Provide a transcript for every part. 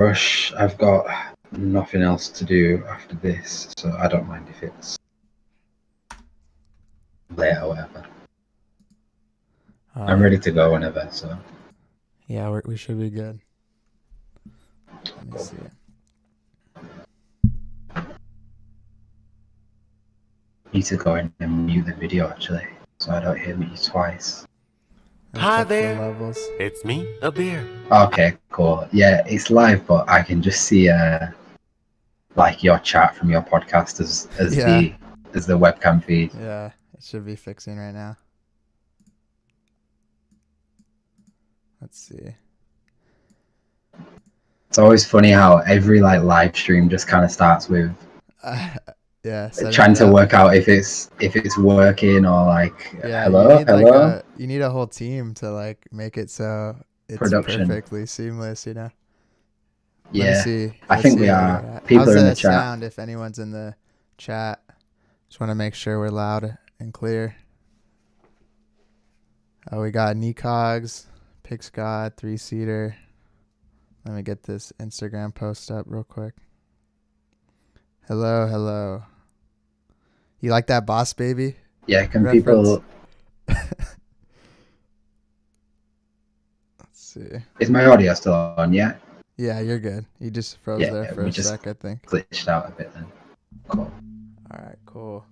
rush. I've got nothing else to do after this, so I don't mind if it's late or whatever. I'm ready to go whenever, so. Yeah, we should be good. Let me see it. Need to go in and mute the video actually, so I don't hear me twice. Hi there, it's me, a beer. Okay, cool. Yeah, it's live, but I can just see like your chat from your podcast as the webcam feed. Yeah, it should be fixing right now. Let's see. It's always funny how every like live stream just kind of starts with trying to work out if it's working or like hello. You need a whole team to like make it so it's Production. Perfectly seamless, you know. Yeah, I think we are. People How's are in the the chat. sound if anyone's in the chat? Just want to make sure we're loud and clear. Oh, we got Nicogs, Pick Scott, 3-seater. Let me get this Instagram post up real quick. Hello. You like that Boss Baby? Yeah, can reference? People... Let's see. Is my audio still on, yeah? Yeah, you're good. You just froze there for a sec, I think. Glitched out a bit then. Cool. All right, cool.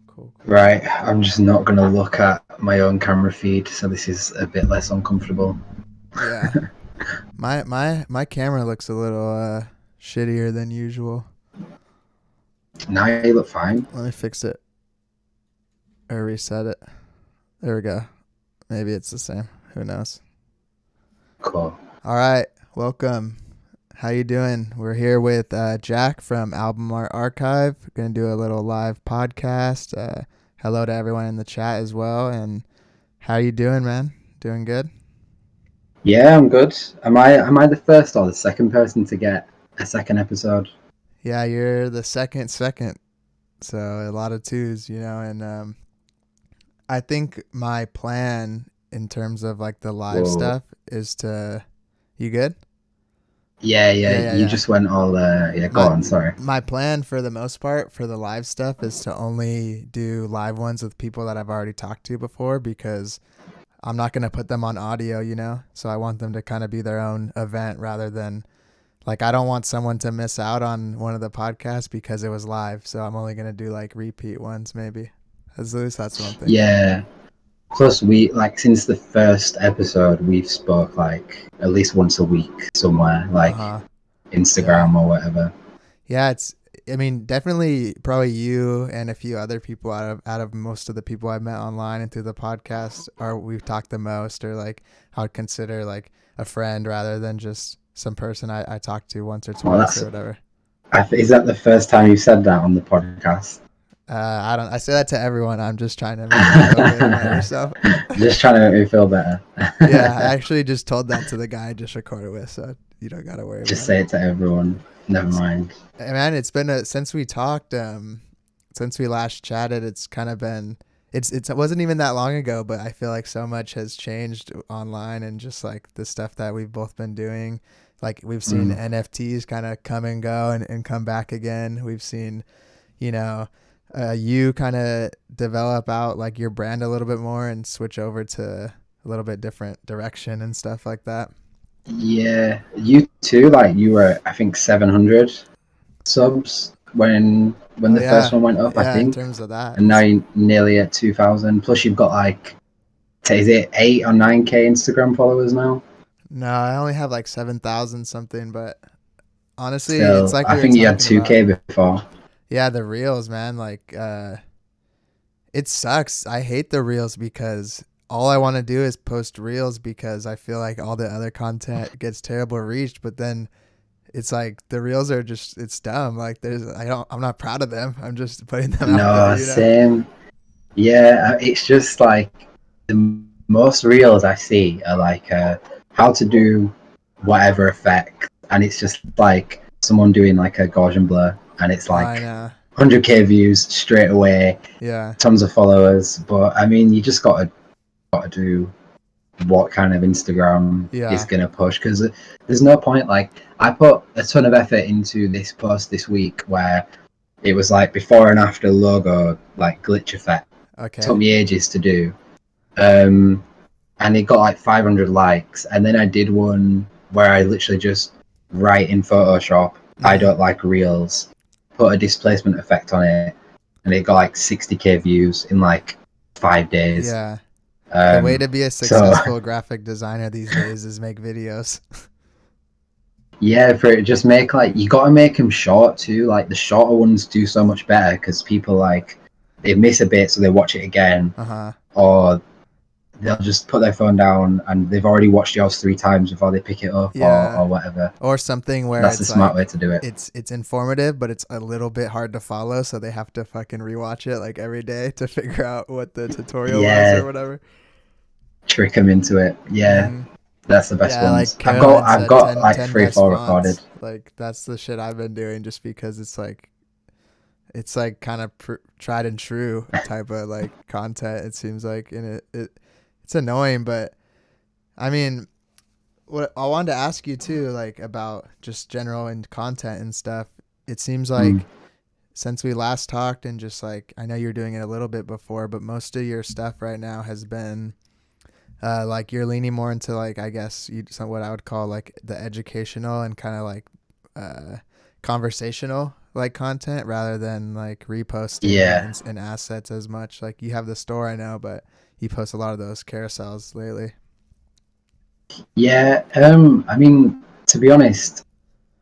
Right, I'm just not going to look at my own camera feed, so this is a bit less uncomfortable. Yeah. My camera looks a little shittier than usual. Now you look fine. Let me fix it. Or reset it. There we go. Maybe it's the same. Who knows? Cool. All right. Welcome. How you doing? We're here with Jack from Album Art Archive. We're going to do a little live podcast. Hello to everyone in the chat as well. And how you doing, man? Doing good? Yeah, I'm good. Am I the first or the second person to get a second episode? Yeah, you're the second. So a lot of twos, you know, and I think my plan in terms of like the live stuff is to... You good? Yeah. You just went all go on, sorry. My plan for the most part for the live stuff is to only do live ones with people that I've already talked to before, because I'm not going to put them on audio, you know? So I want them to kind of be their own event rather than... Like, I don't want someone to miss out on one of the podcasts because it was live. So I'm only going to do, like, repeat ones, maybe. At least that's one thing. Yeah. Plus, we, like, since the first episode, we've spoke, like, at least once a week somewhere, like Instagram or whatever. Yeah, definitely probably you and a few other people out of most of the people I've met online and through the podcast we've talked the most, or, like, I would consider, like, a friend rather than just some person I talked to once or twice or whatever. Is that the first time you said that on the podcast? I say that to everyone. I'm just trying to make you feel good about yourself. Just trying to make me feel better. Yeah, I actually just told that to the guy I just recorded with, so you don't gotta worry. Just say it to everyone. Never mind. Man, it's been since we talked, since we last chatted. It's kind of been. It wasn't even that long ago, but I feel like so much has changed online and just like the stuff that we've both been doing. Like we've seen NFTs kind of come and go and come back again. We've seen, you know, you kind of develop out like your brand a little bit more and switch over to a little bit different direction and stuff like that. Yeah, you too. Like you were, I think, 700 subs when the first one went up. I think in terms of that, and now you're nearly at 2,000. Plus, you've got like, is it 8 or 9K Instagram followers now? No, I only have like 7,000 something, but honestly, still, it's like I think you had 2K before. Yeah, the reels, man. Like, it sucks. I hate the reels because all I want to do is post reels because I feel like all the other content gets terrible reach. But then it's like the reels are just, it's dumb. Like I'm not proud of them. I'm just putting them out there. Same. Yeah, it's just like the most reels I see are like how to do whatever effect, and it's just like someone doing like a Gaussian blur, and it's like 100K views straight away. Yeah, tons of followers. But I mean, you just gotta do what kind of Instagram Yeah. is going to push, because there's no point. Like, I put a ton of effort into this post this week where it was like before and after logo, like glitch effect. Okay. Took me ages to do. And it got like 500 likes. And then I did one where I literally just write in Photoshop, I don't like reels, put a displacement effect on it, and it got like 60k views in like 5 days. Yeah. The way to be a successful graphic designer these days is make videos. Yeah, for it, just make like, you got to make them short too. Like the shorter ones do so much better because people like, they miss a bit so they watch it again, or they'll just put their phone down and they've already watched yours 3 times before they pick it up, or whatever. Or something where that's it's a smart like, way to do it. It's informative, but it's a little bit hard to follow, so they have to fucking rewatch it like every day to figure out what the tutorial was or whatever. Trick them into it. Yeah. That's the best ones. Like I've got 10, like 3-4 recorded. Like that's the shit I've been doing, just because it's like kind of tried and true type of like content, it seems like, and it's annoying. But I mean, what I wanted to ask you too, like about just general and content and stuff, it seems like since we last talked, and just like, I know you're doing it a little bit before, but most of your stuff right now has been like you're leaning more into like, I guess what I would call like the educational and kind of like conversational like content, rather than like reposting and assets as much. Like you have the store, I know, but you post a lot of those carousels lately. Yeah, I mean, to be honest,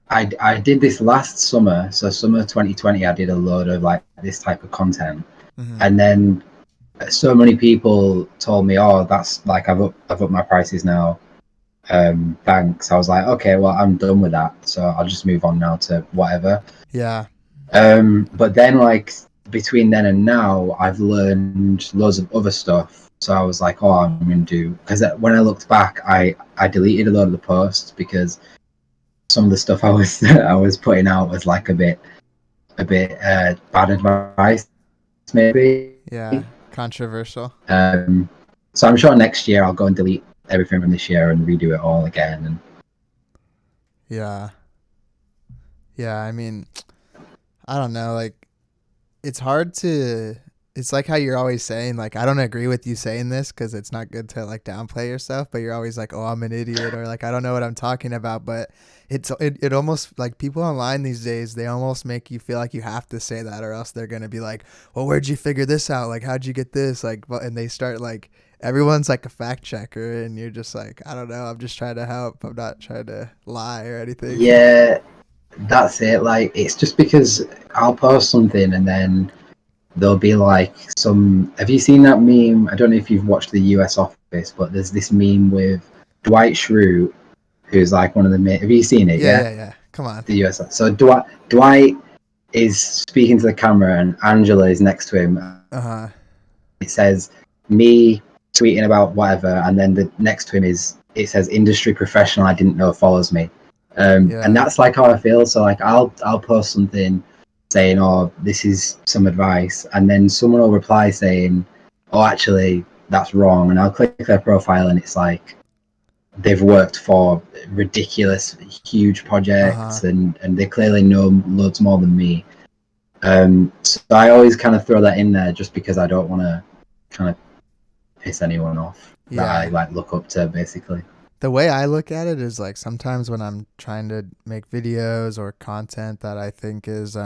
I did this last summer. So summer 2020, I did a load of like this type of content, and then so many people told me, "Oh, that's like I've upped my prices now. Thanks." I was like, "Okay, well, I'm done with that, so I'll just move on now to whatever." Yeah. But then, like between then and now, I've learned loads of other stuff. So I was like, "Oh, I'm gonna do," because when I looked back, I deleted a lot of the posts because some of the stuff I was putting out was like a bit bad advice, maybe. Yeah. Controversial. So I'm sure next year I'll go and delete everything from this year and redo it all again. And yeah, I mean, I don't know, like it's hard to, it's like how you're always saying, like, I don't agree with you saying this because it's not good to like downplay yourself, but you're always like, oh, I'm an idiot, or like I don't know what I'm talking about. But it almost, like, people online these days, they almost make you feel like you have to say that, or else they're gonna be like, well, where'd you figure this out, like how'd you get this, like, and they start like, everyone's like a fact checker, and you're just like, I don't know, I'm just trying to help, I'm not trying to lie or anything. Yeah, that's it. Like, it's just because I'll post something and then there'll be like have you seen that meme? I don't know if you've watched the US Office, but there's this meme with Dwight Schrute, who's like one of the have you seen it? Yeah. Come on. The US. So Dwight is speaking to the camera and Angela is next to him. It says me tweeting about whatever, and then the next to him it says industry professional I didn't know follows me. And that's like how I feel. So like I'll post something saying, oh, this is some advice, and then someone will reply saying, oh, actually that's wrong, and I'll click their profile and it's like they've worked for ridiculous huge projects, and they clearly know loads more than me. So I always kind of throw that in there just because I don't want to kind of piss anyone off that I like look up to, basically. The way I look at it is like, sometimes when I'm trying to make videos or content that I think is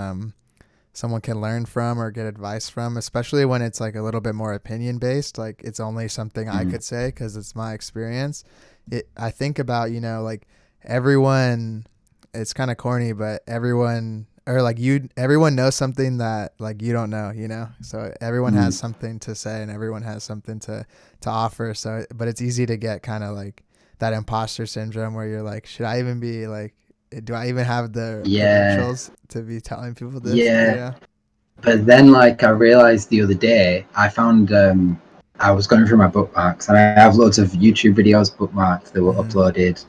someone can learn from or get advice from, especially when it's like a little bit more opinion based, like it's only something I could say because it's my experience. I think about, like everyone, it's kind of corny, but everyone, or like everyone knows something that like you don't know, so everyone has something to say and everyone has something to offer. So, but it's easy to get kind of like that imposter syndrome where you're like, should I even be like, do I even have the credentials to be telling people this? Yeah. But then like I realized the other day, I found I was going through my bookmarks, and I have loads of YouTube videos bookmarked that were uploaded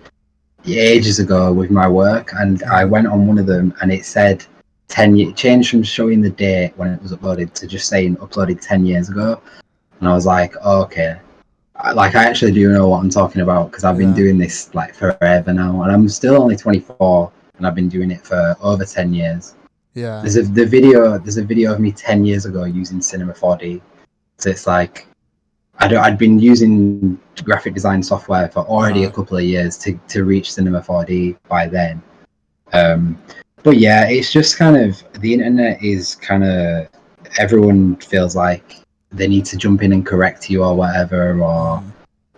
ages ago with my work, and I went on one of them and it said 10 years, changed from showing the date when it was uploaded to just saying uploaded 10 years ago. And I was like, oh, okay, like I actually do know what I'm talking about because I've been doing this like forever now, and I'm still only 24, and I've been doing it for over 10 years. Yeah. There's a video of me 10 years ago using Cinema 4D. So it's like I'd been using graphic design software for already a couple of years to reach Cinema 4D by then. But yeah, it's just kind of, the internet is kind of, everyone feels like they need to jump in and correct you or whatever,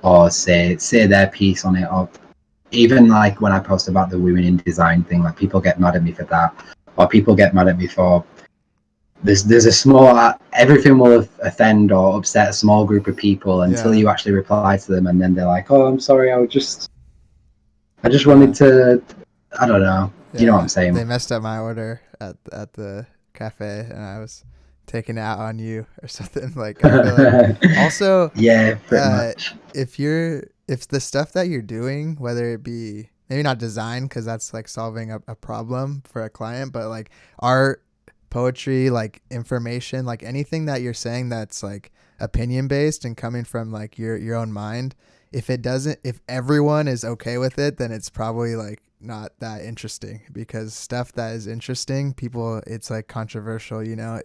or say their piece on it. Or even like when I post about the women in design thing, like people get mad at me for that, or people get mad at me for there's a small, everything will offend or upset a small group of people until you actually reply to them, and then they're like, oh, I'm sorry, I just wanted to, I don't know. You know what I'm saying? They messed up my order at the cafe, and I was taking it out on you or something. Like, I feel like also, yeah, pretty much. If the stuff that you're doing, whether it be maybe not design, because that's like solving a problem for a client, but like art, poetry, like information, like anything that you're saying that's like opinion based and coming from like your own mind, if everyone is okay with it, then it's probably like not that interesting, because stuff that is interesting, it's like controversial, you know.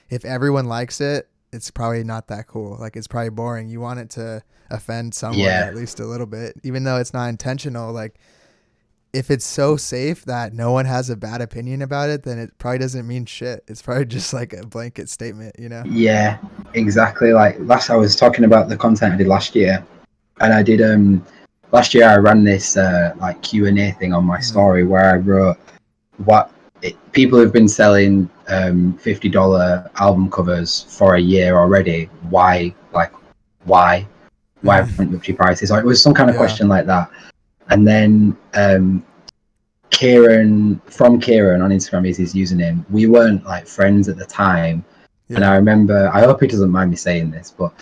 If everyone likes it, it's probably not that cool. Like, it's probably boring. You want it to offend someone at least a little bit, even though it's not intentional. Like, if it's so safe that no one has a bad opinion about it, then it probably doesn't mean shit. It's probably just like a blanket statement, you know? Yeah, exactly. Like I was talking about the content I did last year, and I did last year I ran this like Q&A thing on my story where I wrote people have been selling $50 album covers for a year already. Why haven't you upped your prices? Or it was some kind of question like that. And then Kieran on Instagram is his username. We weren't like friends at the time, and I remember, I hope he doesn't mind me saying this, but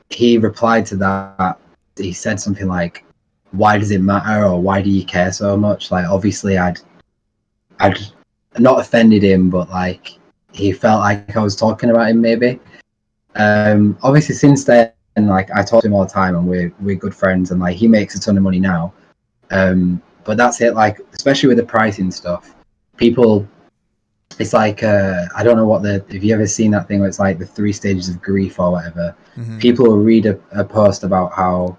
he replied to that. He said something like, why does it matter, or why do you care so much? Like, obviously I'd not offended him, but like he felt like I was talking about him maybe. Obviously since then, like, I talk to him all the time, and we're good friends, and like he makes a ton of money now. But that's it, like, especially with the pricing stuff, people, it's like I don't know if you ever seen that thing where it's like the 3 stages of grief or whatever. People will read a post about how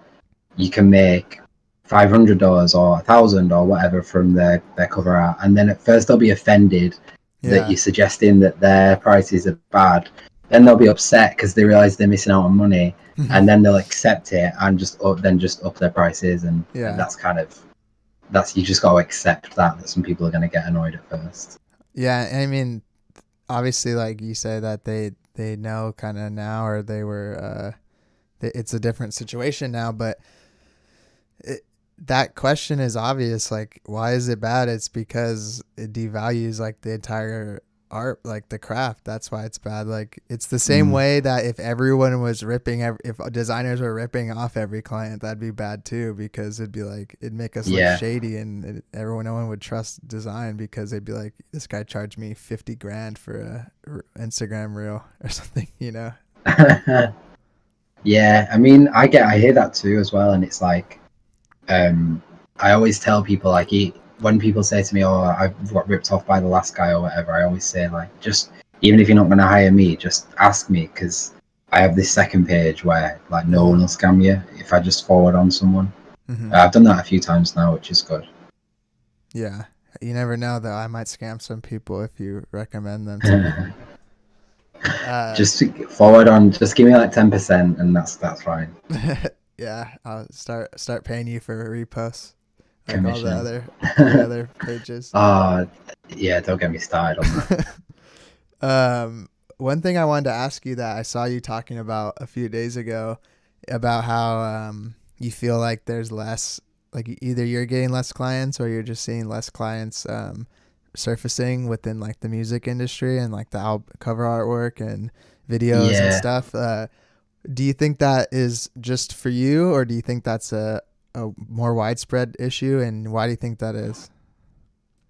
you can make $500 or $1,000 or whatever from their cover art, and then at first they'll be offended that you're suggesting that their prices are bad. Then they'll be upset because they realize they're missing out on money, and then they'll accept it and just up their prices, and that's you just got to accept that some people are going to get annoyed at first. Yeah, I mean, obviously, like you say, that they know kind of now, or they were it's a different situation now, but that question is obvious. Like, why is it bad? It's because it devalues like the entire art, like the craft. That's why it's bad. Like, it's the same way that if everyone was if designers were ripping off every client, that'd be bad too, because it'd make us look shady, and no one would trust design, because they'd be like, this guy charged me $50,000 for a Instagram reel or something, you know? Yeah, I mean, I hear that too as well, and it's like, I always tell people, like, when people say to me, oh, I got ripped off by the last guy or whatever, I always say, like, just, even if you're not going to hire me, just ask me, because I have this second page where like no one will scam you if I just forward on someone. I've done that a few times now, which is good. Yeah, you never know though. I might scam some people if you recommend them to me. Just forward on, just give me like 10%, and that's fine. Yeah, I'll start paying you for reposts, like Commission. all the other pages. Yeah, don't get me started on that. One thing I wanted to ask you that I saw you talking about a few days ago, about how you feel like there's less, like either you're getting less clients or you're just seeing less clients surfacing within like the music industry and like the cover artwork and videos and stuff. Do you think that is just for you, or do you think that's a more widespread issue, and why do you think that is?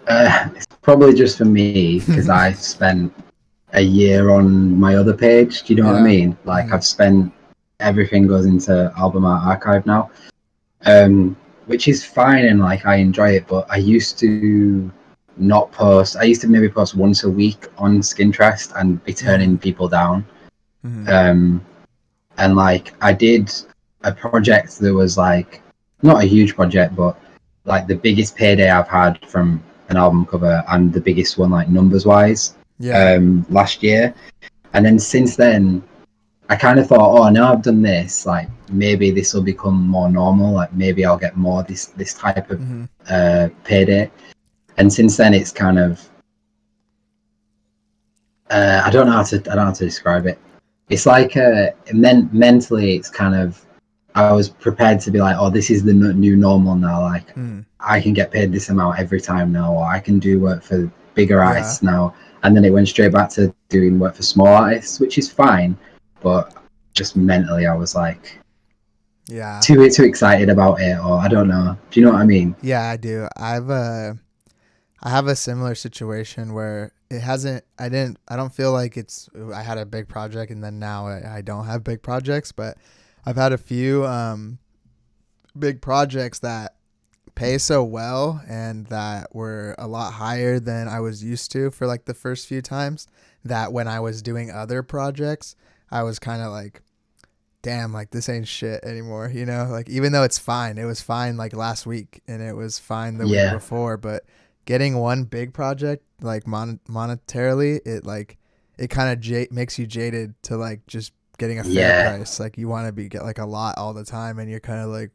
It's probably just for me, because I spent a year on my other page. Do you know what I mean? Like, I've spent everything goes into album art archive now, which is fine, and like I enjoy it. But I used to not post. I used to maybe post once a week on Skintrest and be turning people down. And like I did a project that was like not a huge project, but like the biggest payday I've had from an album cover, and the biggest one like numbers wise, last year. And then since then I kind of thought, oh, now I've done this, like maybe this will become more normal, like maybe I'll get more this type of payday. And since then it's kind of I don't know how to describe it. It's like mentally it's kind of, I was prepared to be like, oh, this is the new normal now, like I can get paid this amount every time now, or I can do work for bigger artists now. And then it went straight back to doing work for small artists, which is fine, but just mentally I was like too excited about it, or I don't know. Do you know what I mean? Yeah, I do. I have a similar situation where it hasn't, I don't feel like I had a big project and then now I don't have big projects, but I've had a few big projects that pay so well and that were a lot higher than I was used to for like the first few times, that when I was doing other projects, I was kind of like, damn, like this ain't shit anymore, you know? Like even though it's fine, it was fine like last week and it was fine the week before, but getting one big project like monetarily, it kind of makes you jaded to like just getting a fair price. Like you want to get like a lot all the time, and you're kind of like,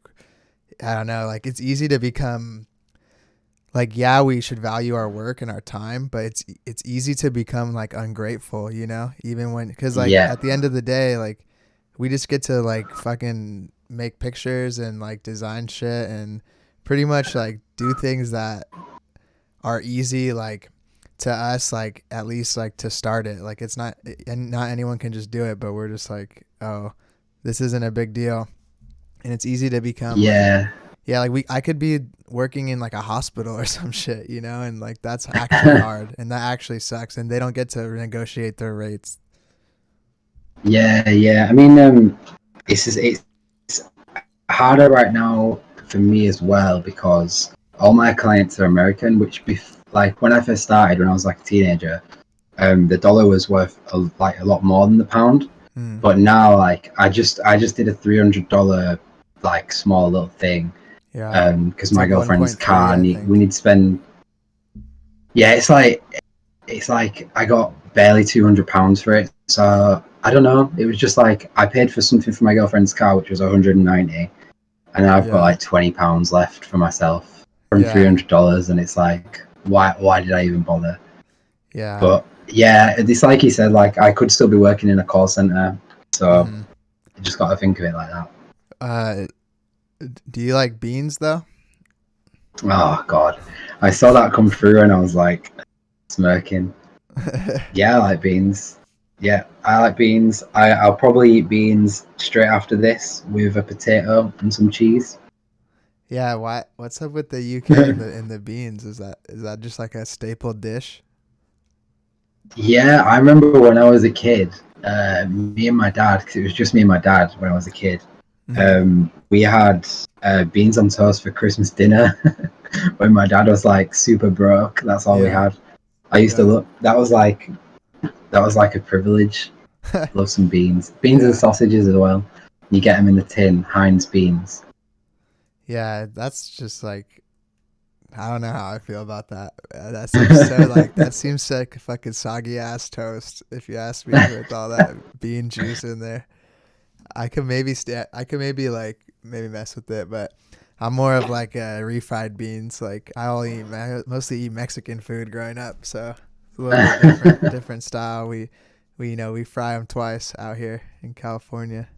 I don't know, like it's easy to become like, we should value our work and our time, but it's easy to become like ungrateful, you know, even when, because like at the end of the day, like we just get to like fucking make pictures and like design shit and pretty much like do things that are easy, like to us, like at least like to start it, like it's not, and not anyone can just do it, but we're just like, oh, this isn't a big deal. And it's easy to become like I could be working in like a hospital or some shit, you know, and like that's actually hard and that actually sucks, and they don't get to negotiate their rates. I mean, it's harder right now for me as well, because all my clients are American, which like when I first started, when I was like a teenager, the dollar was worth a lot more than the pound. But now, like I just did a $300 like small little thing, because my girlfriend's car, we need to spend. It's like I got barely £200 for it, so I don't know. It was just like I paid for something for my girlfriend's car, which was 190, and I've got like £20 left for myself from $300, and it's like, why did I even bother? But it's like you said, like I could still be working in a call center, so you just got to think of it like that. Do you like beans though? Oh god, I saw that come through and I was like smirking. I like beans. I like beans. I'll probably eat beans straight after this with a potato and some cheese. What's up with the UK and the beans? Is that just like a staple dish? I remember when I was a kid, me and my dad, because it was just me and my dad when I was a kid, we had beans on toast for Christmas dinner when my dad was like super broke. That's all we had. I used to look, that was like a privilege. Love some beans and sausages as well. You get them in the tin, Heinz beans. That's just like, I don't know how I feel about that. That seems so like, that seems like a fucking soggy ass toast, if you ask me, with all that bean juice in there. I could maybe mess with it, but I'm more of like refried beans. Like I mostly eat Mexican food growing up, so it's a little bit different style. We fry them twice out here in California.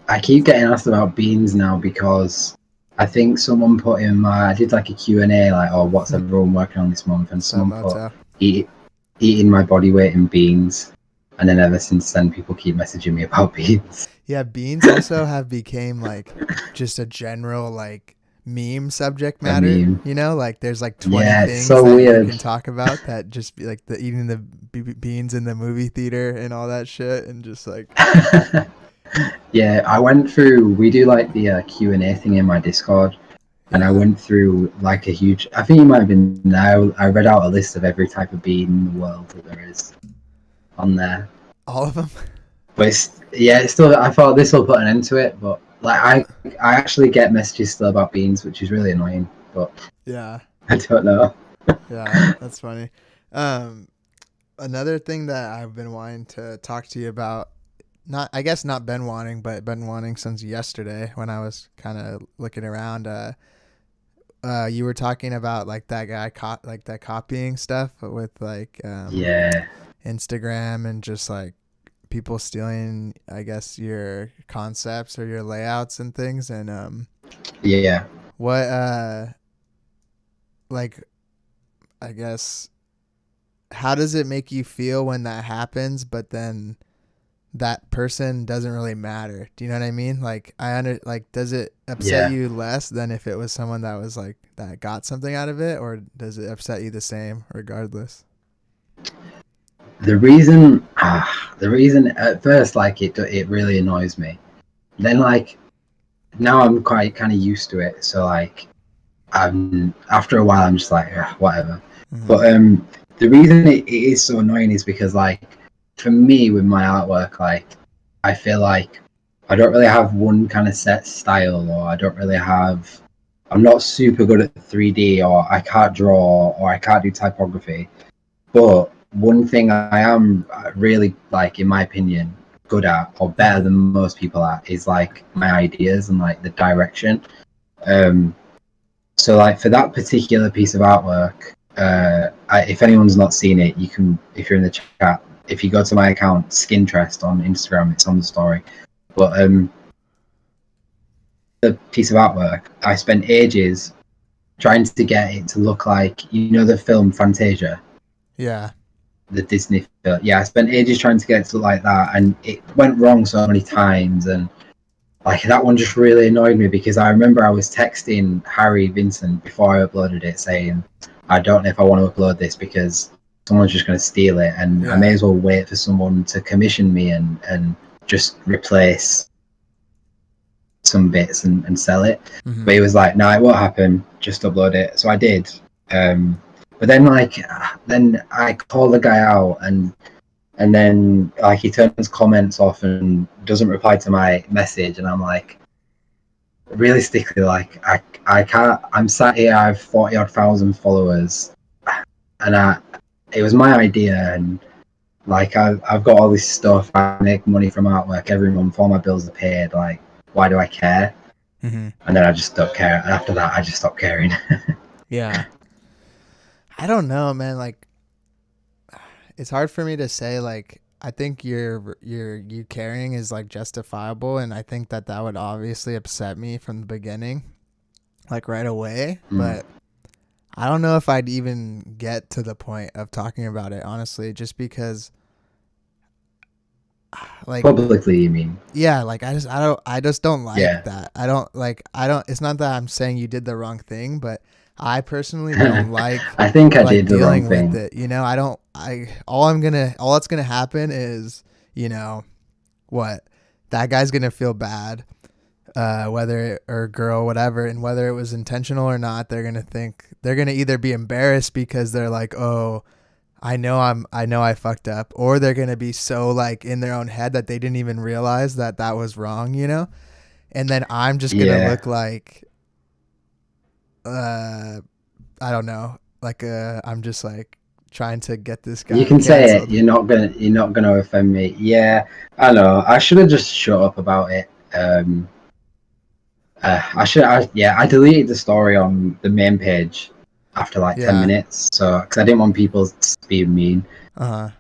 I keep getting asked about beans now because I think someone put in I did like a Q&A, like, oh, what's everyone working on this month? And someone put eating my body weight in beans. And then ever since then, people keep messaging me about beans. Yeah, beans also have became like just a general like meme subject matter. You know, like there's like 20 things so that weird. You can talk about that just be like eating the beans in the movie theater and all that shit, and just like Yeah, I went through. We do like the Q&A thing in my Discord, and I went through like a huge. I think you might have been there. I read out a list of every type of bean in the world that there is on there. All of them. But it's still. I thought this will put an end to it, but like I actually get messages still about beans, which is really annoying. But Yeah. I don't know. Yeah, that's funny. Another thing that I've been wanting to talk to you about, I guess not been wanting, but been wanting since yesterday when I was kind of looking around. You were talking about like that guy like that copying stuff with like Yeah. Instagram and just like people stealing, I guess, your concepts or your layouts and things. And Yeah. what like, I guess, how does it make you feel when that happens, but then that person doesn't really matter? Do you know what I mean? Like, does it upset you less than if it was someone that was like, that got something out of it, or does it upset you the same regardless? The reason at first, like it really annoys me. Then like now I'm quite kind of used to it. So like after a while I'm just like whatever. Mm-hmm. But the reason it is so annoying is because like for me with my artwork, like I feel like I don't really have one kind of set style, or I'm not super good at 3D, or I can't draw, or I can't do typography. But one thing I am really, like, in my opinion, good at, or better than most people at, is like my ideas and like the direction. So like for that particular piece of artwork, if anyone's not seen it, you can, if you're in the chat, if you go to my account Skintrest on Instagram, it's on the story. But the piece of artwork, I spent ages trying to get it to look like, you know, the film Fantasia. Yeah. The Disney film. Yeah, I spent ages trying to get it to look like that, and it went wrong so many times. And like that one just really annoyed me, because I remember I was texting Harry Vincent before I uploaded it saying, I don't know if I want to upload this because someone's just going to steal it, and I may as well wait for someone to commission me and just replace some bits and sell it. Mm-hmm. But he was like, no, it won't happen, just upload it. So I did. But then I call the guy out, and then like he turns comments off and doesn't reply to my message, and I'm like, realistically, like I can't. I'm sat here, I have 40,000 followers, and it was my idea, and like I've got all this stuff. I make money from artwork every month. All my bills are paid. Like, why do I care? Mm-hmm. And then I just don't care. And after that, I just stopped caring. Yeah. I don't know, man. Like, it's hard for me to say. Like, I think you caring is like justifiable, and I think that would obviously upset me from the beginning, like right away. But I don't know if I'd even get to the point of talking about it, honestly, just because, like, publicly, you mean? Yeah, like I just don't like that. I don't. It's not that I'm saying you did the wrong thing, but I personally don't like. I think I did the wrong thing. With it. You know, all that's gonna happen is, you know, what, that guy's gonna feel bad, whether, or girl, whatever, and whether it was intentional or not, they're gonna either be embarrassed because they're like, oh, I know I fucked up, or they're gonna be so like in their own head that they didn't even realize that was wrong, you know, and then I'm just gonna look like. I don't know. Like, I'm just like trying to get this guy. You can say it. You're not gonna offend me. Yeah, I know. I should have just shut up about it. I deleted the story on the main page after like 10 minutes. So, because I didn't want people to be mean. But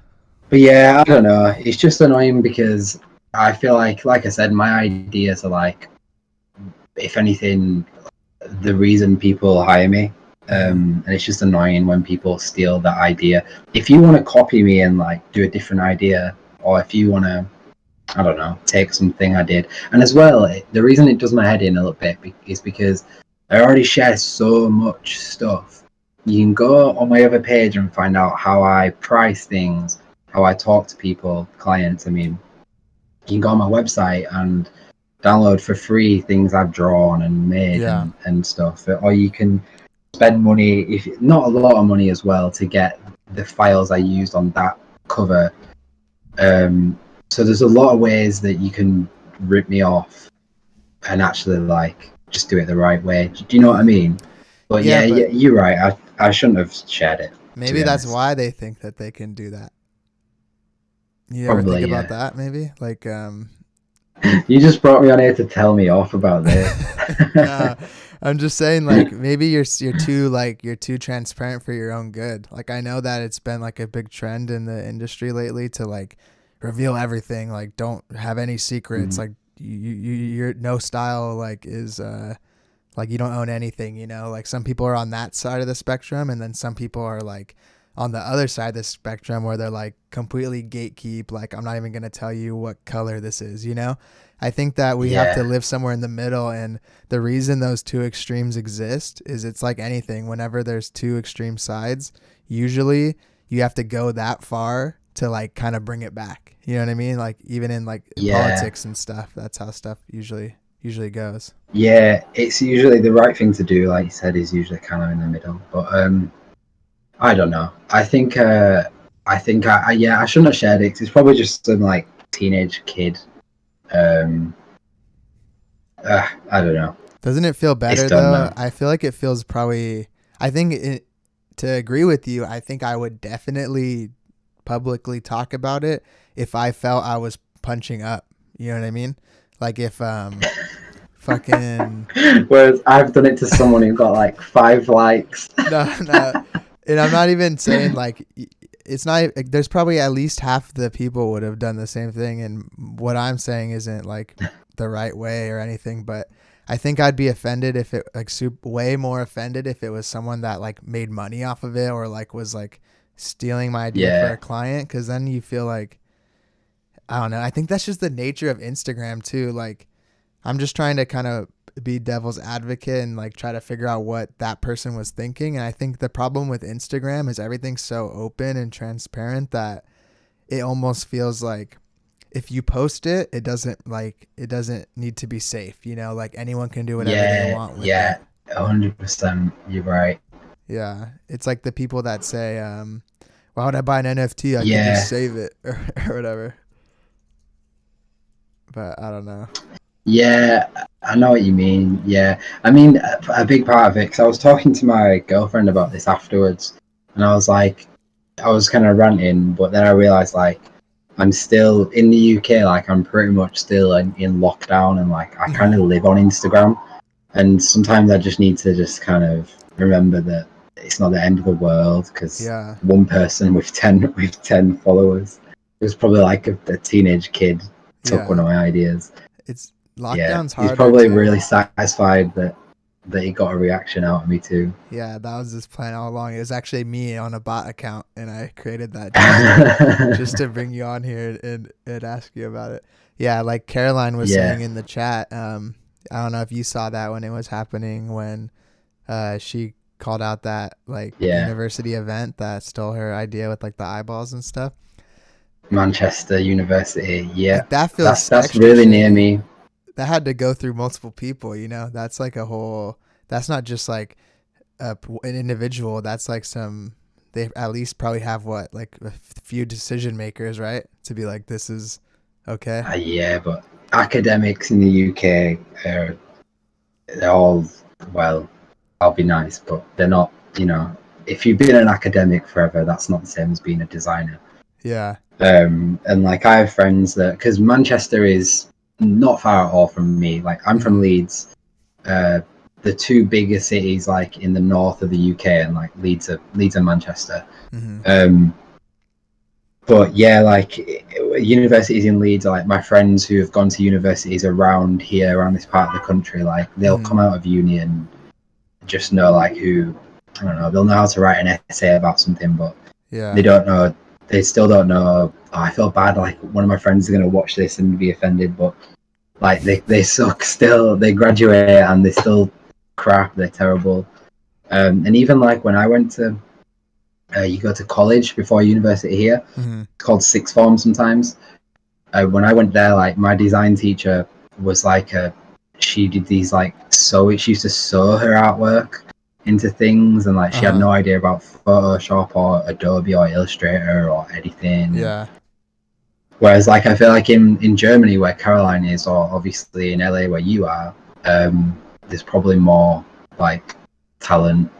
yeah, I don't know. It's just annoying because I feel like I said, my ideas are like, if anything, the reason people hire me, and it's just annoying when people steal that idea. If you want to copy me and like do a different idea, or if you want to, I don't know, take something I did, and as well, the reason it does my head in a little bit is because I already share so much stuff. You can go on my other page and find out how I price things, how I talk to people, clients, I mean, you can go on my website and download for free things I've drawn and made and stuff, or you can spend money, if not a lot of money as well, to get the files I used on that cover. So there's a lot of ways that you can rip me off and actually like just do it the right way. Do you know what I mean? But yeah, you're right. I shouldn't have shared it. Maybe that's why they think that they can do that. You Probably, ever think about that? Maybe like you just brought me on here to tell me off about this. No, I'm just saying, like, maybe you're too transparent for your own good. Like, I know that it's been like a big trend in the industry lately to like reveal everything, like don't have any secrets. Like you're no style, like is like you don't own anything, you know. Like some people are on that side of the spectrum, and then some people are like on the other side of the spectrum where they're like completely gatekeep, like I'm not even going to tell you what color this is, you know. I think that we have to live somewhere in the middle, and the reason those two extremes exist is it's like anything. Whenever there's two extreme sides, usually you have to go that far to like kind of bring it back, you know what I mean? Like even in like politics and stuff, that's how stuff usually goes. Yeah, it's usually the right thing to do, like you said, is usually kind of in the middle. But I don't know. I think I shouldn't have shared it. 'Cause it's probably just some like teenage kid. I don't know. Doesn't it feel better though? Now. I feel like it feels probably. I think to agree with you, I think I would definitely publicly talk about it if I felt I was punching up. You know what I mean? Like if fucking. Whereas I've done it to someone who got like 5 likes. No. And I'm not even saying like it's not. There's probably at least half the people would have done the same thing, and what I'm saying isn't like the right way or anything. But I think I'd be offended if it like way more offended if it was someone that like made money off of it or like was like stealing my idea for a client, because then you feel like I don't know. I think that's just the nature of Instagram too. Like I'm just trying to kind of be devil's advocate and like try to figure out what that person was thinking. And I think the problem with Instagram is everything's so open and transparent that it almost feels like if you post it, it doesn't need to be safe, you know, like anyone can do whatever they want with it. 100%. You're right. Yeah. It's like the people that say, why would I buy an NFT? I can just save it or whatever. But I don't know. Yeah, I know what you mean. Yeah, I mean, a big part of it, because I was talking to my girlfriend about this afterwards, and I was like, I was kind of ranting, but then I realized, like, I'm still in the UK, like, I'm pretty much still in lockdown, and, like, I kind of live on Instagram, and sometimes I just need to just kind of remember that it's not the end of the world, because one person with 10 followers, it was probably like a teenage kid took one of my ideas. It's lockdown's hard. He's probably really satisfied that he got a reaction out of me too. Yeah, that was his plan all along. It was actually me on a bot account, and I created that just to bring you on here and ask you about it. Yeah, like Caroline was saying in the chat. I don't know if you saw that when it was happening, when she called out that like university event that stole her idea with like the eyeballs and stuff. Manchester University, like that feels that's really near me. That had to go through multiple people, you know. That's like a whole. That's not just like an individual. That's like they at least probably have like a few decision makers, right? To be like, this is okay. But academics in the UK they're all, well, I'll be nice, but they're not. You know, if you've been an academic forever, that's not the same as being a designer. Yeah. And like I have friends that, because Manchester is not far at all from me. Like I'm from Leeds, the two biggest cities like in the north of the UK, and like Leeds and Manchester. But yeah, like universities in Leeds are like my friends who have gone to universities around here, around this part of the country. Like they'll come out of uni and just know like who, I don't know, they'll know how to write an essay about something, but they don't know. They still don't know. I feel bad. Like one of my friends is going to watch this and be offended, but like they suck still. They graduate and they're still crap. They're terrible. And even like when I went to, you go to college before university here. It's called sixth form sometimes. when I went there, like my design teacher was like she did these like she used to sew her artwork into things, and like she had no idea about Photoshop or Adobe or Illustrator or anything. Yeah. Whereas like I feel like in Germany where Caroline is, or obviously in LA where you are, there's probably more like talent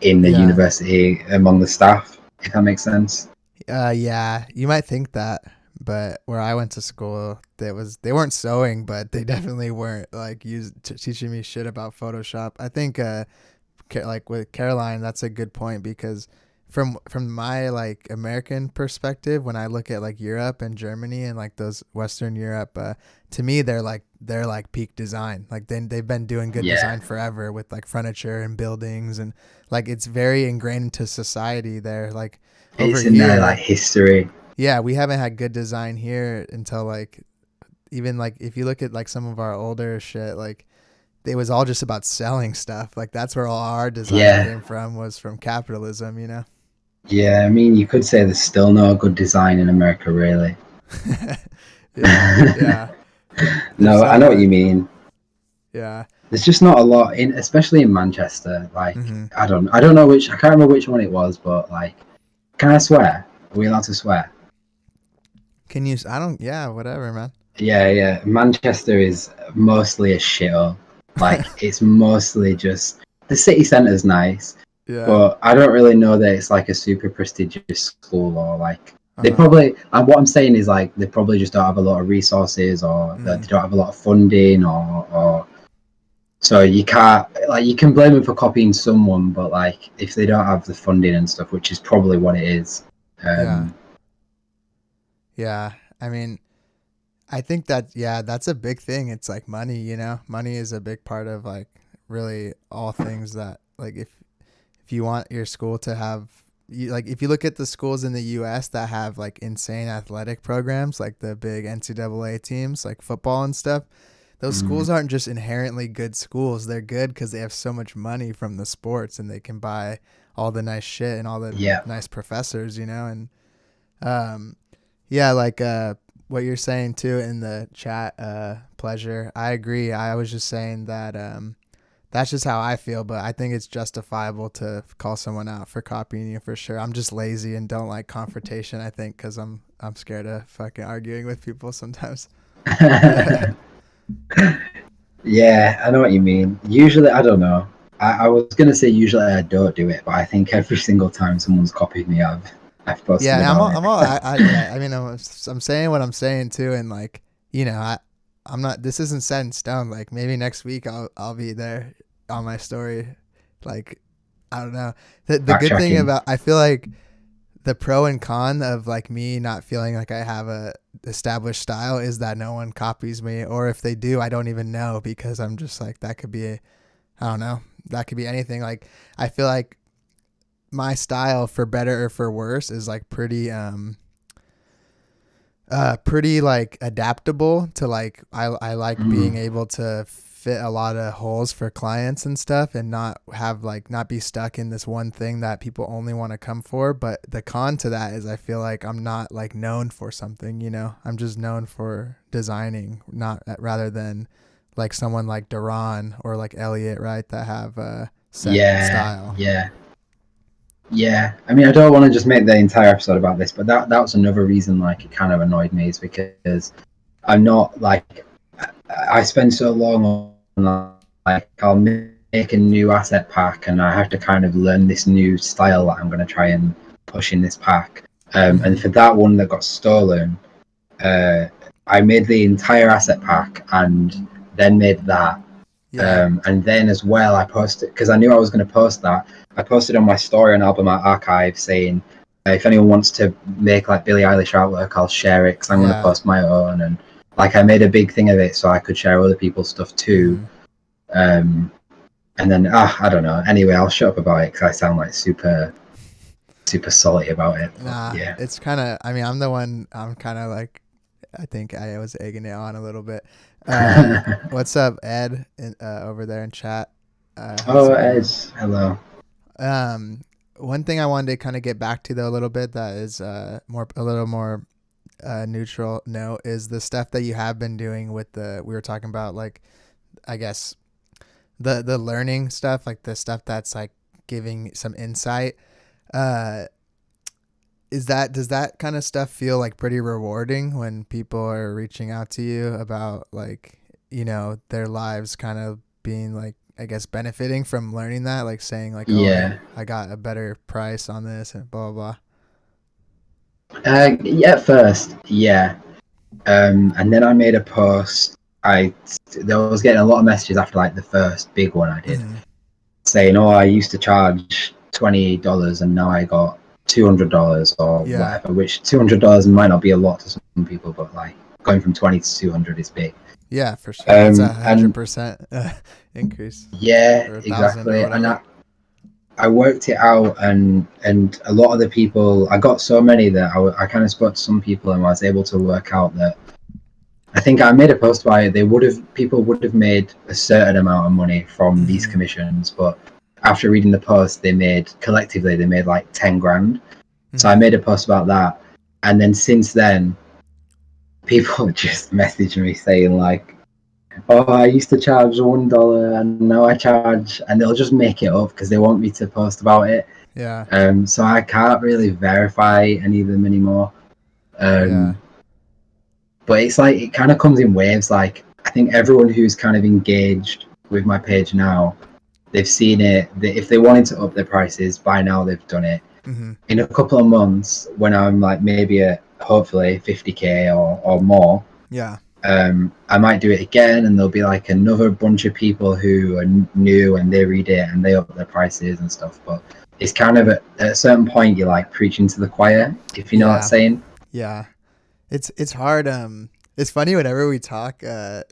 in the university among the staff, if that makes sense. Yeah, you might think that, but where I went to school, they weren't sewing, but they definitely weren't like teaching me shit about Photoshop. I think like with Caroline, that's a good point, because from my like American perspective, when I look at like Europe and Germany and like those Western Europe, to me they're like peak design. Like they've been doing good design forever with like furniture and buildings, and like it's very ingrained into society there. Like it's in their like history. Yeah, we haven't had good design here until like even like if you look at like some of our older shit, like it was all just about selling stuff. Like that's where all our design came from, was from capitalism, you know? Yeah, I mean, you could say there's still no good design in America, really. Yeah. No, I know what you mean. Yeah. There's just not a lot especially in Manchester. Like, I don't know I can't remember which one it was, but like, can I swear? Are we allowed to swear? Can you? Whatever, man. Yeah. Manchester is mostly a shithole. Like, it's mostly just the city centre's nice. Yeah. But I don't really know that it's like a super prestigious school, or like they probably. And what I'm saying is like they probably just don't have a lot of resources, or they don't have a lot of funding, or so you can't you can blame them for copying someone, but like if they don't have the funding and stuff, which is probably what it is. Yeah. I mean, I think that that's a big thing. It's like money, you know. Money is a big part of like really all things that like if you want your school to have if you look at the schools in the US that have like insane athletic programs, like the big NCAA teams, like football and stuff, those schools aren't just inherently good schools. They're good because they have so much money from the sports, and they can buy all the nice shit and all the nice professors, you know. And like what you're saying too in the chat, Pleasure, I agree. I was just saying that that's just how I feel, but I think it's justifiable to call someone out for copying you for sure. I'm just lazy and don't like confrontation, I think, because I'm scared of fucking arguing with people sometimes. Yeah, I know what you mean. Usually, I don't know. I was gonna say usually I don't do it, but I think every single time someone's copied me, I've posted about it. I mean, I'm saying what I'm saying too, and like, you know, I'm not. This isn't set in stone. Like maybe next week I'll be there on my story. Like I don't know. The good thing about, I feel like the pro and con of like me not feeling like I have a established style is that no one copies me, or if they do, I don't even know, because I'm just like that could be I don't know. That could be anything. Like I feel like my style, for better or for worse, is like pretty like adaptable to like I like being able to fit a lot of holes for clients and stuff, and not be stuck in this one thing that people only want to come for. But the con to that is I feel like I'm not like known for something, you know. I'm just known for designing, not rather than like someone like Duran or like Elliot, right, that have a set style. Yeah, I mean, I don't want to just make the entire episode about this, but that was another reason like it kind of annoyed me, is because I'm not like, I spend so long on like I'll make a new asset pack and I have to kind of learn this new style that I'm going to try and push in this pack. And for that one that got stolen, I made the entire asset pack and then made that. And then as well, I posted, because I knew I was going to post that, I posted on my story on Album Art Archive saying, if anyone wants to make like Billie Eilish artwork, I'll share it, because I'm going to post my own. And like I made a big thing of it so I could share other people's stuff too. And then I don't know. Anyway, I'll shut up about it because I sound like super salty about it. Nah, it's kind of, I mean, I'm the one, I'm kind of like, I think I was egging it on a little bit. What's up, Ed, over there in chat? Ed, hello. One thing I wanted to kind of get back to though a little bit, that is a little more neutral note is the stuff that you have been doing with we were talking about, like, I guess the learning stuff, like the stuff that's like giving some insight. Does that kind of stuff feel like pretty rewarding when people are reaching out to you about, like, you know, their lives kind of being like, I guess, benefiting from learning that, like saying like, Yeah. oh, I got a better price on this and blah, blah, Yeah, at first, yeah. And then I made a post. I was getting a lot of messages after like the first big one I did, saying, "Oh, I used to charge $20 and now I got $200 or whatever." Which $200 might not be a lot to some people, but like going from 20 to 200 is big. Yeah, for sure. That's 100% increase. Yeah, exactly. And I worked it out, and a lot of the people, I got so many that I kind of spoke to some people and I was able to work out that I think I made a post about it. People would have made a certain amount of money from these commissions, but after reading the post, collectively they made like 10 grand. So I made a post about that, and then since then, people just message me saying like, "Oh, I used to charge $1 and now I charge," and they'll just make it up because they want me to post about it. Yeah. So I can't really verify any of them anymore. But it's like, it kind of comes in waves. Like, I think everyone who's kind of engaged with my page now, they've seen it. If they wanted to up their prices, by now they've done it. In a couple of months, when I'm like maybe at hopefully 50k or more, I might do it again, and there'll be like another bunch of people who are new and they read it and they up their prices and stuff. But it's kind of at a certain point you're like preaching to the choir, if you know what I'm saying. Yeah. It's hard. It's funny whenever we talk,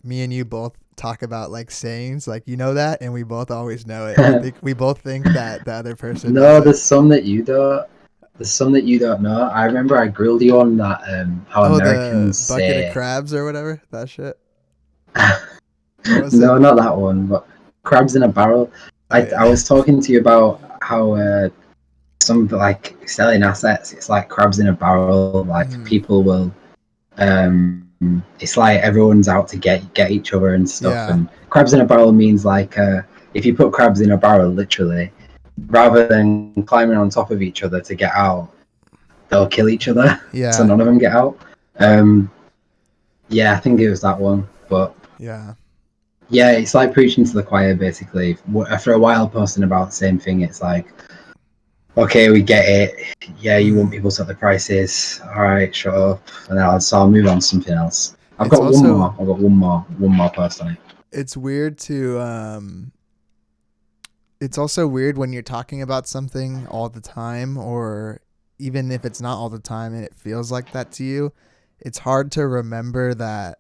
me and you both talk about like sayings, like, you know that, and we both always know it. We both think that the other person. No, there's some that you don't. There's some that you don't know. I remember I grilled you on that. How Americans the bucket say of crabs or whatever. That shit. No, not that one. But crabs in a barrel. I was talking to you about how some like selling assets. It's like crabs in a barrel. Like people will. It's like everyone's out to get each other and stuff. And crabs in a barrel means like if you put crabs in a barrel, literally, rather than climbing on top of each other to get out, they'll kill each other. So none of them get out. I think it was that one. But yeah, it's like preaching to the choir basically. After a while posting about the same thing, it's like, okay, we get it. Yeah, you want people to set the prices. All right, shut up. And I'll move on to something else. I've got one more post on it. It's weird to it's also weird when you're talking about something all the time, or even if it's not all the time and it feels like that to you, it's hard to remember that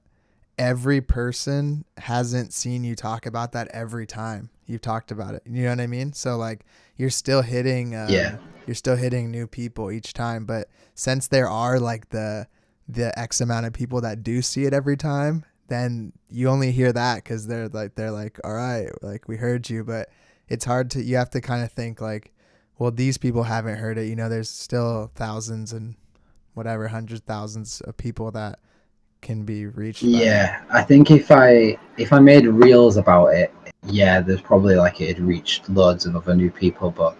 every person hasn't seen you talk about that every time you've talked about it. You know what I mean? So like you're still hitting new people each time, but since there are like the X amount of people that do see it every time, then you only hear that because they're like, all right, like we heard you, but it's hard to, you have to kind of think like, well, these people haven't heard it. You know, there's still thousands and whatever, hundreds, thousands of people that can be reached. Yeah, I think if I made reels about it, there's probably like it'd reached loads of other new people, but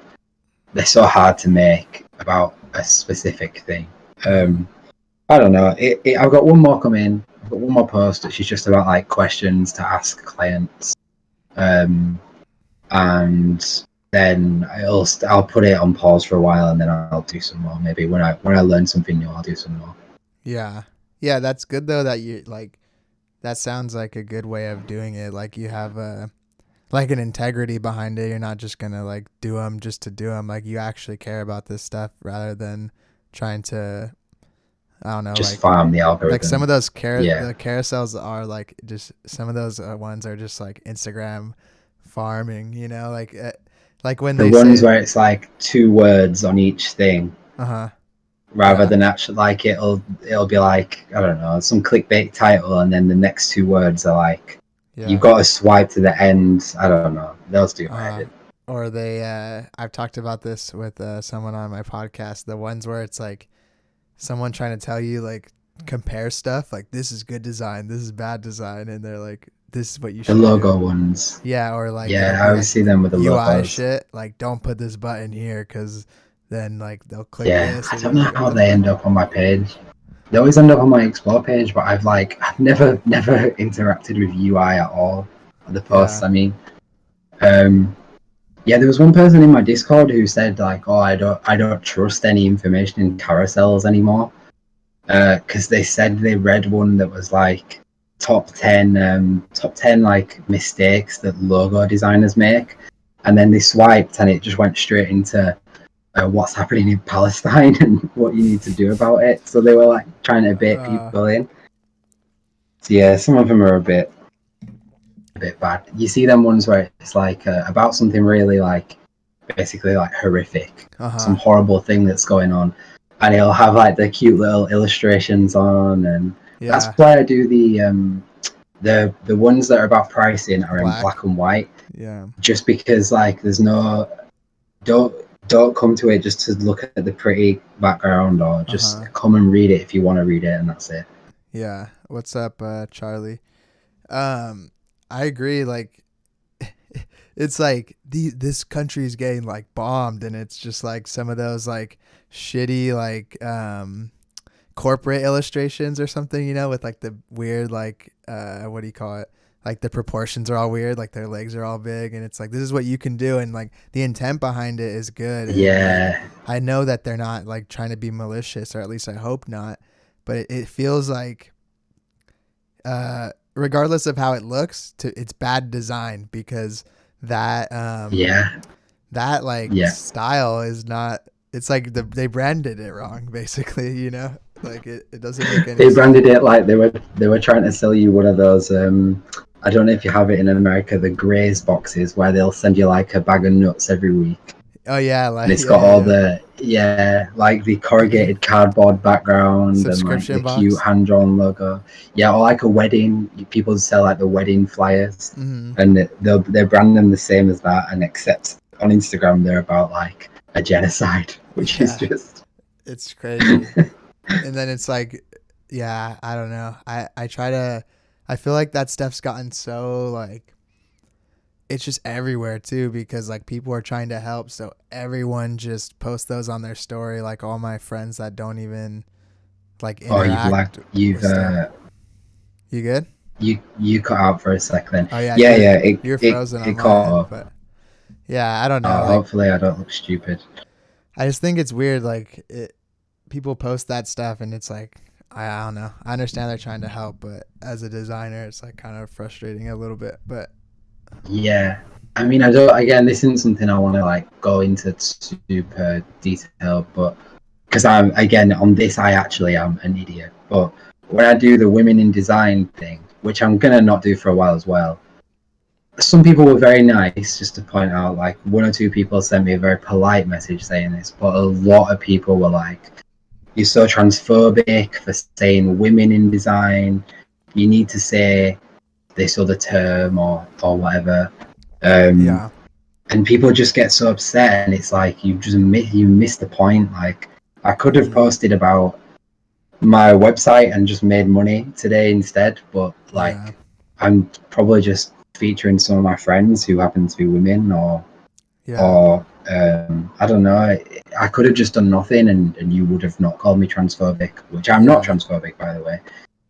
they're so hard to make about a specific thing. I don't know. I've got one more coming. I've got one more post which is just about like questions to ask clients, and then I'll put it on pause for a while, and then I'll do some more. Maybe when I learn something new, I'll do some more. Yeah, that's good though. That you like, that sounds like a good way of doing it. Like you have like an integrity behind it. You're not just gonna like do them just to do them. Like you actually care about this stuff rather than trying to, I don't know, just like farm the algorithm. Like some of those the carousels are like just some of those ones are just like Instagram farming. You know, like when the ones where it's like 2 words on each thing. Rather than actually like it'll be like, I don't know, some clickbait title, and then the next 2 words are like you've got to swipe to the end. I don't know. Those do my head. Or they I've talked about this with someone on my podcast. The ones where it's like someone trying to tell you like compare stuff. Like, this is good design, this is bad design, and they're like, this is what you The should logo do. ones. Yeah, or like Yeah, it'll I be always like see them with the UI logos. shit. Like, don't put this button here because then like they'll click Yeah, this. I And don't you're know like, what how the they fuck? end up on my page. They always end up on my explore page, but I've never interacted with UI at all. The posts, Yeah. I mean. Yeah, there was one person in my Discord who said like, "Oh, I don't trust any information in carousels anymore," because they said they read one that was like top ten like mistakes that logo designers make, and then they swiped and it just went straight into what's happening in Palestine and what you need to do about it. So they were like trying to bait people in. So yeah, some of them are a bit bad. You see them ones where it's like about something really like basically like horrific, some horrible thing that's going on, and it'll have like the cute little illustrations on, and that's why I do the ones that are about pricing are in black and white. Yeah. Just because like there's no don't come to it just to look at the pretty background, or just come and read it if you want to read it, and that's it. Yeah. What's up, Charlie? I agree. Like, it's like this country's getting like bombed, and it's just like some of those like shitty like corporate illustrations or something, you know, with like the weird like what do you call it? Like the proportions are all weird, like their legs are all big, and it's like, this is what you can do, and like the intent behind it is good. Yeah. Like, I know that they're not like trying to be malicious, or at least I hope not, but it feels like regardless of how it looks, it's bad design, because that that like style is not, it's like they branded it wrong, basically, you know, like it doesn't make any they sense. Branded it like they were trying to sell you one of those I don't know if you have it in America, the Graze boxes where they'll send you like a bag of nuts every week. Oh yeah, like, and it's got all the like the corrugated cardboard background and like the cute hand-drawn logo. Yeah, or like a wedding. People sell like the wedding flyers, and they brand them the same as that, and except on Instagram they're about like a genocide, which is just, it's crazy. And then it's like, yeah, I don't know. I feel like that stuff's gotten so like, it's just everywhere too, because like people are trying to help, so everyone just posts those on their story. Like all my friends that don't even like interact. You good? You cut out for a second. Oh yeah, you're frozen on my end, but yeah, I don't know. Hopefully I don't look stupid. I just think it's weird, like people post that stuff, and it's like, I don't know. I understand they're trying to help, but as a designer, it's like kind of frustrating a little bit. But yeah, I mean, I don't. Again, this isn't something I want to like go into super detail, but because I'm again on this, I actually am an idiot. But when I do the women in design thing, which I'm gonna not do for a while as well, some people were very nice, just to point out. Like one or two people sent me a very polite message saying this, but a lot of people were like, "You're so transphobic for saying women in design. You need to say this other term or whatever." And people just get so upset, and it's like you missed the point. Like I could have posted about my website and just made money today instead, but like I'm probably just featuring some of my friends who happen to be women, or I don't know. I could have just done nothing, and you would have not called me transphobic, which I'm not transphobic, by the way.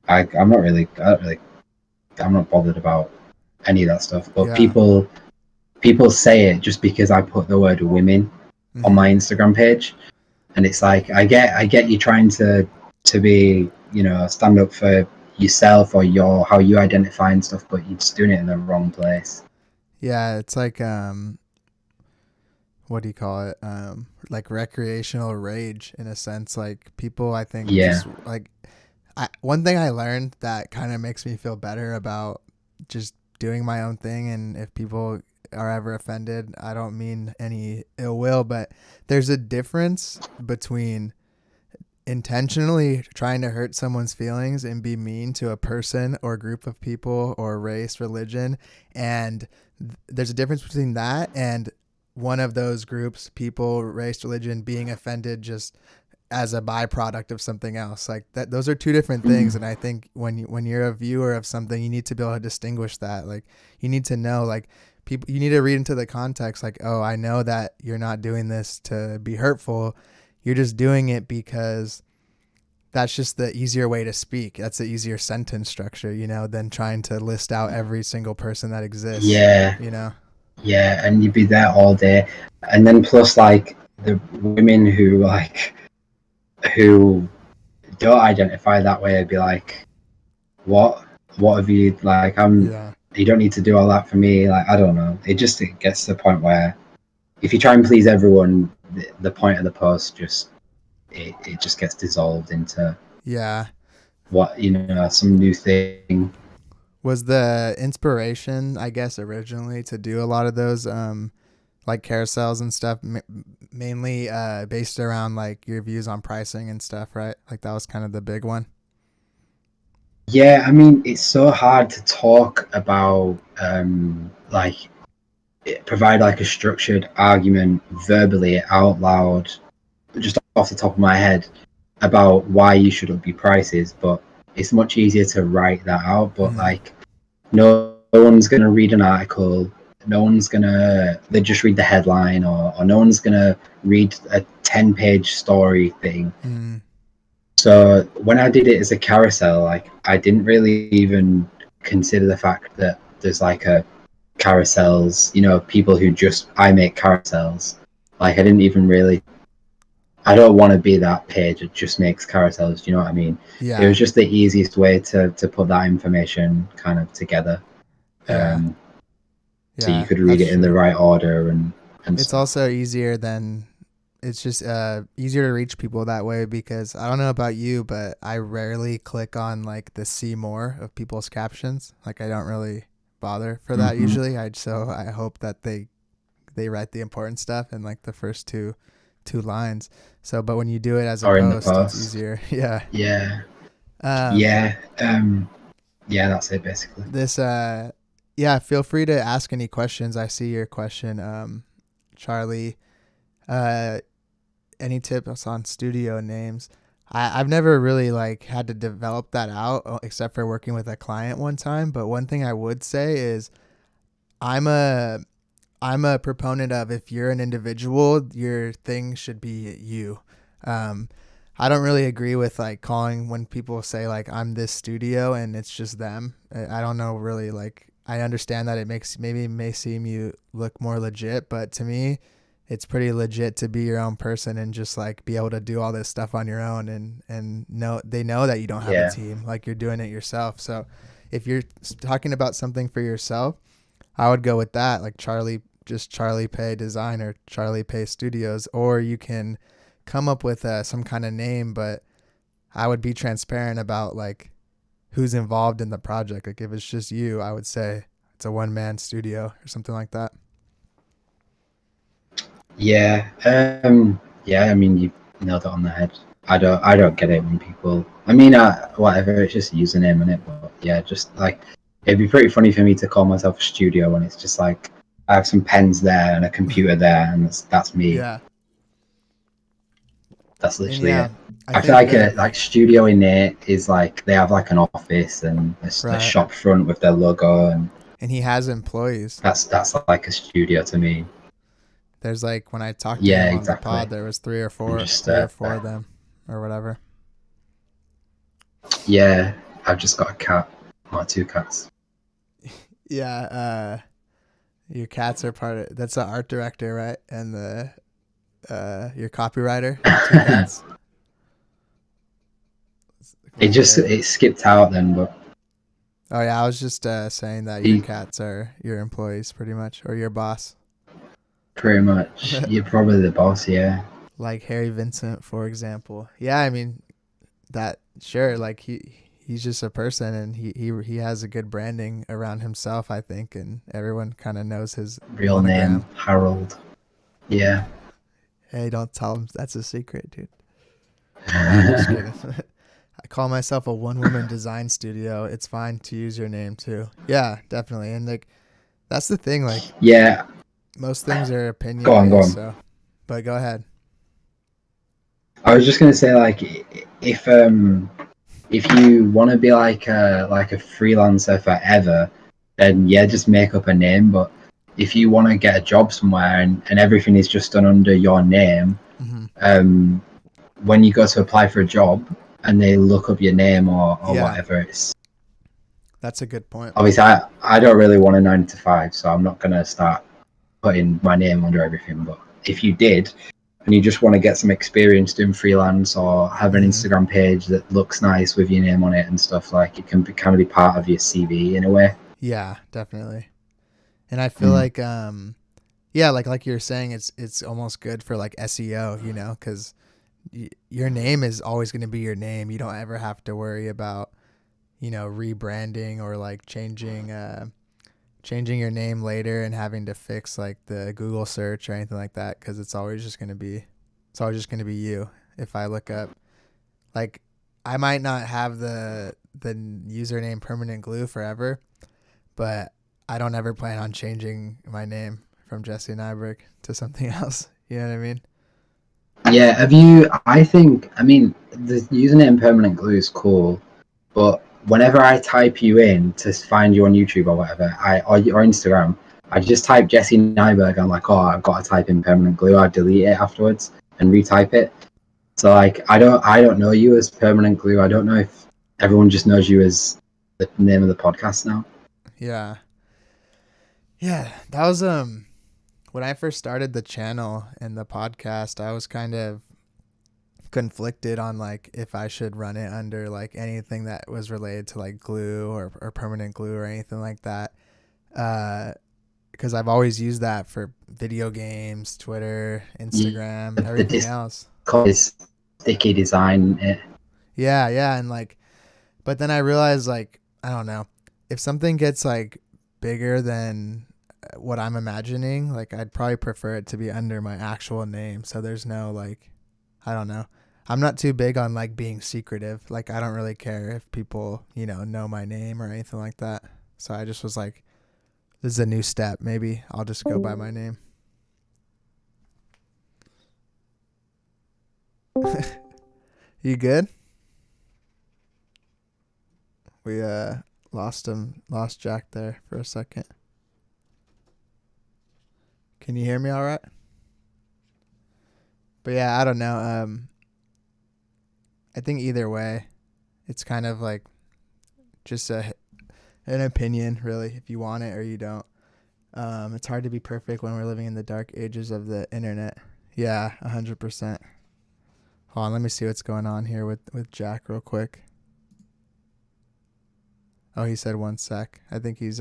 I'm not bothered about any of that stuff. But people say it just because I put the word women on my Instagram page, and it's like I get you trying to be, you know, stand up for yourself or how you identify and stuff, but you're just doing it in the wrong place. Yeah, it's like what do you call it? Like recreational rage in a sense. Like people, I think, just like one thing I learned that kind of makes me feel better about just doing my own thing, and if people are ever offended, I don't mean any ill will, but there's a difference between intentionally trying to hurt someone's feelings and be mean to a person or group of people or race, religion, and there's a difference between that and one of those groups, people, race, religion, being offended just as a byproduct of something else. Like that, those are two different things. And I think when you're a viewer of something, you need to be able to distinguish that. Like you need to know, like people, you need to read into the context. Like, oh, I know that you're not doing this to be hurtful. You're just doing it because that's just the easier way to speak. That's the easier sentence structure, you know, than trying to list out every single person that exists. Yeah. You know? Yeah. And you'd be there all day. And then plus like the women who don't identify that way, I'd be like, what have you, like, you don't need to do all that for me. Like, I don't know. It gets to the point where if you try and please everyone, the point of the post just, it just gets dissolved into what, you know, some new thing. Was the inspiration, I guess, originally to do a lot of those like carousels and stuff mainly based around like your views on pricing and stuff, right? Like that was kind of the big one. Yeah, I mean, it's so hard to talk about like provide like a structured argument verbally out loud, just off the top of my head, about why you should up your prices, but it's much easier to write that out. But like no one's gonna read an article, they just read the headline, or no one's gonna read a 10-page story thing. So when I did it as a carousel, like I didn't really even consider the fact that there's like a carousels, you know, people who I make carousels. Like I don't want to be that page that just makes carousels. Do you know what I mean? Yeah. It was just the easiest way to put that information kind of together. So you could read it in the right order and it's stuff. also easier than, it's just easier to reach people that way, because I don't know about you, but I rarely click on like the see more of people's captions. Like I don't really bother for that usually. So I hope that they write the important stuff in like the first two lines. So, but when you do it as a post, it's easier. Yeah. Yeah. That's it basically. This feel free to ask any questions. I see your question, Charlie. Any tips on studio names? I've never really like had to develop that out except for working with a client one time. But one thing I would say is I'm a proponent of, if you're an individual, your thing should be you. I don't really agree with like calling, when people say like I'm this studio and it's just them. I don't know really, like I understand that it may seem you look more legit, but to me it's pretty legit to be your own person and just like be able to do all this stuff on your own, and they know that you don't have a team, like you're doing it yourself. So if you're talking about something for yourself, I would go with that, like Charlie Pay Design or Charlie Pay Studios, or you can come up with some kind of name, but I would be transparent about like who's involved in the project. Like if it's just you, I would say it's a one-man studio or something like that. Yeah. I mean, you nailed it on the head. I don't get it when people, I mean, whatever, it's just a username in it, but yeah, just like, it'd be pretty funny for me to call myself a studio when it's just like, I have some pens there and a computer there, and that's me. Yeah. That's literally it. I feel like Studio Innate is like, they have like an office and a shop front with their logo, and he has employees. That's like a studio to me. There's like, when I talked to him on the pod, there was three or four of them or whatever. Yeah, I've just got a cat, or 2 cats. Yeah, your cats are that's the art director, right? And your copywriter. 2 cats. It skipped out then, but. Oh yeah, I was just saying that your cats are your employees, pretty much, or your boss. Pretty much, you're probably the boss, yeah. Like Harry Vincent, for example. Yeah, I mean, that sure. Like he's just a person, and he has a good branding around himself, I think, and everyone kind of knows his real name, Harold. Yeah. Hey, don't tell him that's a secret, dude. I'm just kidding. I call myself a one-woman design studio. It's fine to use your name too. Yeah, definitely. And like, that's the thing. Like, yeah, most things are opinion. Go on. So, but go ahead. I was just gonna say, like, if you want to be like a freelancer forever, then yeah, just make up a name. But if you want to get a job somewhere and everything is just done under your name, when you go to apply for a job and they look up your name or whatever, that's a good point. Obviously, I don't really want a 9 to 5, so I'm not gonna start putting my name under everything. But if you did, and you just want to get some experience doing freelance or have an Instagram page that looks nice with your name on it and stuff, like, it can kind of be part of your CV in a way. Yeah, definitely. And I feel like, yeah, like you're saying, it's almost good for like SEO, you know, because your name is always going to be your name. You don't ever have to worry about, you know, rebranding or like changing your name later and having to fix like the Google search or anything like that, because it's always just going to be you. If I look up, like, I might not have the username Permanent Glue forever, but I don't ever plan on changing my name from Jesse Nyberg to something else. You know what I mean? Yeah, I mean, the username Permanent Glue is cool, but whenever I type you in to find you on YouTube or whatever, or Instagram, I just type Jesse Nyberg. I'm like, oh, I've got to type in Permanent Glue. I delete it afterwards and retype it. So like, I don't know you as Permanent Glue. I don't know if everyone just knows you as the name of the podcast now. Yeah. Yeah, that was when I first started the channel and the podcast, I was kind of conflicted on like if I should run it under like anything that was related to like glue or Permanent Glue or anything like that. Because I've always used that for video games, Twitter, Instagram, everything else. It's sticky design. Yeah, and like, but then I realized, like, I don't know, if something gets like bigger than what I'm imagining, like, I'd probably prefer it to be under my actual name. So there's no like, I don't know. I'm not too big on like being secretive. Like, I don't really care if people, you know my name or anything like that. So I just was like, this is a new step. Maybe I'll just go by my name. You good? We lost Jack there for a second. Can you hear me all right? But yeah, I don't know. I think either way, it's kind of like just an opinion, really, if you want it or you don't. It's hard to be perfect when we're living in the dark ages of the internet. Yeah, 100%. Hold on, let me see what's going on here with Jack real quick. Oh, he said 1 sec. I think he's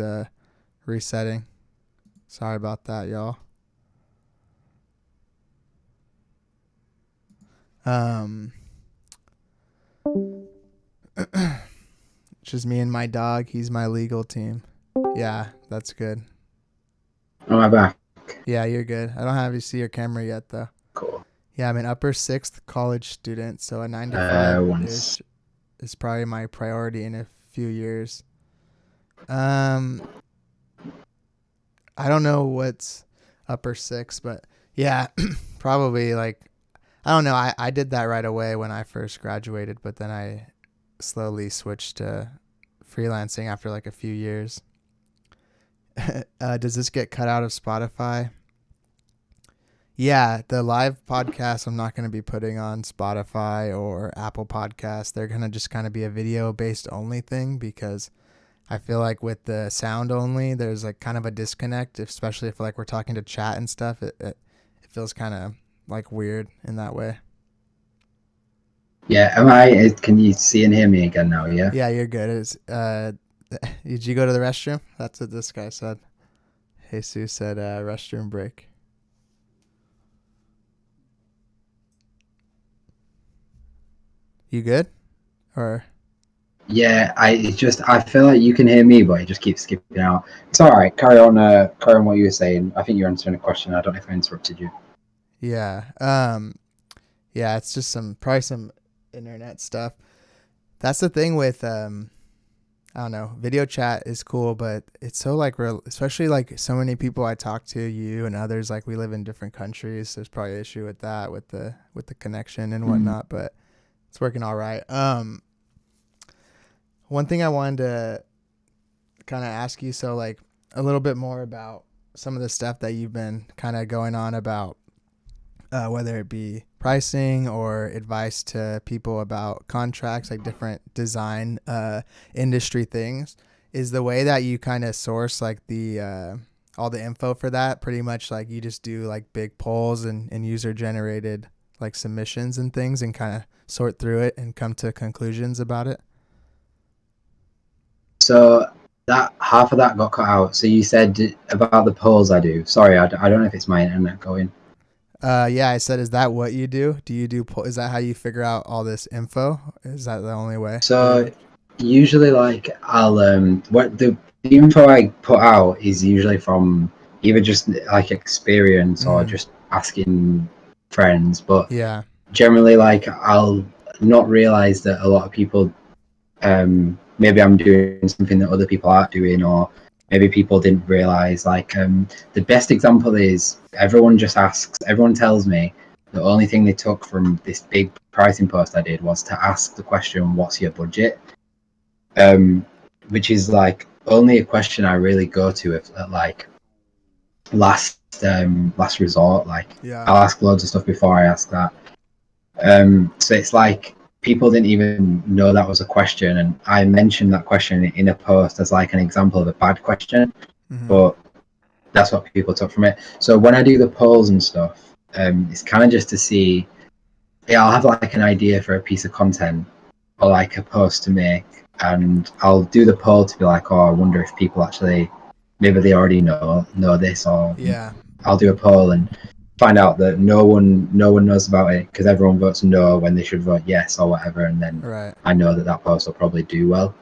resetting. Sorry about that, y'all. Just me and my dog. He's my legal team. Yeah, that's good. Am I back? Yeah, you're good. I don't have you see your camera yet, though. Cool. Yeah, I'm an upper 6th college student, so a 9 to 5 is probably my priority in a few years. I don't know what's upper 6, but yeah, probably like, I don't know. I did that right away when I first graduated, but then I slowly switched to freelancing after like a few years. Does this get cut out of Spotify? Yeah, the live podcast I'm not going to be putting on Spotify or Apple Podcasts. They're going to just kind of be a video based only thing, because I feel like with the sound only, there's like kind of a disconnect, especially if like we're talking to chat and stuff. It feels kind of like weird in that way. Yeah, can you see and hear me again now? Yeah. Yeah, you're good. Did you go to the restroom? That's what this guy said. Jesus said restroom break. You good? Or Yeah, I feel like you can hear me, but it just keeps skipping out. It's all right. Carry on what you were saying. I think you're answering a question. I don't know if I interrupted you. Yeah. Yeah, it's just probably some internet stuff. That's the thing with I I don't know, video chat is cool, but it's so like real, especially like so many people I talk to, you and others, like we live in different countries. There's probably an issue with that, with the connection and whatnot, but it's working all right. One thing I wanted to kind of ask you, so like a little bit more about some of the stuff that you've been kind of going on about, whether it be pricing or advice to people about contracts, like different design industry things. Is the way that you kind of source like the all the info for that pretty much like you just do like big polls and user generated like submissions and things and kind of sort through it and come to conclusions about it? So that half of that got cut out. So you said about the polls I do. Sorry, I don't know if it's my internet going. Yeah, I said, is that what you do? Is that how you figure out all this info? Is that the only way? So usually like I'll what the info I put out is usually from either just like experience or just asking friends, but yeah, generally like I'll not realize that a lot of people maybe I'm doing something that other people aren't doing, or maybe people didn't realize. Like the best example is everyone tells me the only thing they took from this big pricing post I did was to ask the question, what's your budget? Which is like only a question I really go to at like last resort. Like I'll ask loads of stuff before I ask that. So it's like people didn't even know that was a question, and I mentioned that question in a post as like an example of a bad question, but that's what people took from it. So when I do the polls and stuff, it's kind of just to see, I'll have like an idea for a piece of content or like a post to make, and I'll do the poll to be like, oh, I wonder if people actually, maybe they already know this, or I'll do a poll and find out that no one knows about it because everyone votes no when they should vote yes or whatever, and then I know that post will probably do well.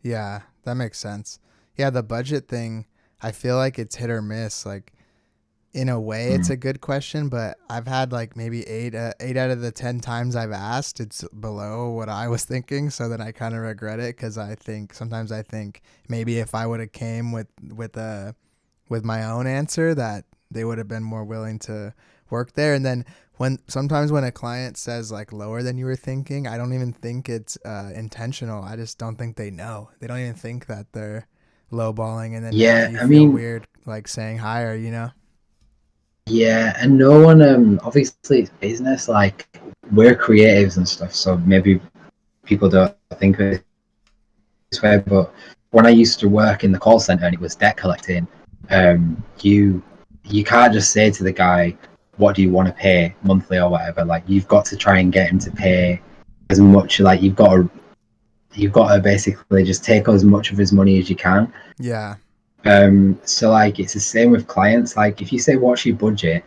Yeah, that makes sense. Yeah, the budget thing, I feel like it's hit or miss. Like in a way it's a good question, but I've had like maybe 8 out of the 10 times I've asked, it's below what I was thinking. So then I kind of regret it, because sometimes I think maybe if I would have came with my own answer, that they would have been more willing to work there. And then sometimes when a client says like lower than you were thinking, I don't even think it's intentional. I just don't think they know. They don't even think that they're lowballing, and then you feel weird like saying higher, you know? Yeah, and no one, obviously it's business, like we're creatives and stuff, so maybe people don't think of it this way, but when I used to work in the call center and it was debt collecting, you can't just say to the guy, what do you want to pay monthly or whatever. Like you've got to try and get him to pay as much. Like you've got to basically just take as much of his money as you can. Yeah. So like it's the same with clients. Like if you say what's your budget,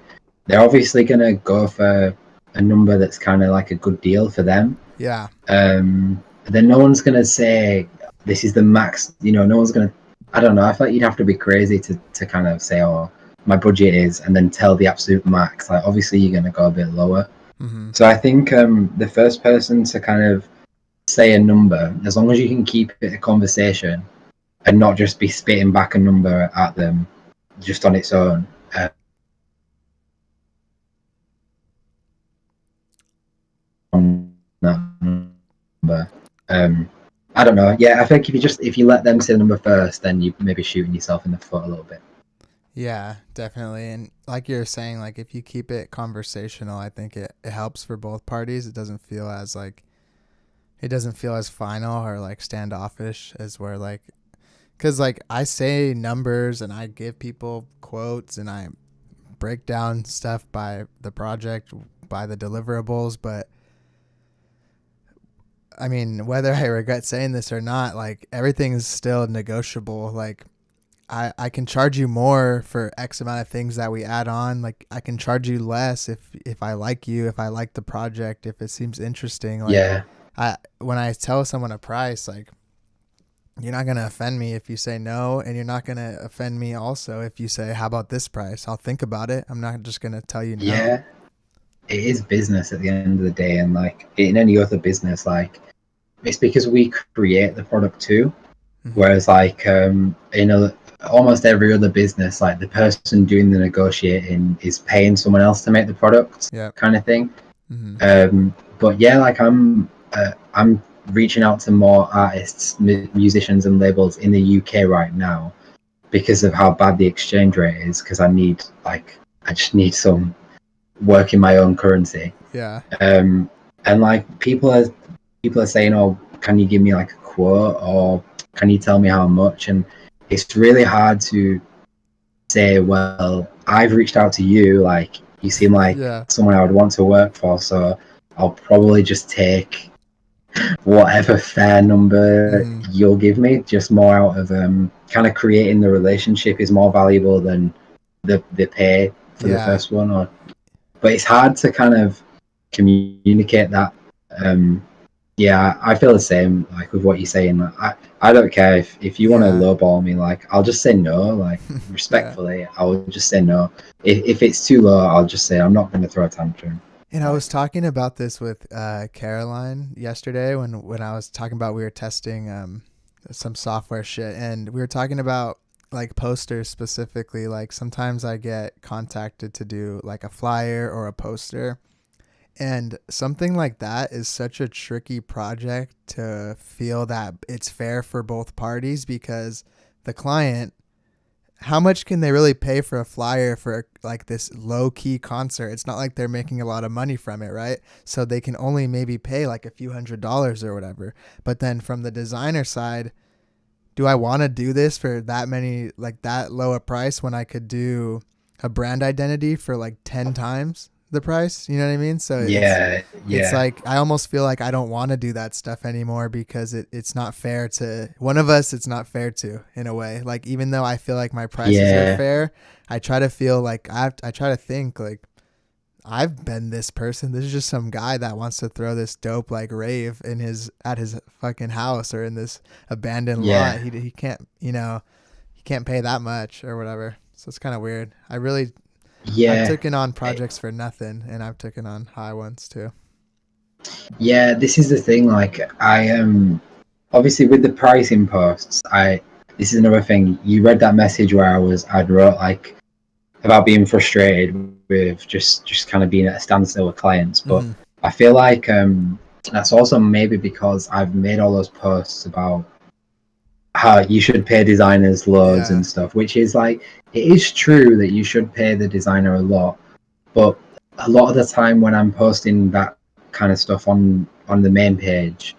they're obviously gonna go for a number that's kind of like a good deal for them. Yeah. Then no one's gonna say this is the max. You know, no one's gonna. I don't know. I feel like you'd have to be crazy to kind of say, oh, my budget is, and then tell the absolute max. Like obviously you're gonna go a bit lower. So I think the first person to kind of say a number, as long as you can keep it a conversation and not just be spitting back a number at them just on its own. On that number. I don't know. Yeah, I think if you let them say the number first, then you maybe shooting yourself in the foot a little bit. Yeah, definitely. And like you're saying, like if you keep it conversational, I think it helps for both parties. It doesn't feel as final or like standoffish as where like, because like I say numbers and I give people quotes and I break down stuff by the project, by the deliverables, but I mean, whether I regret saying this or not, like everything is still negotiable. Like I can charge you more for X amount of things that we add on. Like I can charge you less if I like you, if I like the project, if it seems interesting. Like when I tell someone a price, like you're not going to offend me if you say no, and you're not going to offend me also if you say, how about this price? I'll think about it. I'm not just going to tell you no. Yeah, it is business at the end of the day, and like in any other business, like it's because we create the product too. Mhm. Whereas like almost every other business, like the person doing the negotiating is paying someone else to make the product, Yep. kind of thing. Mm-hmm. But yeah, like I'm reaching out to more artists, musicians, and labels in the UK right now because of how bad the exchange rate is. Because I just need some work in my own currency. Yeah. And like people are saying, oh, can you give me like a quote, or can you tell me how much? And it's really hard to say, well, I've reached out to you, like you seem like Yeah. someone I would want to work for, so I'll probably just take whatever fair number you'll give me, just more out of kind of creating the relationship is more valuable than the pay for the first one. But it's hard to kind of communicate that. Yeah, I feel the same, like with what you're saying. Like, I don't care if you want to lowball me, like I'll just say no, like respectfully. I'll just say no. If it's too low, I'll just say I'm not going to throw a tantrum. And I was talking about this with Caroline yesterday when I was talking about, we were testing some software shit, and we were talking about like posters specifically. Like sometimes I get contacted to do like a flyer or a poster, and something like that is such a tricky project to feel that it's fair for both parties, because the client, how much can they really pay for a flyer for like this low key concert? It's not like they're making a lot of money from it, right? So they can only maybe pay like a few $100s or whatever. But then from the designer side, do I want to do this for that many, like that low a price, when I could do a brand identity for like 10 times the price? You know what I mean? So it's like, I almost feel like I don't want to do that stuff anymore, because it's not fair to one of us. It's not fair to, in a way. Like, even though I feel like my prices are fair, I try to feel like I try to think like I've been this person. This is just some guy that wants to throw this dope like rave at his fucking house or in this abandoned lot. He can't, he can't pay that much or whatever. So it's kind of weird. I've taken on projects for nothing, and I've taken on high ones too. Yeah, this is the thing. Like, I am obviously with the pricing posts. This is another thing. You read that message where I'd wrote like about being frustrated with just kind of being at a standstill with clients. But I feel like that's also maybe because I've made all those posts about how you should pay designers loads and stuff, which is like, it is true that you should pay the designer a lot, but a lot of the time when I'm posting that kind of stuff on the main page,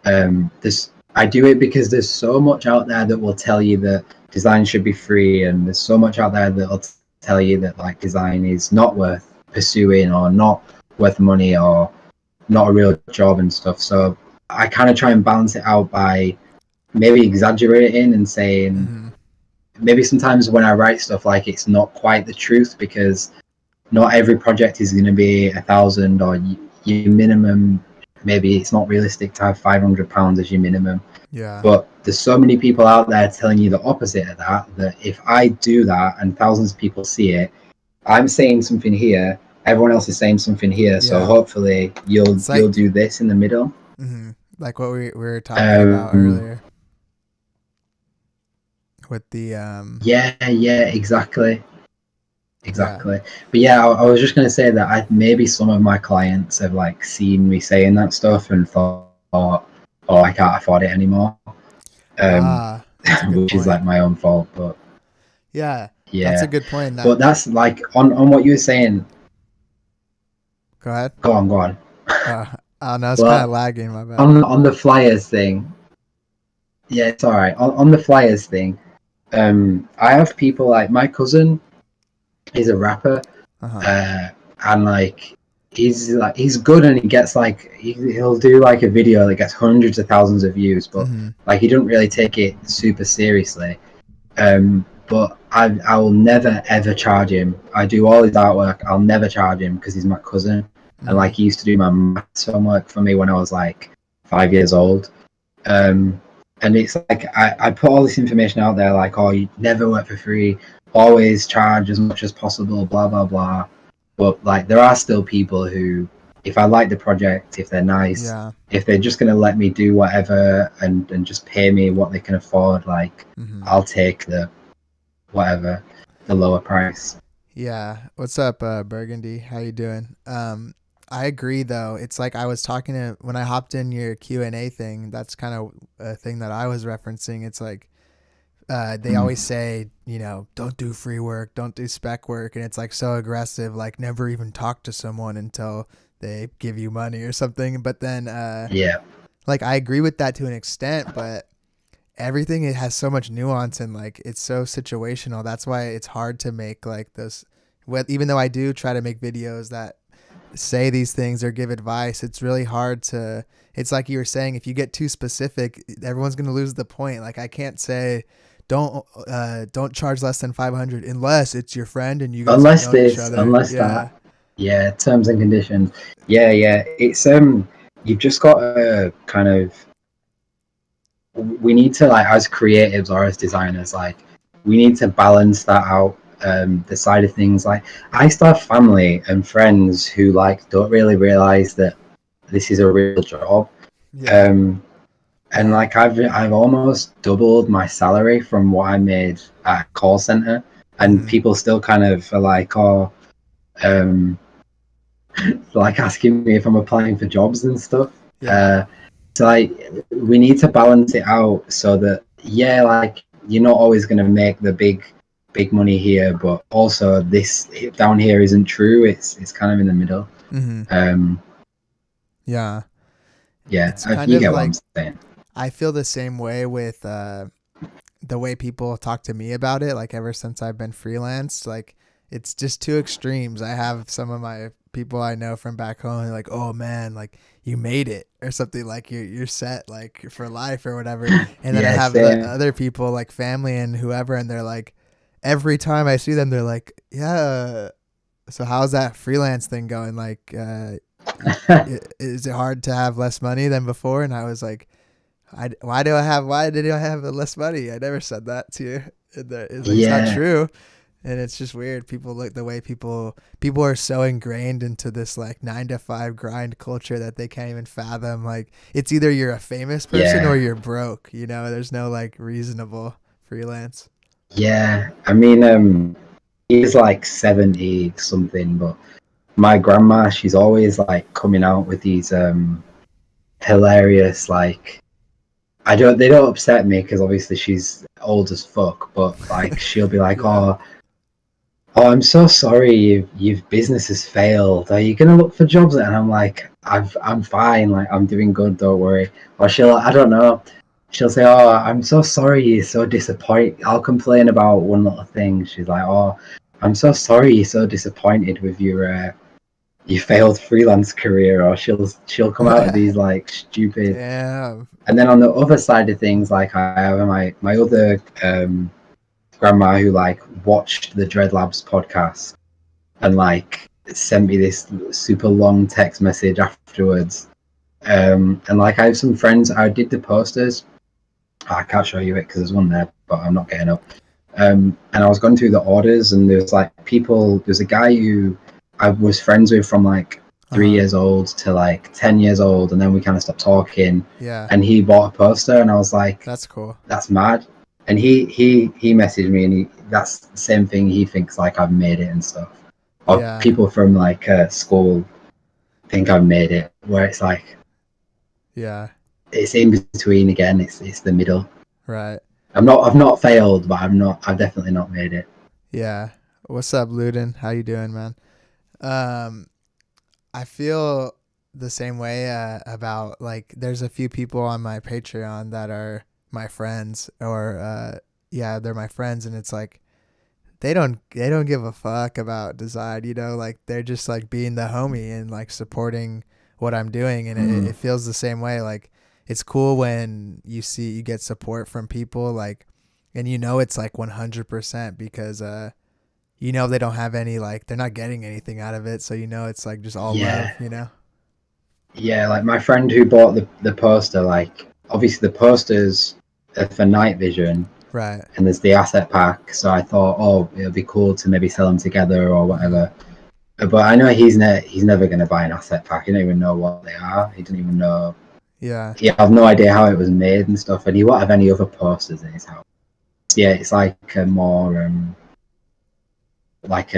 I do it because there's so much out there that will tell you that design should be free, and there's so much out there that will tell you that like design is not worth pursuing or not worth money or not a real job and stuff. So I kind of try and balance it out by maybe exaggerating and saying maybe sometimes when I write stuff, like it's not quite the truth, because not every project is going to be 1,000, or your minimum. Maybe it's not realistic to have £500 as your minimum. Yeah. But there's so many people out there telling you the opposite of that, that if I do that and thousands of people see it, I'm saying something here, everyone else is saying something here. So hopefully you'll do this in the middle. Like what we were talking about earlier. With the exactly. But yeah, I was just going to say that maybe some of my clients have like seen me saying that stuff and thought, oh, I can't afford it anymore, which is like my own fault. But yeah, that's a good point. But that's like on what you were saying. Go ahead. Go on. Oh no, it's kind of lagging. My bad. On the flyers thing. Yeah, it's all right. On the flyers thing, I have people like my cousin. He's a rapper, and like he's good, and he gets like he'll do like a video that gets hundreds of thousands of views, but like he doesn't really take it super seriously. But I will never ever charge him. I do all his artwork. I'll never charge him because he's my cousin, and like he used to do my maths homework for me when I was like 5 years old. And it's like I put all this information out there, like, oh, you never work for free, always charge as much as possible, blah blah blah. But like there are still people who, if I like the project, if they're nice, if they're just going to let me do whatever and just pay me what they can afford, like I'll take the whatever, the lower price. Yeah. What's up, Burgundy? How you doing? I agree though. It's like I was talking to when I hopped in your Q&A thing, that's kind of a thing that I was referencing. It's like they always say, you know, don't do free work, don't do spec work, and it's like so aggressive, like never even talk to someone until they give you money or something. But then like I agree with that to an extent, but everything, it has so much nuance and like it's so situational. That's why it's hard to make like those, even though I do try to make videos that say these things or give advice, it's really hard to, it's like you were saying, if you get too specific, everyone's going to lose the point. Like I can't say don't charge less than 500 unless it's your friend and you guys unless know this each other. unless that terms and conditions. It's you've just got to kind of, we need to, like, as creatives or as designers, like we need to balance that out. The side of things, like I still have family and friends who like don't really realize that this is a real job. And like I've almost doubled my salary from what I made at a call center, and people still kind of are like, like asking me if I'm applying for jobs and stuff. So like we need to balance it out so that like you're not always going to make the big money here, but also this down here isn't true. It's kind of in the middle. It's kind you of get like, what I'm saying. I feel the same way with the way people talk to me about it. Like ever since I've been freelance, like it's just two extremes. I have some of my people I know from back home like, oh man, like you made it or something, like you're set like for life or whatever. And then I have other people like family and whoever, and they're like, every time I see them, they're like, yeah, so how's that freelance thing going? Like, is it hard to have less money than before? And I was like, why did I have less money? I never said that to you. It's not true. And it's just weird. People look the way people are so ingrained into this like 9-to-5 grind culture that they can't even fathom. Like it's either you're a famous person or you're broke, you know, there's no like reasonable freelance. I mean, he's like 70 something, but my grandma, she's always like coming out with these hilarious, like, they don't upset me because obviously she's old as fuck, but like she'll be like, oh, I'm so sorry, you've business has failed. Are you gonna look for jobs? And I'm like, I'm fine, like I'm doing good, don't worry. Or I don't know. She'll say, oh, I'm so sorry you're so disappointed. I'll complain about one little thing. She's like, oh, I'm so sorry you're so disappointed with your failed freelance career. Or she'll come out with these like stupid. And then on the other side of things, like I have my other grandma who like watched the Dread Labs podcast and like sent me this super long text message afterwards. And like I have some friends, I did the posters. I can't show you it because there's one there, but I'm not getting up. And I was going through the orders, and there's like there's a guy who I was friends with from like 3 years old to like 10 years old, and then we kind of stopped talking. And he bought a poster, and I was like, that's cool. That's mad. And he messaged me, and that's the same thing. He thinks like I've made it and stuff. Or people from like school think I've made it, where it's like, it's in between again. It's the middle. Right. I've not failed, but I've definitely not made it. Yeah. What's up, Luden? How you doing, man? I feel the same way about like there's a few people on my Patreon that are my friends, or they're my friends, and it's like they don't give a fuck about design, you know, like they're just like being the homie and like supporting what I'm doing, and it feels the same way. Like it's cool when you get support from people, like, and you know it's like 100% because you know they don't have any, like they're not getting anything out of it, so you know it's like just all love, you know. Like my friend who bought the poster, like obviously the posters are for night vision, right, and there's the asset pack, so I thought, oh, it'll be cool to maybe sell them together or whatever. But I know he's never going to buy an asset pack. He don't even know what they are. He doesn't even know. Yeah. He have no idea how it was made and stuff, and he won't have any other posters in his house. Yeah, it's like a more like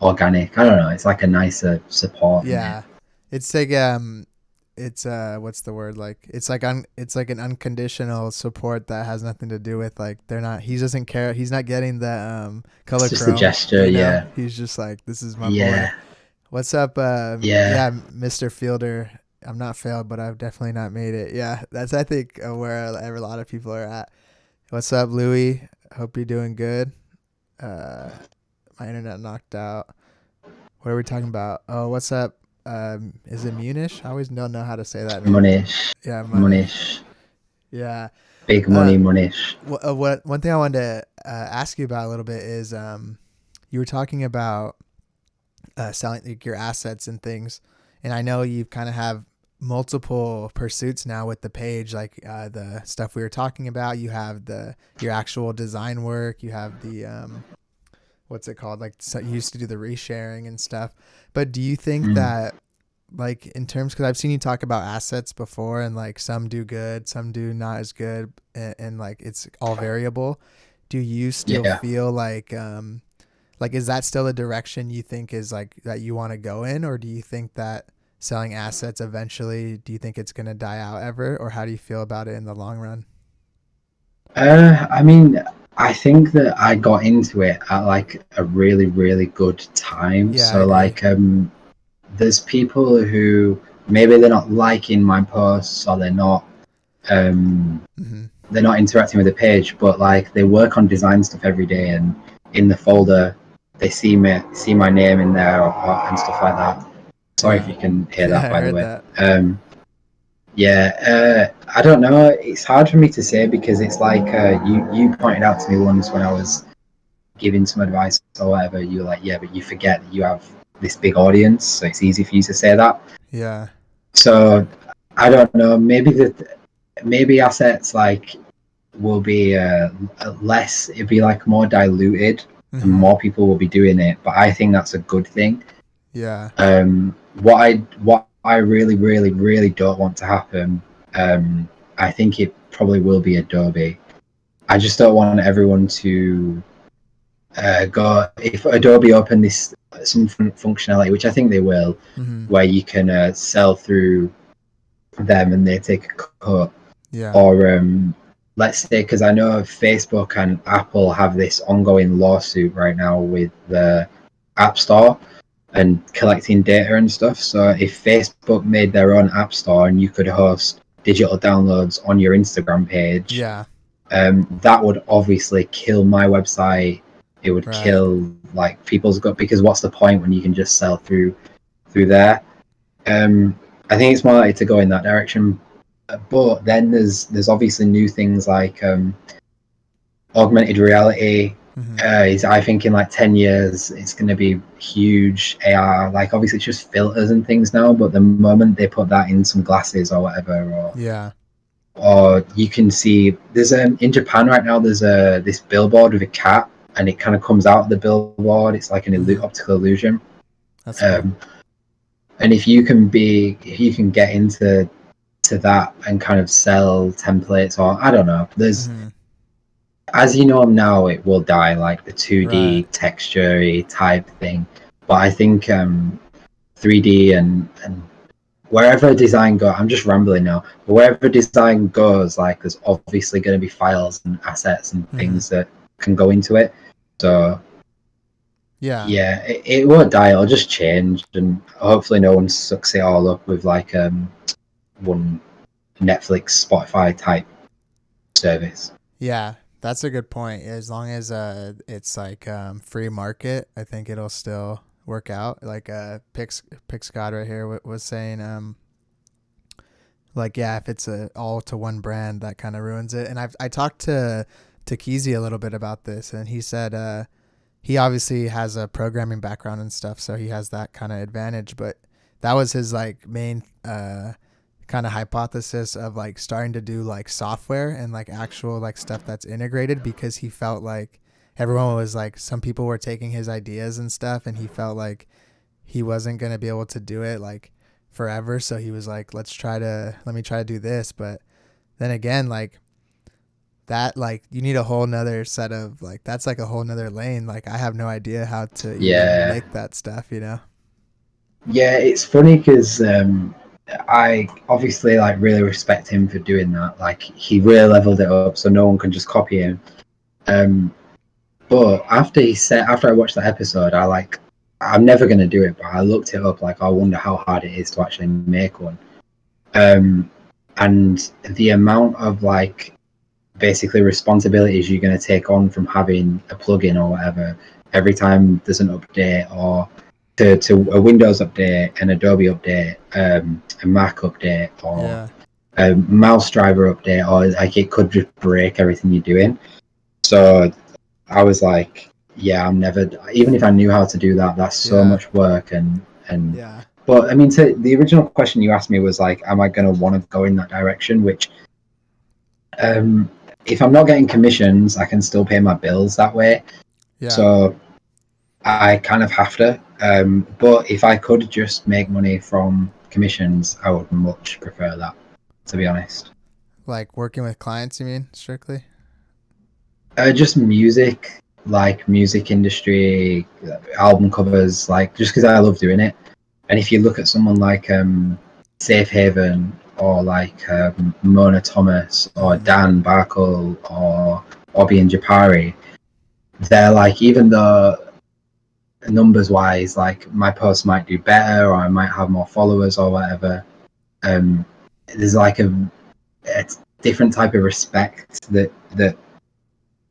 organic. I don't know. It's like a nicer support. Yeah. It's like it's what's the word, like it's like an unconditional support that has nothing to do with like he doesn't care, he's not getting the color It's just chrome, a gesture. you know? Yeah. He's just like, this is my Yeah. boy. What's up? Yeah. Mr. Fielder. I'm not failed, but I've definitely not made it. Yeah, that's I think where a lot of people are at. What's up, Louis? Hope you're doing good. My internet knocked out. What are we talking about? Oh, what's up? Is it Munish? I always don't know how to say that name. Munish. Yeah, Munish. Yeah. Big money, Munish. What one thing I wanted to ask you about a little bit is you were talking about selling like, your assets and things, and I know you kind of have multiple pursuits now with the page, like the stuff we were talking about. You have your actual design work. You have the what's it called? Like, so you used to do the resharing and stuff. But do you think that, like, in terms, because I've seen you talk about assets before, and like some do good, some do not as good, and like it's all variable. Do you still feel like is that still a direction you think is like that you want to go in, or do you think that selling assets eventually, do you think it's going to die out ever, or how do you feel about it in the long run? I mean, I think that I got into it at like a really, really good time. Yeah, so like, there's people who maybe they're not liking my posts, or they're not interacting with the page, but like they work on design stuff every day, and in the folder they see my name in there and stuff like that. Sorry if you can hear that, by the way. I don't know. It's hard for me to say, because it's like you pointed out to me once when I was giving some advice or whatever. You were like, yeah, but you forget that you have this big audience, so it's easy for you to say that. Yeah. So I don't know. Maybe assets like will be less. It'd be like more diluted, and more people will be doing it. But I think that's a good thing. Yeah. What I really, really, really don't want to happen, I think it probably will be Adobe. I just don't want everyone to go, if Adobe open some functionality, which I think they will, where you can sell through them and they take a cut. Yeah. Or let's say, because I know Facebook and Apple have this ongoing lawsuit right now with the App Store and collecting data and stuff. So if Facebook made their own app store and you could host digital downloads on your Instagram page, that would obviously kill my website. It would kill like people's because what's the point when you can just sell through there? I think it's more likely to go in that direction. But then there's obviously new things like augmented reality. I think in like 10 years it's going to be huge. AR, like obviously it's just filters and things now, but the moment they put that in some glasses or whatever, or you can see there's in Japan right now there's this billboard with a cat, and it kind of comes out of the billboard. It's like an optical illusion. That's cool. And if you can get into that and kind of sell templates, or I don't know, there's as you know now, it will die, like the 2D texture type thing. But I think 3D and wherever design goes, I'm just rambling now, but wherever design goes, like there's obviously going to be files and assets and things that can go into it. So it won't die, it'll just change, and hopefully no one sucks it all up with like one Netflix, Spotify type service. Yeah, that's a good point. As long as it's like free market, I think it'll still work out. Like Pix God right here was saying, like if it's all to one brand, that kind of ruins it. And I talked to Keezy a little bit about this, and he said he obviously has a programming background and stuff, so he has that kind of advantage. But that was his like main kind of hypothesis of like starting to do like software and like actual like stuff that's integrated, because he felt like everyone was like, some people were taking his ideas and stuff, and he felt like he wasn't going to be able to do it like forever. So he was like, let me try to do this. But then again, like that, like you need a whole nother set of like, that's like a whole nother lane. Like I have no idea how to even make that stuff, you know? Yeah, it's funny because I obviously like really respect him for doing that. Like he really leveled it up so no one can just copy him. But after I watched that episode, I'm never gonna do it, but I looked it up. Like I wonder how hard it is to actually make one. And the amount of like basically responsibilities you're gonna take on from having a plugin or whatever every time there's an update, or to a Windows update, an Adobe update, a Mac update, or a mouse driver update, or like it could just break everything you're doing. So I was like, yeah, I'm never, even if I knew how to do that, that's so much work. And but I mean, the original question you asked me was like, am I going to want to go in that direction? Which, if I'm not getting commissions, I can still pay my bills that way. Yeah. So I kind of have to. But if I could just make money from commissions, I would much prefer that, to be honest. Like working with clients, you mean, strictly? Just music, like music industry, album covers, like just because I love doing it. And if you look at someone like Safe Haven, or like Mona Thomas, or Dan Barkle, or Obi and Japari, they're like, even though numbers wise, like my posts might do better, or I might have more followers or whatever, there's like a different type of respect that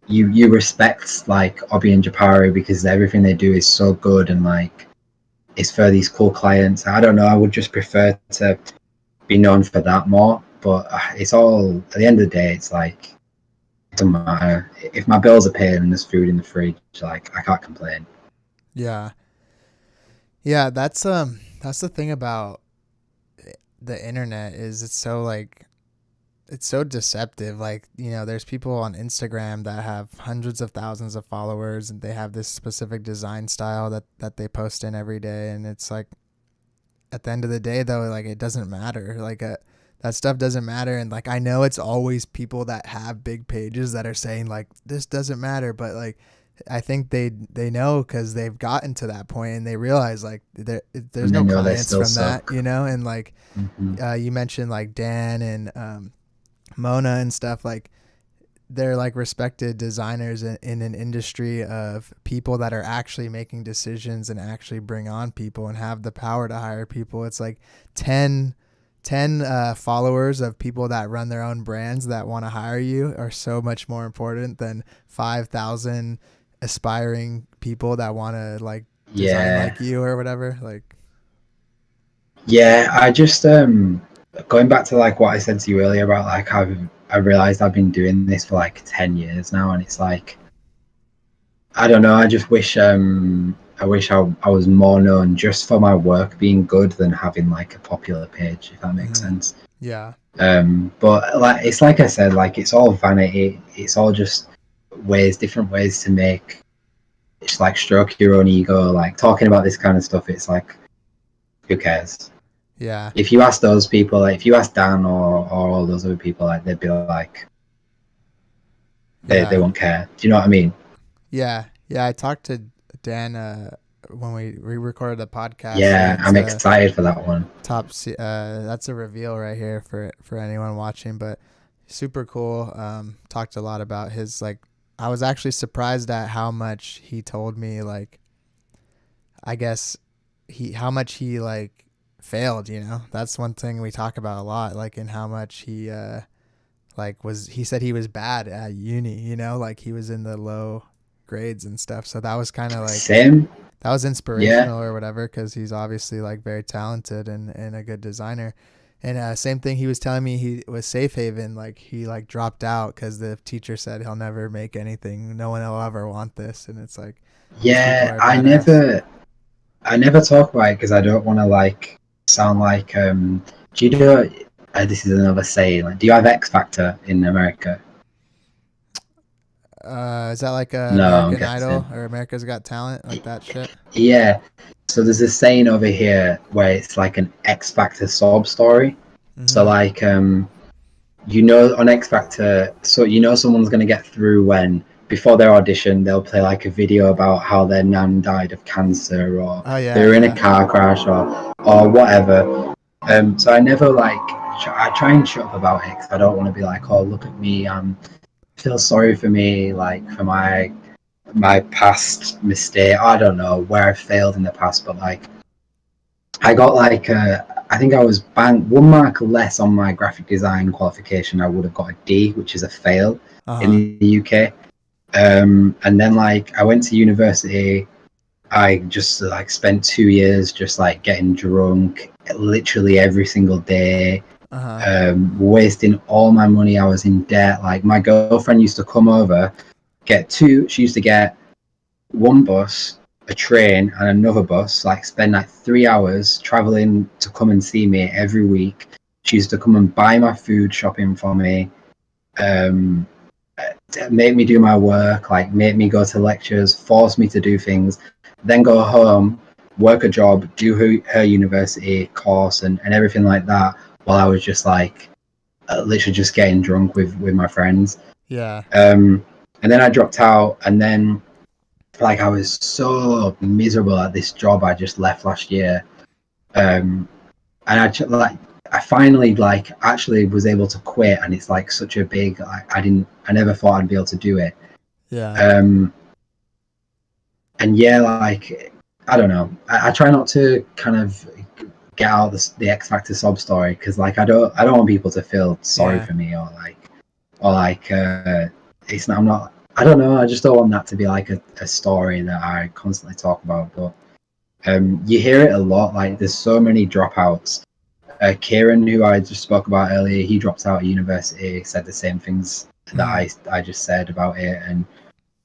you respect like Obi and Japari, because everything they do is so good, and like it's for these cool clients. I don't know, I would just prefer to be known for that more. But it's all, at the end of the day, it's like, it doesn't matter. If my bills are paid and there's food in the fridge, like I can't complain. Yeah, that's the thing about the internet, is it's so deceptive. Like, you know, there's people on Instagram that have hundreds of thousands of followers, and they have this specific design style that they post in every day. And it's like, at the end of the day though, like it doesn't matter. Like that stuff doesn't matter. And like, I know it's always people that have big pages that are saying like, this doesn't matter. But like, I think they know, because they've gotten to that point and they realize like there's no clients from that, you know? And like, you mentioned like Dan and, Mona and stuff, like they're like respected designers in an industry of people that are actually making decisions and actually bring on people and have the power to hire people. It's like 10 followers of people that run their own brands that want to hire you are so much more important than 5,000 aspiring people that want to like design like you or whatever. Like, I just going back to like what I said to you earlier about like how I realized I've been doing this for like 10 years now, and it's like, I don't know, I just wish I was more known just for my work being good than having like a popular page, if that makes sense. Yeah. But like, it's like I said, like it's all vanity. It's all just different ways to make, it's like stroke your own ego. Like talking about this kind of stuff, it's like, who cares? Yeah. If you ask those people, like if you ask Dan or all those other people, like they'd be like, they won't care. Do you know what I mean? Yeah. I talked to Dan when we recorded the podcast. Yeah, I'm excited for that one. That's a reveal right here for anyone watching, but super cool. Talked a lot about his, like, I was actually surprised at how much he told me, like, I guess how much he like failed, you know. That's one thing we talk about a lot, like, in how much he he said he was bad at uni, you know, like he was in the low grades and stuff. So that was kind of like that was inspirational or whatever, because he's obviously like very talented and a good designer. And same thing, he was telling me he was Safe Haven, like he like dropped out because the teacher said he'll never make anything, no one will ever want this. And it's like, I never talk about it because I don't want to like sound like do you do this is another saying, like, do you have X Factor in America? Is that like No, I'm American Idol guessing. or America's Got Talent, like that shit? Yeah. So there's this saying over here where it's like an X Factor sob story. So Mm-hmm. like you know on X Factor, so you know someone's gonna get through when before their audition they'll play like a video about how their nan died of cancer or Oh they yeah, were in a yeah. car crash or whatever. So I never like I try and shut up about it because I don't want to be like, oh look at me, feel sorry for me, like for my past mistake. I don't know where I failed in the past, but like I got like I think I was bang 1 mark less on my graphic design qualification. I would have got a D, which is a fail in Uh-huh. the UK. And then like I went to university. I just like spent 2 years just like getting drunk literally every single day, Uh-huh. wasting all my money. I was in debt. Like my girlfriend used to come over, she used to get one bus, a train, and another bus. Like spend like 3 hours traveling to come and see me every week. She used to come and buy my food, shopping for me, um, make me do my work, like make me go to lectures, force me to do things, then go home, work a job, do her university course, and everything like that. While I was just like literally just getting drunk with my friends. Yeah. And then I dropped out, and then like I was so miserable at this job I just left last year, and I finally like actually was able to quit, and it's like such a big like I never thought I'd be able to do it. Yeah. And yeah, like I don't know, I try not to kind of get out the X Factor sob story because like I don't want people to feel sorry Yeah. for me or like it's not, I'm not, I don't know, I just don't want that to be like a story that I constantly talk about. But you hear it a lot, like there's so many dropouts. Kieran, who I just spoke about earlier, he dropped out of university, said the same things that I just said about it,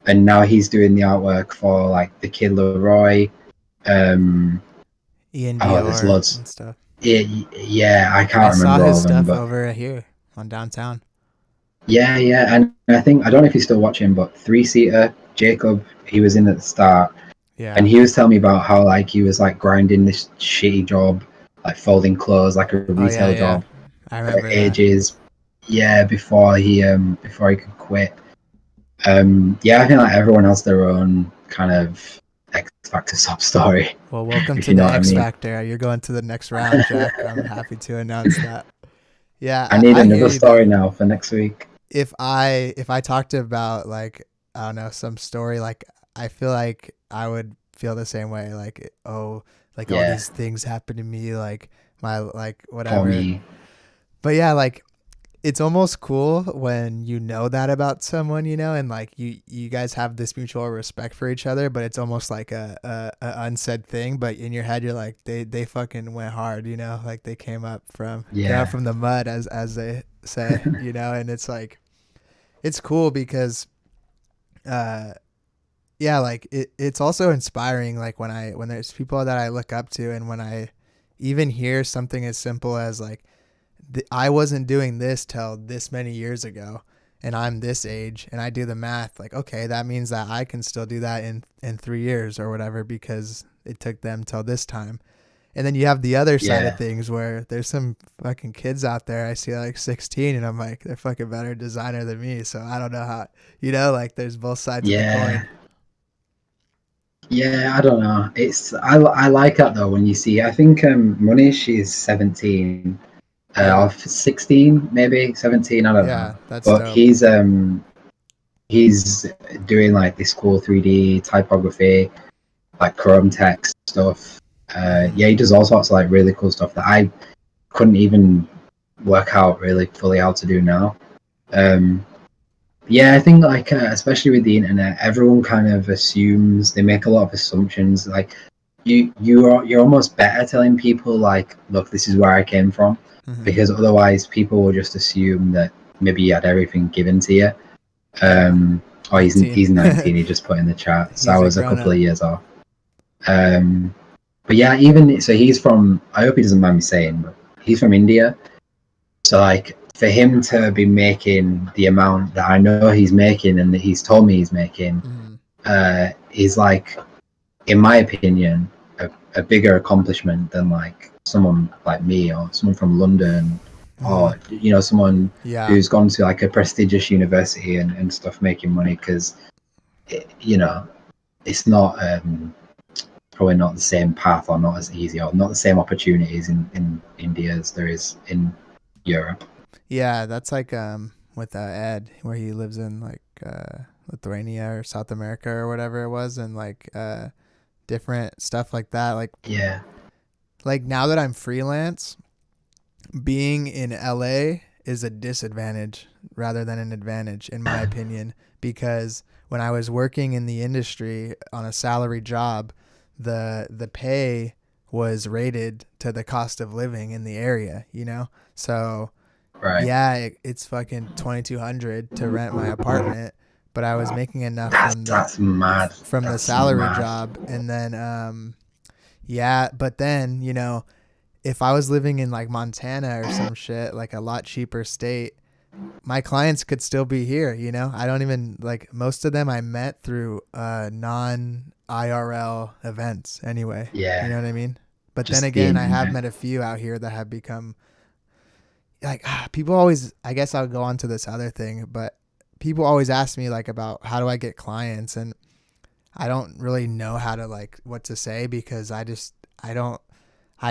and now he's doing the artwork for like the Kid Leroy. Ian There's Dior loads. and stuff. Yeah, I I can't saw remember all his of them, stuff but over here on downtown. yeah, and I think I don't know if he's still watching, but Three Seater Jacob, he was in at the start, and Yeah. he was telling me about how like he was like grinding this shitty job, like folding clothes, like a Oh yeah, retail yeah. job I for remember that. ages. Yeah, before he could quit. Yeah, I think like everyone has their own kind of X Factor sub story, Well, welcome if to you know the what I X mean. Factor. You're going to the next round, Jack. I'm happy to announce that. Yeah, I need I hear another you story though. now for next week. If I talked about like I don't know some story, like I feel like I would feel the same way. Like like all Yeah, these things happen to me, like my like for whatever. me. But yeah, like it's almost cool when you know that about someone, and like you guys have this mutual respect for each other, but it's almost like a unsaid thing, but in your head you're like they fucking went hard, like they came up from Yeah, the mud as they say, and it's like it's cool because uh yeah, like it's also inspiring, like when there's people that I look up to, and when I even hear something as simple as like I wasn't doing this till this many years ago, and I'm this age, and I do the math like, okay, that means that I can still do that in 3 years or whatever, because it took them till this time. And then you have the other side of yeah, things where there's some fucking kids out there I see like 16, and I'm like, they're fucking better designer than me, so I don't know how, like there's both sides of the yeah. coin. Yeah, I don't know. I like that though when you see. I think Money, she's 17, Yeah, or 16, maybe 17. I don't know. yeah, that's But dope. he's doing like this cool 3D typography, like Chrome text stuff. Yeah, he does all sorts of like really cool stuff that I couldn't even work out really fully how to do now. Yeah, I think like especially with the internet, everyone kind of assumes, they make a lot of assumptions. Like you're almost better telling people like, look, this is where I came from, Mm-hmm. because otherwise people will just assume that maybe you had everything given to you. Yeah, Oh, 19. he's 19. He just put in the chat, so I He's a was a grown couple up. of years off. But yeah, even so, he's from. I hope he doesn't mind me saying, but he's from India. So like for him to be making the amount that I know he's making and that he's told me he's making, is like, in my opinion, a bigger accomplishment than like someone like me or someone from London, or someone who's gone to like a prestigious university and stuff making money, because it's not probably not the same path, or not as easy, or not the same opportunities in India as there is in Europe. Yeah, that's like with Ed, where he lives in like Lithuania or South America or whatever it was, and like different stuff like that. Like like now that I'm freelance, being in LA is a disadvantage rather than an advantage, in my opinion, because when I was working in the industry on a salary job, the pay was rated to the cost of living in the area, so it's fucking $2,200 to rent my apartment, but I was making enough from the salary job. And then but then if I was living in like Montana or some shit, like a lot cheaper state, my clients could still be here. I don't even, like, most of them I met through non IRL events anyway. You know what I mean? But just then again, I have met a few out here that have become like, people always, I guess I'll go on to this other thing, but people always ask me like about how do I get clients, and I don't really know how to, like, what to say, because I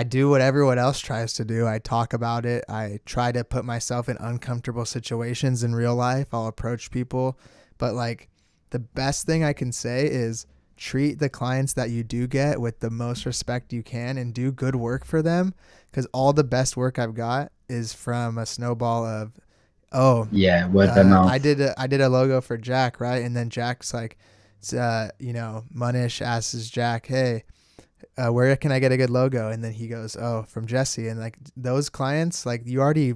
do what everyone else tries to do. I talk about it. I try to put myself in uncomfortable situations in real life. I'll approach people, but like the best thing I can say is treat the clients that you do get with the most respect you can, and do good work for them, because all the best work I've got is from a snowball of, word of mouth. I did a logo for Jack, right? And then Jack's like, Munish asks Jack, hey, where can I get a good logo? And then he goes, from Jesse. And like those clients, like, you already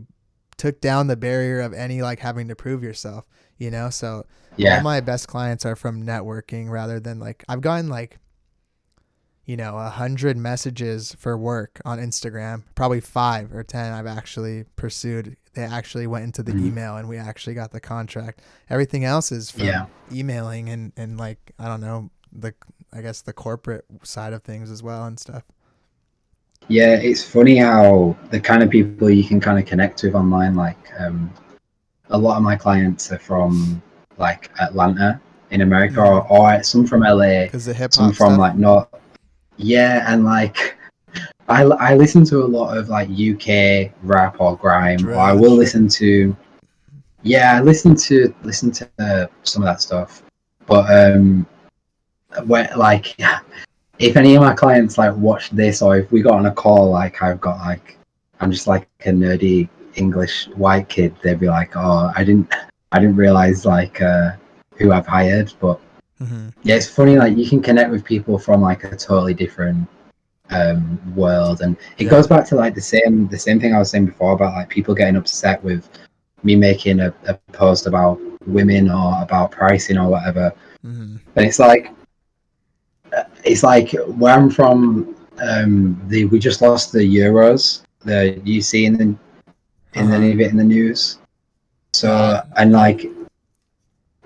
took down the barrier of any like having to prove yourself, so all my best clients are from networking, rather than like, I've gotten like 100 messages for work on Instagram, probably 5 or 10 I've actually pursued. They actually went into the email and we actually got the contract. Everything else is from emailing and like, I don't know, I guess the corporate side of things as well and stuff. Yeah, it's funny how the kind of people you can kind of connect with online, like a lot of my clients are from like Atlanta in America, or some from LA, because the hip hop some from stuff? like North. Yeah, and like I listen to a lot of like UK rap or grime, or I will listen to I listen to some of that stuff. But where, like, if any of my clients like watch this, or if we got on a call, like I'm just like a nerdy English white kid, they'd be like, oh, I didn't realize like who I've hired. But it's funny, like, you can connect with people from like a totally different world, and it goes back to like the same thing I was saying before about like people getting upset with me making a post about women or about pricing or whatever. But it's like where I'm from, we just lost the Euros. You see in any of it in the news. So and like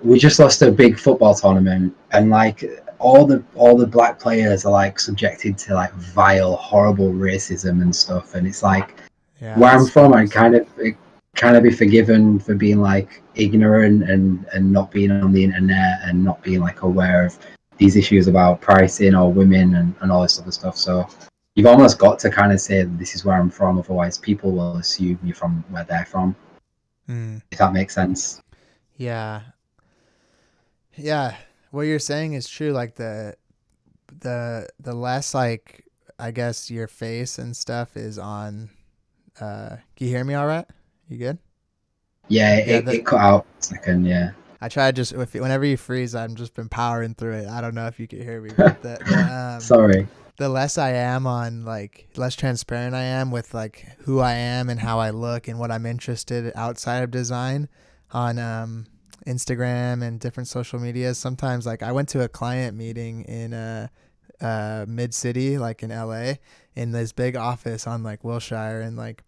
we just lost a big football tournament, and like all the black players are like subjected to like vile, horrible racism and stuff. And it's like where I'm from, I kind of be forgiven for being like ignorant and not being on the internet and not being like aware of these issues about pricing or women and all this other stuff. So you've almost got to kind of say this is where I'm from, otherwise people will assume you're from where they're from. If that makes sense. Yeah, what you're saying is true. Like the less, like, I guess your face and stuff is on. Can you hear me all right? You good? Yeah, it cut out a second. Yeah, I try to just, whenever you freeze, I've just been powering through it. I don't know if you can hear me, but sorry. The less I am on, like, less transparent I am with like who I am and how I look and what I'm interested outside of design on Instagram and different social medias. Sometimes, like, I went to a client meeting in mid city, like in LA, in this big office on like Wilshire, and like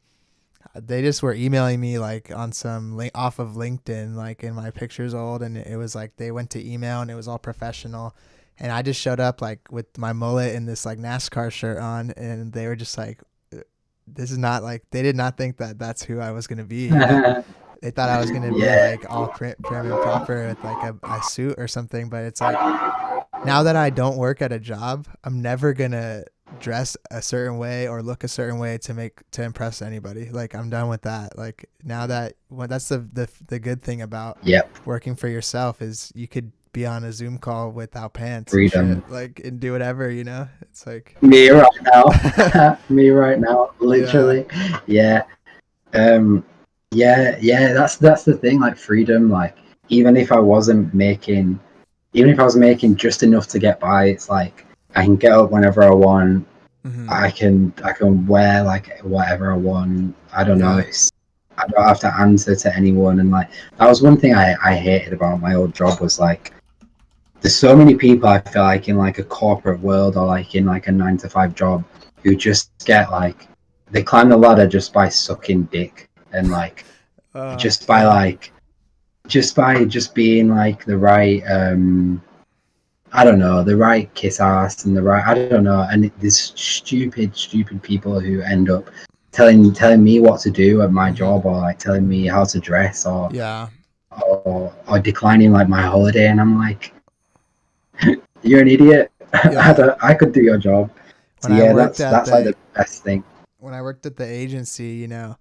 they just were emailing me like on some link off of LinkedIn, like in my pictures old, and it was like they went to email and it was all professional, and I just showed up like with my mullet and this like NASCAR shirt on, and they were just like, this is not like, they did not think that that's who I was gonna be. They thought I was gonna be like all prim and proper with like a suit or something, but it's like, now that I don't work at a job, I'm never gonna dress a certain way or look a certain way to impress anybody. Like, I'm done with that. Like, now that, well, that's the good thing about working for yourself is you could be on a Zoom call without pants, freedom, and shit, like, and do whatever, you know. It's like me right now. Me right now, literally. Yeah. That's the thing, like freedom. Like, even if I was making just enough to get by, it's like I can get up whenever I want. Mm-hmm. I can wear like whatever I want. I don't know. I don't have to answer to anyone. And like, that was one thing I hated about my old job, was like, there's so many people I feel like in like a corporate world or like in like a 9-to-5 job who just get like, they climb the ladder just by sucking dick and like just by being like the right I don't know, the right kiss ass and the right, I don't know, and there's stupid people who end up telling me what to do at my job, or like telling me how to dress, or or declining like my holiday, and I'm like, you're an idiot. I could do your job. So that's like the best thing. When I worked at the agency, you know,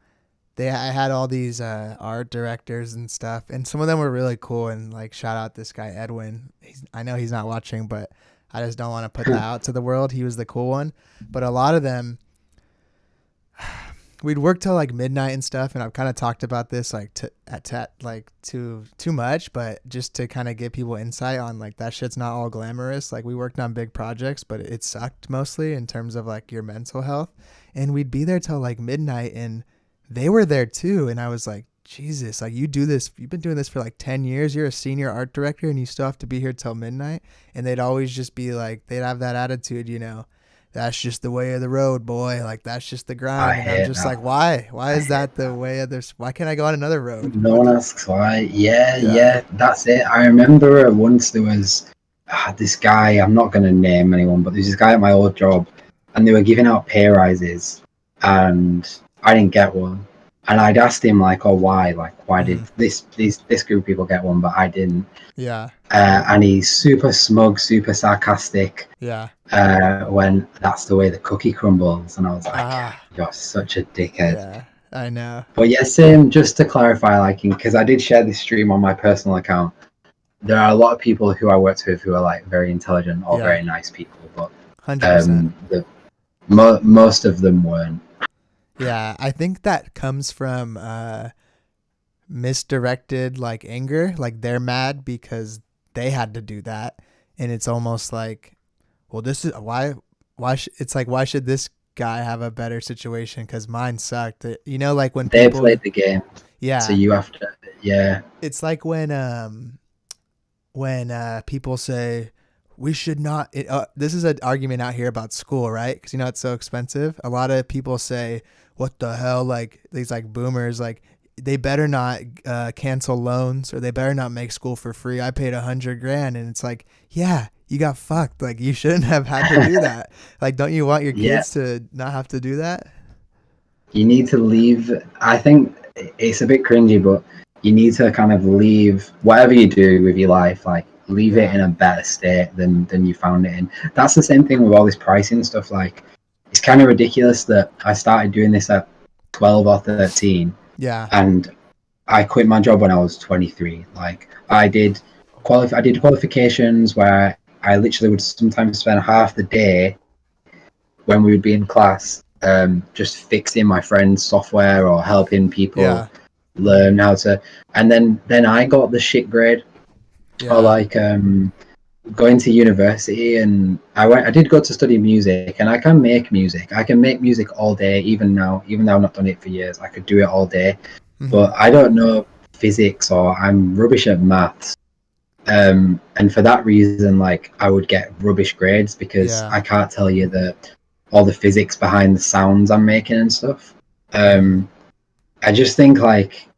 I had all these art directors and stuff, and some of them were really cool, and like, shout out this guy Edwin. I know he's not watching, but I just don't want to put that out to the world. He was the cool one, but a lot of them, we'd work till like midnight and stuff, and I've kind of talked about this like too much, but just to kind of give people insight on like, that shit's not all glamorous. Like, we worked on big projects, but it sucked mostly in terms of like your mental health, and we'd be there till like midnight, and they were there too. And I was like, Jesus, like, you've been doing this for like 10 years. You're a senior art director and you still have to be here till midnight. And they'd always just be like, they'd have that attitude, you know, that's just the way of the road, boy. Like, that's just the grind. And I'm just like, why is that the way of this? Why can't I go on another road? No one asks why. Yeah, that's it. I remember once there was this guy, I'm not going to name anyone, but there's this guy at my old job, and they were giving out pay rises, and I didn't get one. And I'd asked him like, oh, why? Like, why did this group of people get one, but I didn't? Yeah. And he's super smug, super sarcastic. Yeah. When that's the way the cookie crumbles. And I was like, you're such a dickhead. Yeah, I know. But yeah, same, just to clarify, like, because I did share this stream on my personal account, there are a lot of people who I worked with who are like very intelligent or very nice people, but 100%. Most of them weren't. Yeah, I think that comes from misdirected like anger. Like, they're mad because they had to do that, and it's almost like, well, this is why it's like, why should this guy have a better situation because mine sucked? You know, like when they played the game, so you have to, it's like when people say we should not, this is an argument out here about school, right? Because, you know, it's so expensive. A lot of people say, what the hell, like these like boomers, like they better not cancel loans, or they better not make school for free. I paid $100,000, and it's like, yeah, you got fucked. Like, you shouldn't have had to do that. Like, don't you want your kids to not have to do that? You need to leave. I think it's a bit cringy, but you need to kind of leave whatever you do with your life, like leave it in a better state than you found it in. That's the same thing with all this pricing stuff. Like, it's kind of ridiculous that I started doing this at 12 or 13. Yeah. And I quit my job when I was 23. Like, I did qualifications where I literally would sometimes spend half the day when we would be in class just fixing my friends' software or helping people learn how to. And then I got the shit grade. Or like going to university, and I did go to study music, and I can make music. I can make music all day, even though I've not done it for years. I could do it all day. Mm-hmm. But I don't know physics, or I'm rubbish at maths. And for that reason, like, I would get rubbish grades because I can't tell you all the physics behind the sounds I'm making and stuff. I just think like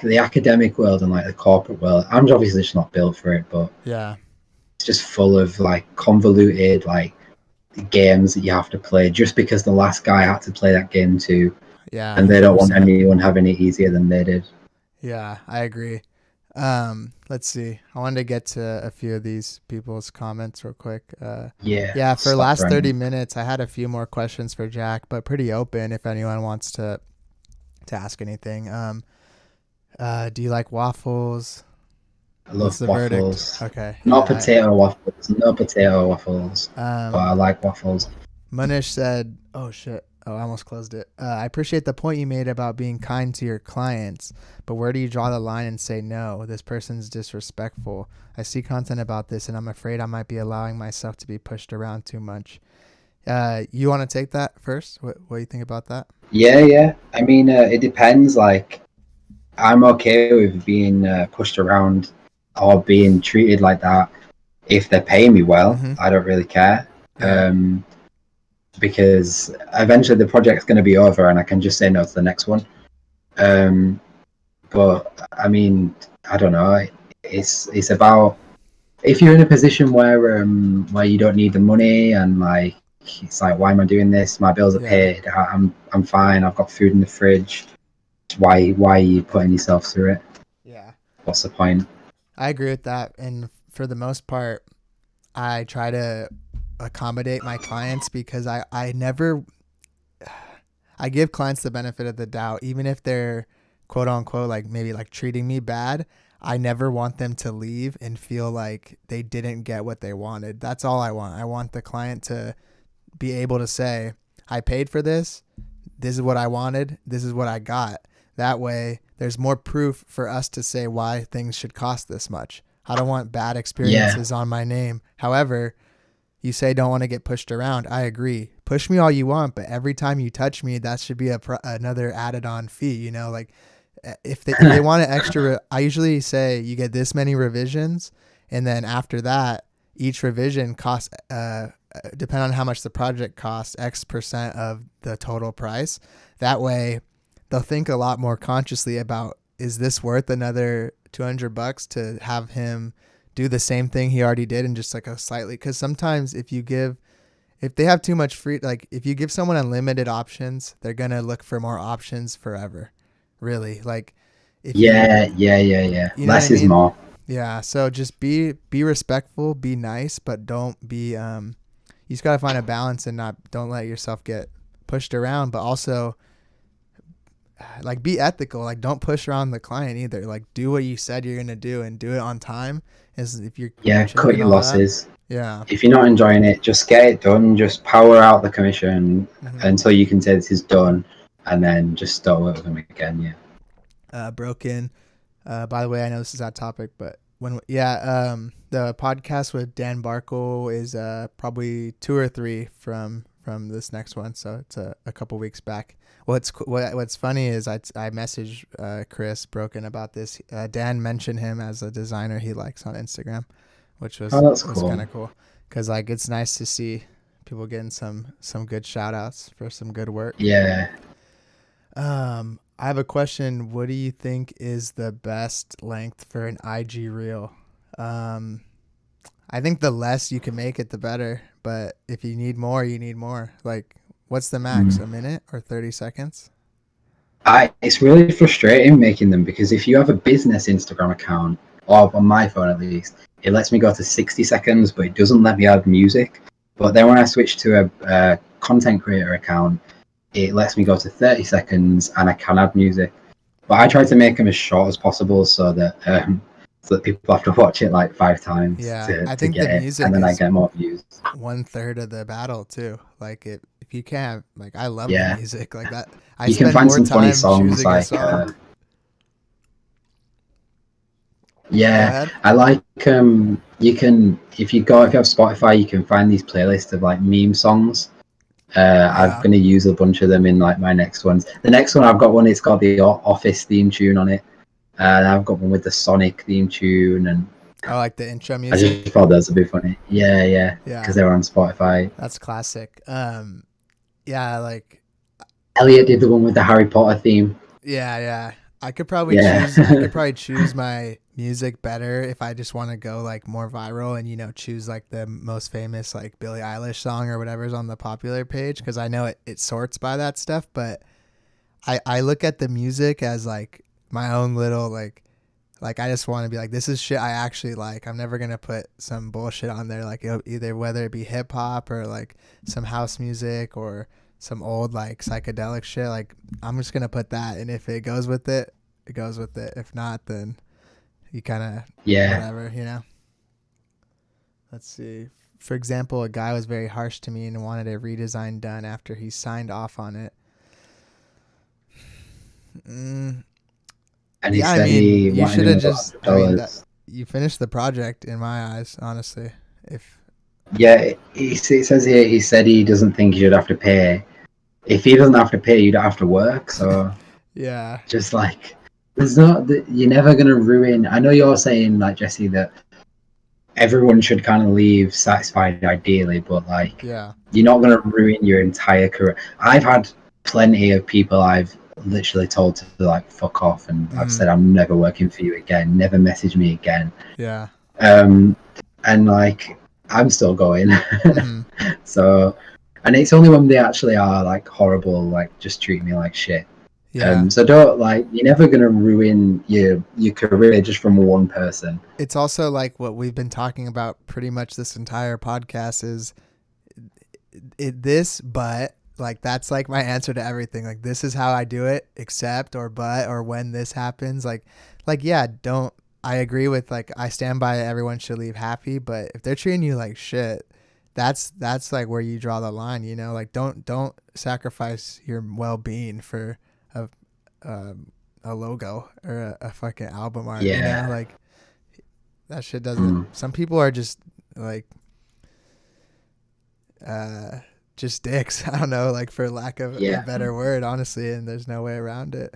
the academic world and like the corporate world, I'm obviously just not built for it, but Yeah. it's just full of like convoluted like games that you have to play just because the last guy had to play that game too, Yeah. and they don't want 100%. anyone having it easier than they did. Yeah, I agree. Let's see. I wanted to get to a few of these people's comments real quick. Yeah, for last 30 minutes, I had a few more questions for Jack, but pretty open if anyone wants to ask anything. Do you like waffles? I love waffles. Verdict? Okay. Not potato waffles. No potato waffles. But I like waffles. Munish said, oh shit. Oh, I almost closed it. I appreciate the point you made about being kind to your clients, but where do you draw the line and say, no, this person's disrespectful? I see content about this and I'm afraid I might be allowing myself to be pushed around too much. You want to take that first? What do you think about that? Yeah. I mean, it depends. Like, I'm okay with being pushed around or being treated like that if they're paying me well. Mm-hmm. I don't really care. Yeah. Because eventually the project's going to be over and I can just say no to the next one. But I mean, I don't know. It's about if you're in a position where you don't need the money and like it's like, why am I doing this? My bills are paid. I'm fine. I've got food in the fridge. Why are you putting yourself through it? Yeah. What's the point? I agree with that, and for the most part, I try to accommodate my clients because I give clients the benefit of the doubt, even if they're quote unquote like maybe like treating me bad. I never want them to leave and feel like they didn't get what they wanted. That's all I want. I want the client to be able to say, I paid for this. This is what I wanted. This is what I got. That way there's more proof for us to say why things should cost this much. I don't want bad experiences on my name. However, you say don't want to get pushed around. I agree. Push me all you want, but every time you touch me, that should be another added on fee. You know, like if they want an extra, I usually say you get this many revisions, and then after that, each revision costs, depending on how much the project costs, X% of the total price. That way, they'll think a lot more consciously about, is this worth another $200 to have him do the same thing he already did and just like a slightly, because sometimes if they have too much free, like if you give someone unlimited options, they're going to look for more options forever. Really. Like, Yeah. You know Less is mean? More. Yeah. So just be respectful, be nice, but don't be, you just got to find a balance and don't let yourself get pushed around, but also like be ethical. Like don't push around the client either. Like do what you said you're going to do and do it on time. If you're cut your losses. Yeah. If you're not enjoying it, just get it done. Just power out the commission until you can say this is done, and then just start work with them again. Yeah. Broken. By the way, I know this is that topic, but the podcast with Dan Barkle is probably 2 or 3 from this next one, so it's a couple weeks back. What's funny is I messaged Chris Broken about this. Dan mentioned him as a designer he likes on Instagram, which was cool. Kind of cool because like it's nice to see people getting some good shout outs for some good work. Yeah. I have a question. What do you think is the best length for an IG reel? I think the less you can make it, the better. But if you need more, you need more. Like, what's the max? A minute or 30 seconds? It's really frustrating making them because if you have a business Instagram account, or on my phone at least, it lets me go to 60 seconds, but it doesn't let me add music. But then when I switch to a content creator account, it lets me go to 30 seconds and I can add music. But I try to make them as short as possible so that people have to watch it like 5 times I think get the it, music and then I get more views. 1/3 of the battle too. Like if you can't, like I love the music like that. You can find some funny songs like I like you can if you have Spotify, you can find these playlists of like meme songs. I'm going to use a bunch of them in like my next ones. The next one I've got one, it's got the Office theme tune on it. And I've got one with the Sonic theme tune, and I like the intro music. I just thought those would be funny. Yeah. Because they were on Spotify. That's classic. Like Elliot did the one with the Harry Potter theme. Yeah. I could probably choose my music better if I just want to go like more viral and, choose like the most famous like Billie Eilish song or whatever's on the popular page. Cause I know it sorts by that stuff, but I look at the music as like my own little like I just want to be like, this is shit I actually like. I'm never going to put some bullshit on there. Like either whether it be hip hop or like some house music or some old like psychedelic shit. Like I'm just going to put that. And if it goes with it, it goes with it. If not, then you kind of, whatever, Let's see. For example, a guy was very harsh to me and wanted a redesign done after he signed off on it. And he said you should have just. You finished the project in my eyes, honestly. It says here he said he doesn't think you should have to pay. If he doesn't have to pay, you don't have to work. So yeah, just like you're never gonna ruin. I know you're saying like Jesse that everyone should kind of leave satisfied ideally, but like you're not gonna ruin your entire career. I've had plenty of people I've literally told to like fuck off, and I've said I'm never working for you again, never message me again. And like I'm still going. So, and it's only when they actually are like horrible, like just treat me like shit. So don't like, you're never gonna ruin your career just from one person. It's also like what we've been talking about pretty much this entire podcast is but like that's like my answer to everything. Like this is how I do it, except or but or when this happens. Like don't. I agree with like I stand by everyone should leave happy, but if they're treating you like shit, that's like where you draw the line. Like don't sacrifice your well-being for a logo or a fucking album art. Like that shit doesn't. Some people are just like just dicks. I don't know, like for lack of a better word, honestly, and there's no way around it.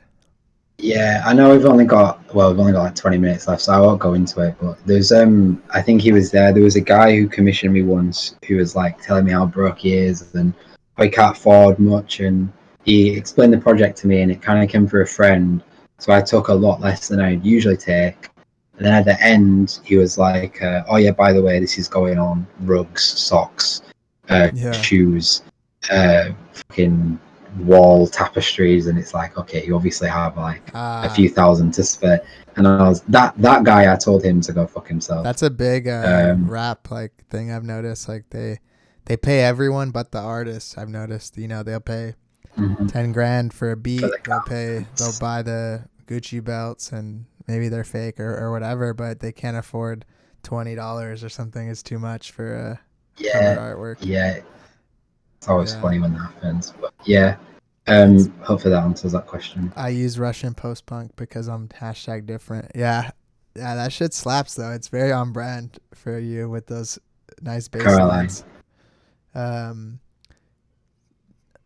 Yeah, I know we've only got like 20 minutes left, so I won't go into it, but there's I think he was there was a guy who commissioned me once who was like telling me how broke he is and how he can't afford much, and he explained the project to me, and it kind of came through a friend, so I took a lot less than I'd usually take. And then at the end he was like, oh yeah, by the way, this is going on rugs, socks, shoes, fucking wall tapestries, and it's like, okay, you obviously have like a few thousand to spare. And I was that guy, I told him to go fuck himself. That's a big rap like thing I've noticed. Like they pay everyone but the artists. I've noticed, they'll pay 10 grand for a beat, they'll buy the Gucci belts and maybe they're fake or whatever, but they can't afford $20 or something. Is too much for a cover artwork. It's always funny when that happens, but hopefully that answers that question. I use Russian post-punk because I'm #different. Yeah, that shit slaps though. It's very on brand for you with those nice bass lines.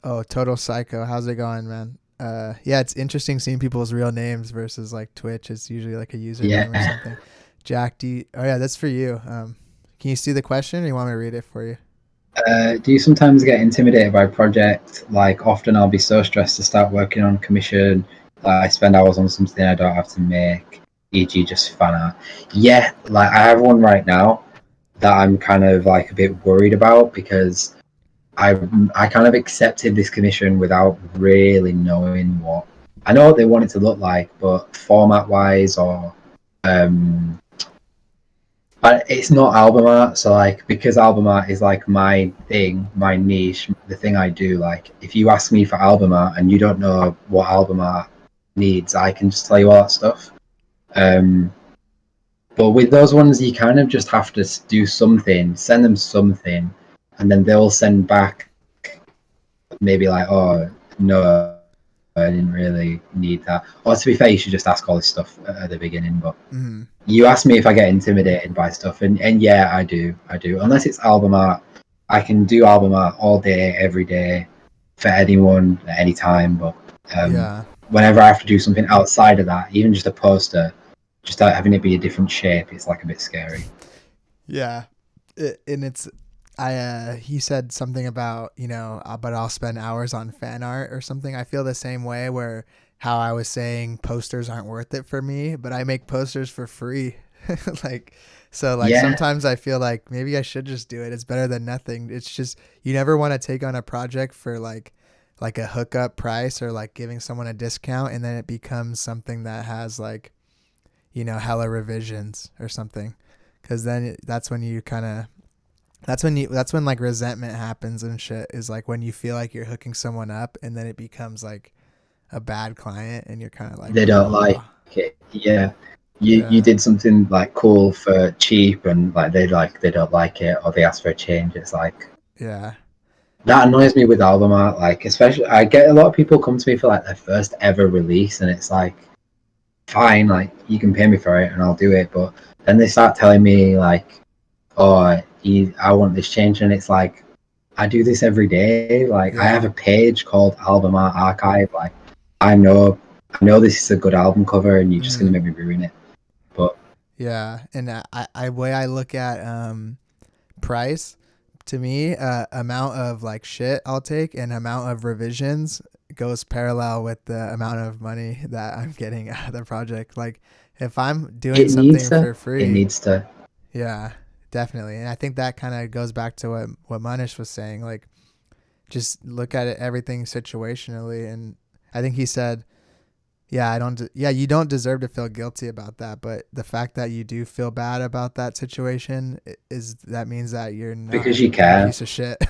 Total Psycho, how's it going, man? It's interesting seeing people's real names versus like Twitch. It's usually like a username or something. Jack D. Oh yeah, that's for you. Can you see the question or you want me to read it for you? Do you sometimes get intimidated by a project? Like often I'll be so stressed to start working on commission. I spend hours on something I don't have to make, e.g. just fan art. Yeah, like I have one right now that I'm kind of like a bit worried about because I kind of accepted this commission without really knowing what. I know what they want it to look like, but format wise or it's not album art. So like, because album art is like my thing, my niche, the thing I do, like if you ask me for album art and you don't know what album art needs, I can just tell you all that stuff. But with those ones, you kind of just have to do something, send them something, and then they'll send back maybe like, oh no, I didn't really need that. Or to be fair, you should just ask all this stuff at the beginning. But you asked me if I get intimidated by stuff, and yeah, I do. Unless it's album art, I can do album art all day, every day, for anyone at any time. But whenever I have to do something outside of that, even just a poster, just having it be a different shape, it's like a bit scary. Yeah, and it's. He said something about, but I'll spend hours on fan art or something. I feel the same way where how I was saying posters aren't worth it for me, but I make posters for free. Like, so like Yeah. sometimes I feel like maybe I should just do it. It's better than nothing. It's just, you never want to take on a project for like a hookup price or like giving someone a discount, and then it becomes something that has like, you know, hella revisions or something. Cause then that's when you kind of, that's when like resentment happens and shit, is like when you feel like you're hooking someone up and then it becomes like a bad client and you're kind of like, They don't like it. Yeah. You did something like cool for cheap, and like they don't like it, or they ask for a change. It's like, yeah, that annoys me with album art. Like, especially, I get a lot of people come to me for like their first ever release, and it's like, fine, like you can pay me for it and I'll do it. But then they start telling me like, oh, I want this change, and it's like, I do this every day. Like, I have a page called Album Art Archive. Like, I know this is a good album cover, and you're just gonna make me ruin it. But yeah, and I way I look at price, to me, amount of like shit I'll take and amount of revisions goes parallel with the amount of money that I'm getting out of the project. Like, if I'm doing something for free, it needs to. Yeah, definitely. And I think that kind of goes back to what Manish was saying. Like, just look at it, everything situationally. And I think he said, you don't deserve to feel guilty about that. But the fact that you do feel bad about that situation that means that you're not Because you care. a piece of shit.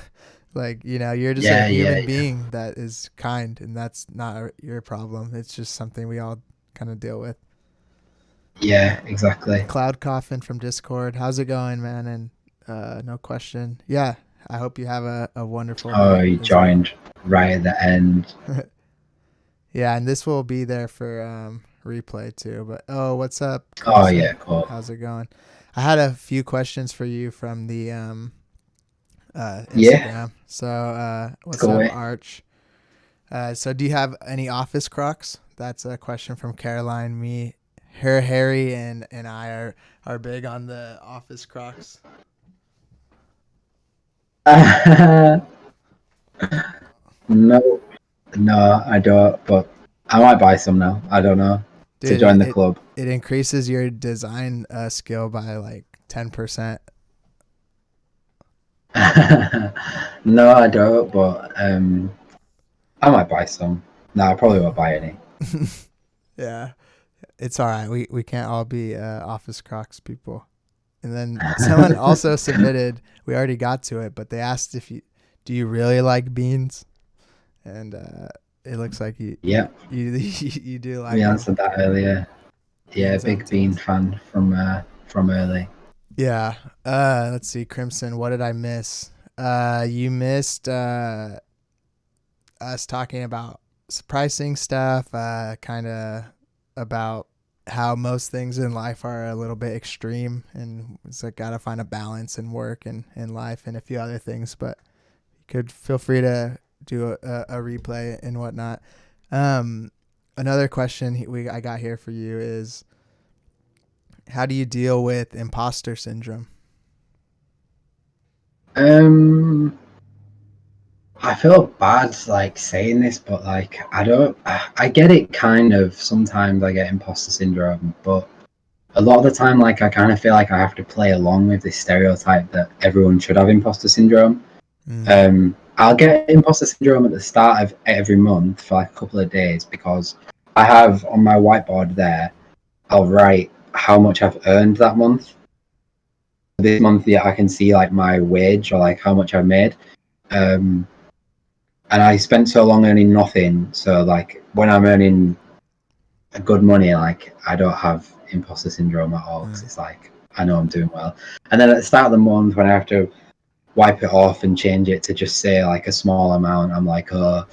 Like, you know, you're just a human being that is kind, and that's not your problem. It's just something we all kind of deal with. Yeah, exactly. Cloud Coffin from Discord. How's it going, man? And no question. Yeah, I hope you have a wonderful night. You joined right at the end. Yeah, and this will be there for replay too. But what's up, Chris? Oh yeah, cool. How's it going? I had a few questions for you from the Instagram. So what's up, Arch? So do you have any office Crocs? That's a question from Caroline. Harry and I are big on the office Crocs. No, I don't. But I might buy some now. I don't know. Dude, to join the club. It increases your design skill by like 10%. No, I don't. But I might buy some. No, I probably won't buy any. Yeah. It's all right. We can't all be office Crocs people. And then someone also submitted, we already got to it, but they asked do you really like beans? And it looks like you do like. We answered that earlier. Yeah, big bean fan from early. Yeah. Let's see, Crimson. What did I miss? You missed us talking about pricing stuff. Kind of about how most things in life are a little bit extreme, and it's like gotta find a balance in work and in life and a few other things. But you could feel free to do a replay and whatnot. Another question I got here for you is, how do you deal with imposter syndrome? I feel bad like saying this, but like I get it kind of. Sometimes I get imposter syndrome, but a lot of the time, like I kind of feel like I have to play along with this stereotype that everyone should have imposter syndrome. I'll get imposter syndrome at the start of every month for like a couple of days, because I have on my whiteboard there, I'll write how much I've earned that month. This month, I can see like my wage or like how much I've made. And I spent so long earning nothing, so like when I'm earning good money, like I don't have imposter syndrome at all, because it's like I know I'm doing well. And then at the start of the month, when I have to wipe it off and change it to just say like a small amount, I'm like, oh,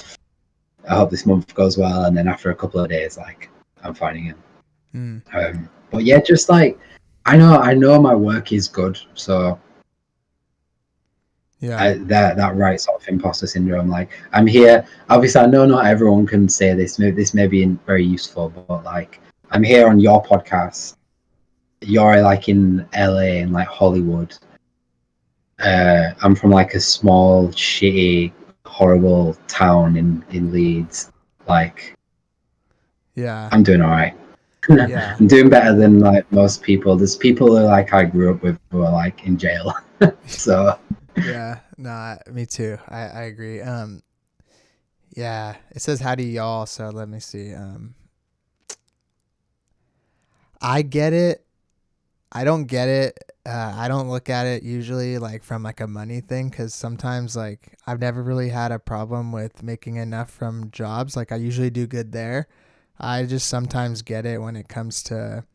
I hope this month goes well. And then after a couple of days, like I'm finding it. But yeah, just like I know my work is good, so. Yeah, that right sort of imposter syndrome. Like I'm here. Obviously, I know not everyone can say this. This may be very useful, but like I'm here on your podcast. You're like in LA and like Hollywood. I'm from like a small, shitty, horrible town in Leeds. Like Yeah. I'm doing all right. Yeah. I'm doing better than like most people. There's people who like I grew up with who are like in jail. So Yeah. Nah, me too. I agree. Yeah. It says how do y'all, so let me see. I get it. I don't get it. I don't look at it usually like from like a money thing, because sometimes like I've never really had a problem with making enough from jobs. Like I usually do good there. I just sometimes get it when it comes to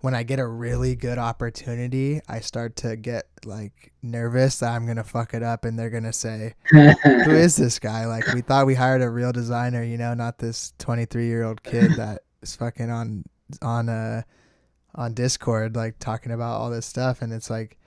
when I get a really good opportunity, I start to get like nervous that I'm gonna fuck it up and they're gonna say, "Who is this guy?" Like we thought we hired a real designer, not this 23-year-old kid that is fucking on on Discord, like talking about all this stuff. And it's like,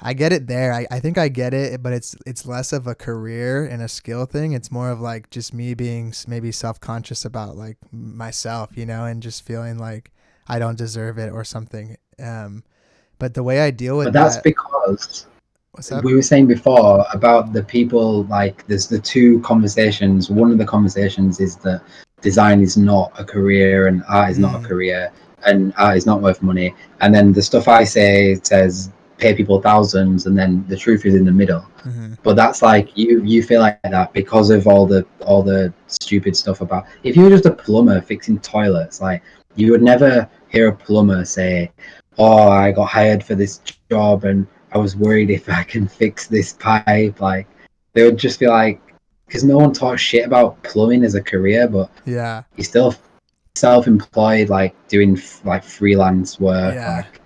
I get it there. I think I get it, but it's less of a career and a skill thing. It's more of like just me being maybe self-conscious about like myself, and just feeling like I don't deserve it or something. But the way I deal with but that's that, because what's up? we were saying before about the people, like there's the two conversations. One of the conversations is that design is not a career and art is not a career and art is not worth money. And then the stuff I say says pay people thousands, and then the truth is in the middle. Mm-hmm. But that's like you feel like that because of all the stupid stuff about, if you were just a plumber fixing toilets, like you would never hear a plumber say, "Oh, I got hired for this job and I was worried if I can fix this pipe." Like they would just be like, because no one talks shit about plumbing as a career, but Yeah. you're still self-employed, like doing like freelance work. Yeah. Like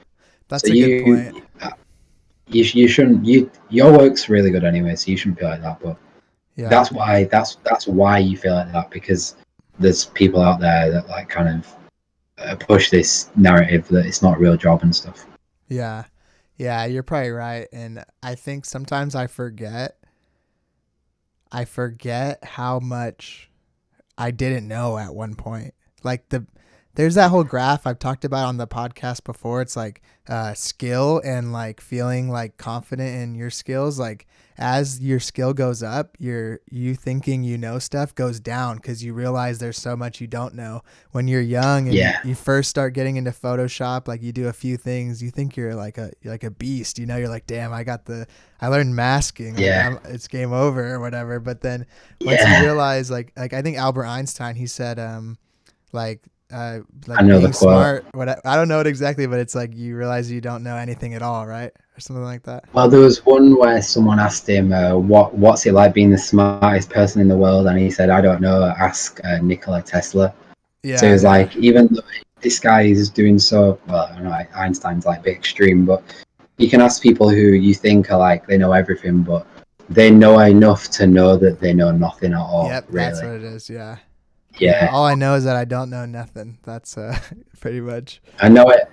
That's so a good point. you shouldn't, your work's really good anyway, so you shouldn't feel like that. But Yeah. that's why you feel like that, because there's people out there that like kind of push this narrative that it's not a real job and stuff. Yeah. Yeah, you're probably right. And I think sometimes I forget how much I didn't know at one point. Like there's that whole graph I've talked about on the podcast before. It's like skill and like feeling like confident in your skills. Like as your skill goes up, you thinking stuff goes down because you realize there's so much you don't know. When you're young and you first start getting into Photoshop, like you do a few things, you think you're like a beast. You're like, damn, I learned masking. Like it's game over or whatever. But then once you realize, like I think Albert Einstein, he said, like I know being the quote. smart. I don't know it exactly, but it's like you realize you don't know anything at all, right? Or something like that. Well, there was one where someone asked him, what's it like being the smartest person in the world? And he said, I don't know, ask Nikola Tesla. Yeah. So he was like, even though this guy is doing so well, I don't know, Einstein's like a bit extreme, but you can ask people who you think are like they know everything, but they know enough to know that they know nothing at all. Yep, really. that's what it is. Yeah. Yeah. All I know is that I don't know nothing. That's pretty much. I know it.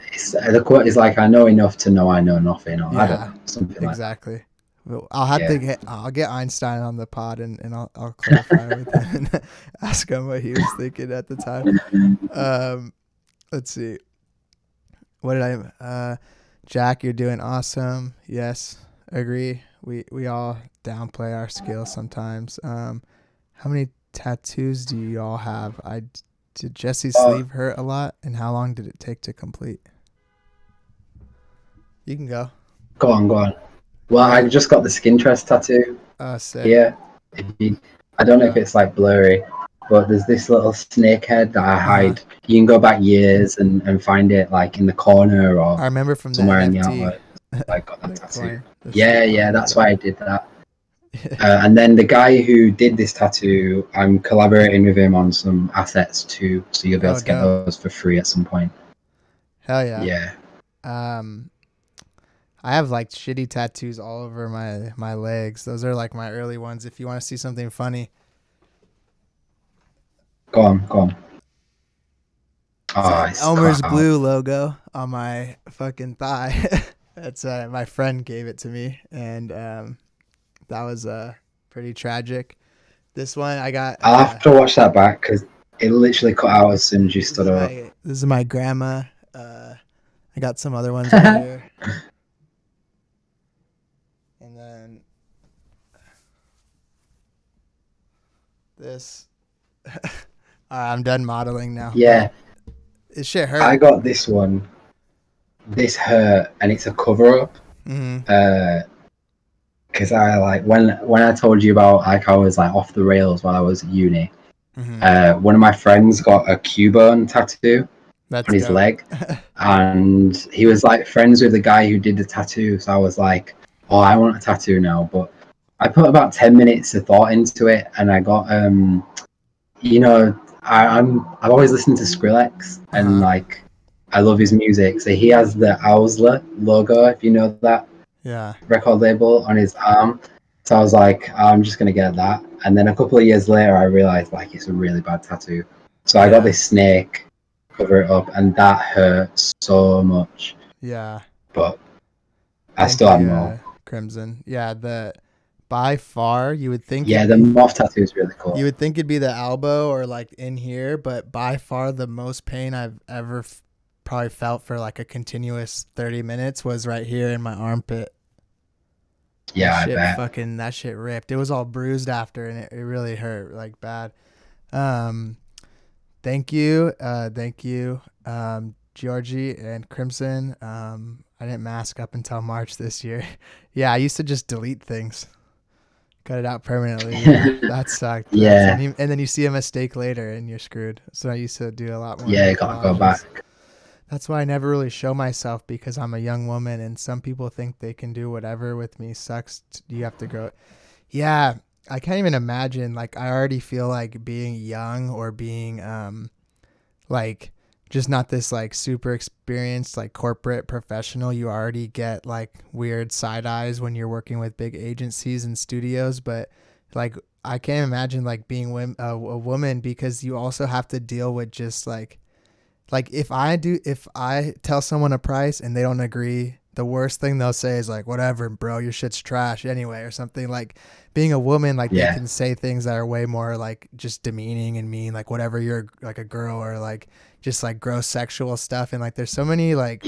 The quote is like, I know enough to know I know nothing, or I don't know, something like that. Exactly. Well, I'll get Einstein on the pod and I'll clarify with him and ask him what he was thinking at the time. Let's see. What did Jack, you're doing awesome. Yes, agree. We all downplay our skills sometimes. How many tattoos do you all have? Did Jesse's sleeve hurt a lot, and how long did it take to complete? You can go. Go on. Well, I just got the skin trust tattoo. Sick. Yeah. I don't know if it's like blurry, but there's this little snake head that I hide. You can go back years and find it like in the corner or I remember from somewhere the in the NFT. outlet. I got that tattoo. Coin. Yeah, that's why I did that. And then the guy who did this tattoo, I'm collaborating with him on some assets too, so you'll be able to get those for free at some point. Hell yeah. Yeah. I have like shitty tattoos all over my legs. Those are like my early ones. If you want to see something funny. Go on. Oh, Elmer's Glue logo on my fucking thigh. That's my friend gave it to me, and that was pretty tragic. This one I got. I'll have to watch that back because it literally cut out as soon as you stood up. This is my grandma. I got some other ones right here. And then this. I'm done modeling now. Yeah. It shit hurt. I got this one. This hurt, and it's a cover up. Because I like when I told you about like I was like off the rails while I was at uni. One of my friends got a Cubone tattoo on his leg, and he was like friends with the guy who did the tattoo. So I was like, "Oh, I want a tattoo now." But I put about 10 minutes of thought into it, and I got you know, I've always listened to Skrillex, and like I love his music. So he has the Owsler logo, if you know that. Yeah. Record label on his arm. So I was like, I'm just gonna get that. And then a couple of years later I realized like it's a really bad tattoo. So I got this snake, cover it up, and that hurt so much. Yeah. But I still have more. Crimson. Yeah, by far you would think the moth tattoo is really cool. You would think it'd be the elbow or like in here, but by far the most pain I've ever probably felt for like a continuous 30 minutes was right here in my armpit. Yeah, I bet. That shit ripped. It was all bruised after, and it really hurt like bad. Thank you, Georgie and Crimson. I didn't mask up until March this year. Yeah, I used to just delete things, cut it out permanently. That sucked. Yeah, and then you see a mistake later, and you're screwed. So I used to do a lot more. Yeah, gotta go back. That's why I never really show myself, because I'm a young woman and some people think they can do whatever with me. Sucks. You have to grow. Yeah. I can't even imagine. Like, I already feel like being young or being, like just not this like super experienced, like corporate professional. You already get like weird side eyes when you're working with big agencies and studios. But like, I can't imagine like being a woman, because you also have to deal with just like if I tell someone a price and they don't agree, the worst thing they'll say is like, whatever, bro, your shit's trash anyway, or something. Like, being a woman, like they can say things that are way more like just demeaning and mean, like whatever, you're like a girl, or like just like gross sexual stuff. And like, there's so many like,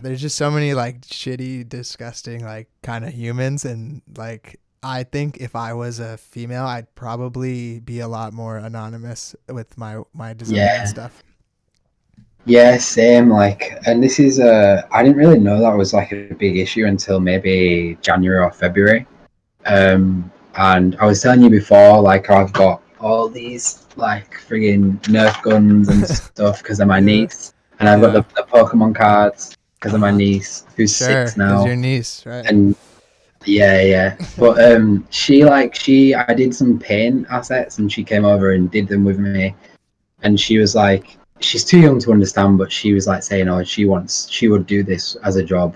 there's just so many like shitty, disgusting, like kind of humans. And like, I think if I was a female, I'd probably be a lot more anonymous with my design and stuff. Yeah, same. Like, and this is I didn't really know that was like a big issue until maybe January or February. And I was telling you before, like I've got all these like friggin' Nerf guns and stuff because of my niece, and I've got the Pokemon cards because of my niece, who's 6 now. Because your niece, right? And but I did some paint assets, and she came over and did them with me, and she was like, she's too young to understand, but she was like saying, oh, she would do this as a job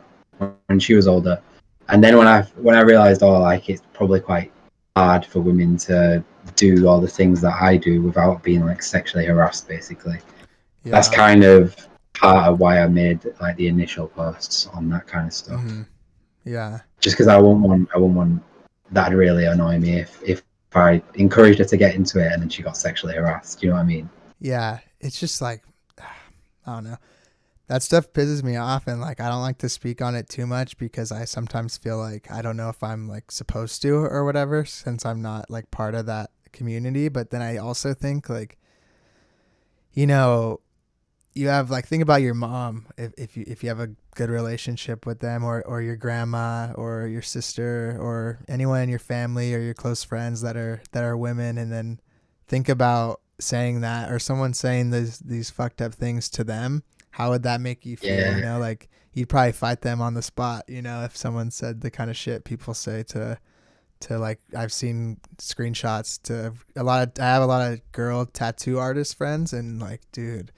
when she was older. And then when I realized, oh, like it's probably quite hard for women to do all the things that I do without being like sexually harassed, basically. Yeah. That's kind of part of why I made like the initial posts on that kind of stuff. Mm-hmm. Yeah. Just because I wouldn't want that'd really annoy me if I encouraged her to get into it and then she got sexually harassed. You know what I mean? Yeah. It's just like, I don't know. That stuff pisses me off, and like I don't like to speak on it too much because I sometimes feel like I don't know if I'm like supposed to or whatever, since I'm not like part of that community. But then I also think like, you know, you have like, think about your mom, if you have a good relationship with them, or your grandma or your sister or anyone in your family or your close friends that are women, and then think about saying that, or someone saying these fucked up things to them. How would that make you feel? Yeah. You know, like you'd probably fight them on the spot, you know, if someone said the kind of shit people say to like, I've seen screenshots to I have a lot of girl tattoo artist friends, and like, dude,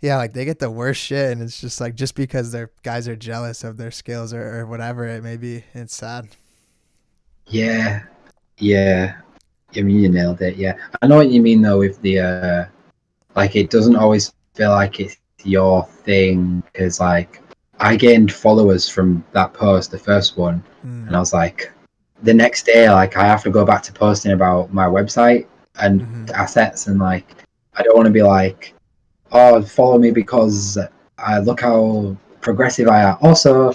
yeah, like they get the worst shit, and it's just like, just because their guys are jealous of their skills or whatever it may be, it's sad. Yeah. I mean, you nailed it. Yeah, I know what you mean though with the like, it doesn't always feel like it's your thing, because like I gained followers from that post, the first one, and I was like, the next day, like I have to go back to posting about my website and assets, and like I don't want to be like, oh, follow me because I look how progressive I am. Also,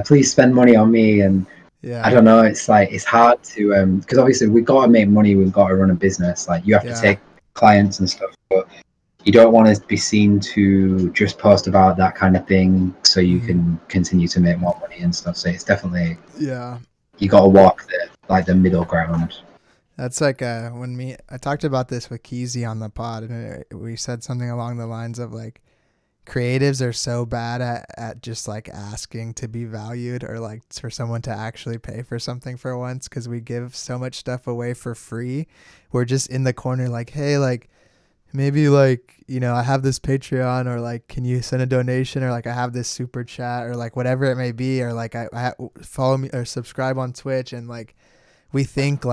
please spend money on me. And I don't know, it's like, it's hard to because obviously we've got to make money, we've got to run a business. Like you have to take clients and stuff, but you don't want to be seen to just post about that kind of thing so you can continue to make more money and stuff. So it's definitely, you got to walk the middle ground. That's like when I talked about this with Keezy on the pod, and we said something along the lines of like, creatives are so bad at just like asking to be valued or like for someone to actually pay for something for once, because we give so much stuff away for free. We're just in the corner like, hey, like maybe like, you know, I have this Patreon, or like, can you send a donation, or like I have this super chat, or like whatever it may be, or like I follow me or subscribe on Twitch. And like we think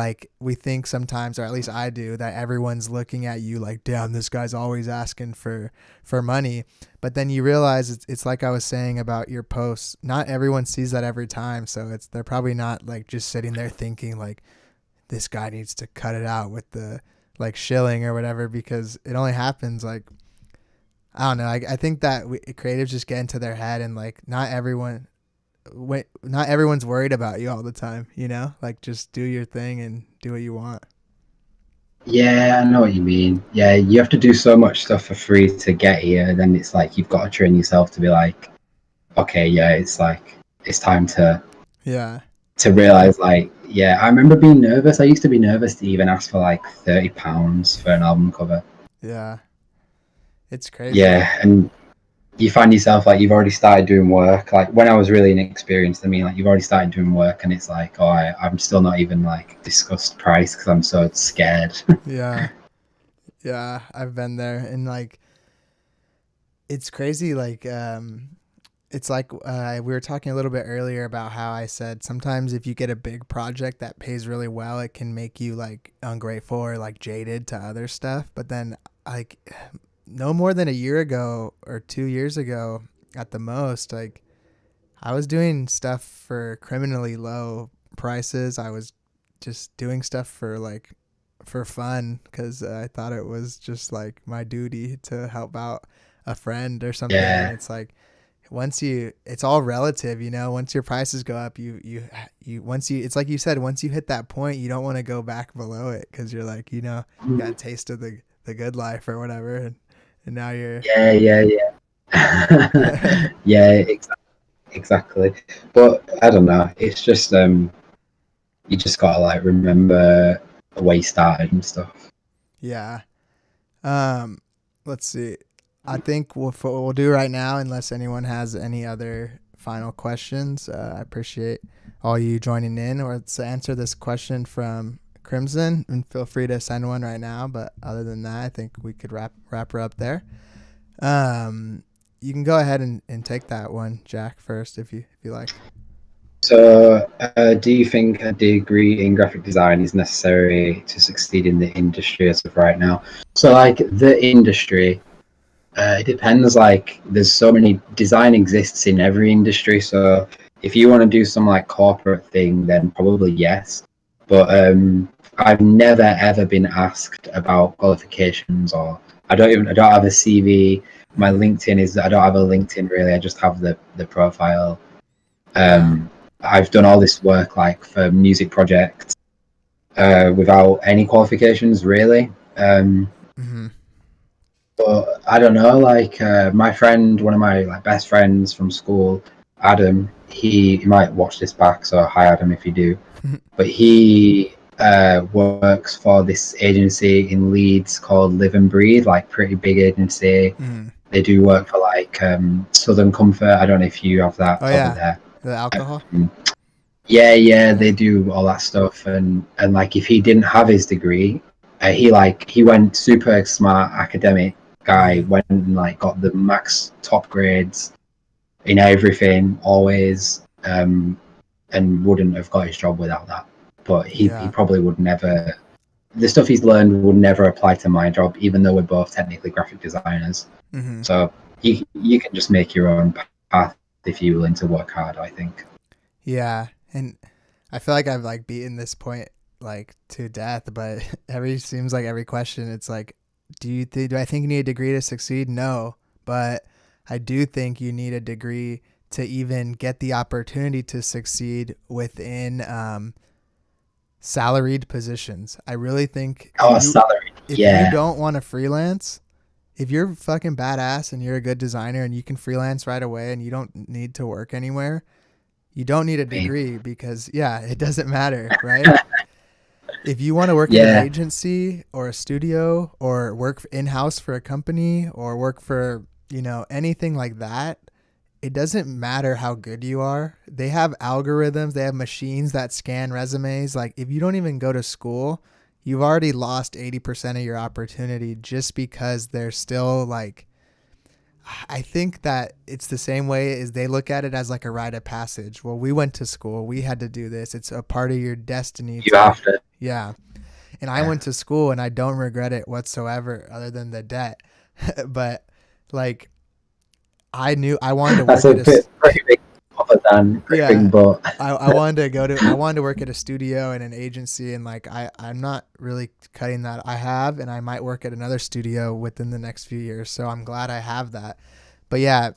sometimes, or at least I do, that everyone's looking at you like, damn, this guy's always asking for money. But then you realize it's like I was saying about your posts, not everyone sees that every time. So they're probably not like just sitting there thinking like, this guy needs to cut it out with the like shilling or whatever, because it only happens like, I don't know. I think that creatives just get into their head, and like not everyone's worried about you all the time, you know, like just do your thing and do what you want. Yeah, I know what you mean. Yeah, you have to do so much stuff for free to get here, and then it's like you've got to train yourself to be like, okay, yeah, it's like it's time to realize, like, yeah, I remember being nervous. I used to be nervous to even ask for like £30 for an album cover. Yeah, it's crazy. Yeah, and you find yourself like you've already started doing work. Like when I was really inexperienced, I mean, like you've already started doing work, and it's like, oh, I'm still not even like discussed price because I'm so scared. Yeah, I've been there, and like it's crazy. Like it's like we were talking a little bit earlier about how I said sometimes if you get a big project that pays really well, it can make you like ungrateful or like jaded to other stuff. But then like no more than a year ago or 2 years ago at the most, like I was doing stuff for criminally low prices. I was just doing stuff for fun because I thought it was just like my duty to help out a friend or something. Yeah. And it's like it's all relative, you know. Once your prices go up, it's like you said, once you hit that point, you don't want to go back below it, because you're like, you know, you got a taste of the good life or whatever, and now you're yeah, exactly. But I don't know, it's just you just gotta like remember where you started and stuff. Yeah. Let's see. I think what we'll do right now, unless anyone has any other final questions, I appreciate all you joining in, or let's answer this question from Crimson, and feel free to send one right now. But other than that, I think we could wrap her up there. You can go ahead and take that one, Jack, first, if you like. So, do you think a degree in graphic design is necessary to succeed in the industry as of right now? So, like, the industry, it depends. Like, there's so many, design exists in every industry. So, if you want to do some, like, corporate thing, then probably yes. But I've never, ever been asked about qualifications, or I don't have a CV. My LinkedIn I don't have a LinkedIn, really. I just have the profile. I've done all this work like for music projects without any qualifications, really. But I don't know, like my friend, one of my like best friends from school, Adam, he might watch this back, so hi Adam if you do. But he works for this agency in Leeds called Live and Breathe, like pretty big agency. They do work for like Southern Comfort. I don't know if you have that over there. The alcohol? Yeah, they do all that stuff, and like if he didn't have his degree, he went super smart academic guy, went and like got the max top grades in everything always, and wouldn't have got his job without that. But he probably would never. The stuff he's learned would never apply to my job, even though we're both technically graphic designers. So you can just make your own path if you're willing to work hard, I think. Yeah, and I feel like I've like beaten this point like to death, but seems like every question it's like, do I think you need a degree to succeed? No, but I do think you need a degree to even get the opportunity to succeed within salaried positions. I really think salaried. if you don't want to freelance, if you're fucking badass and you're a good designer and you can freelance right away and you don't need to work anywhere, you don't need a degree because it doesn't matter, right? If you want to work in an agency or a studio or work in-house for a company or work for, anything like that, it doesn't matter how good you are. They have algorithms, they have machines that scan resumes. Like if you don't even go to school, you've already lost 80% of your opportunity just because they're still like, I think that it's the same way as they look at it as like a rite of passage. Well, we went to school. We had to do this. It's a part of your destiny. You have to. Yeah. And I went to school and I don't regret it whatsoever other than the debt. But like I knew I wanted to work at a pretty big but I wanted to work at a studio and an agency, and like I'm not really cutting that. I have, and I might work at another studio within the next few years. So I'm glad I have that. But yeah,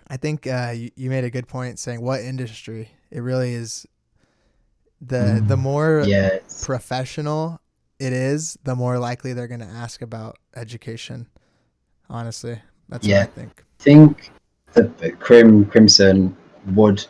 I think you made a good point saying what industry. It really is the more professional it is, the more likely they're going to ask about education. Honestly, that's what I think. I think the Crimson would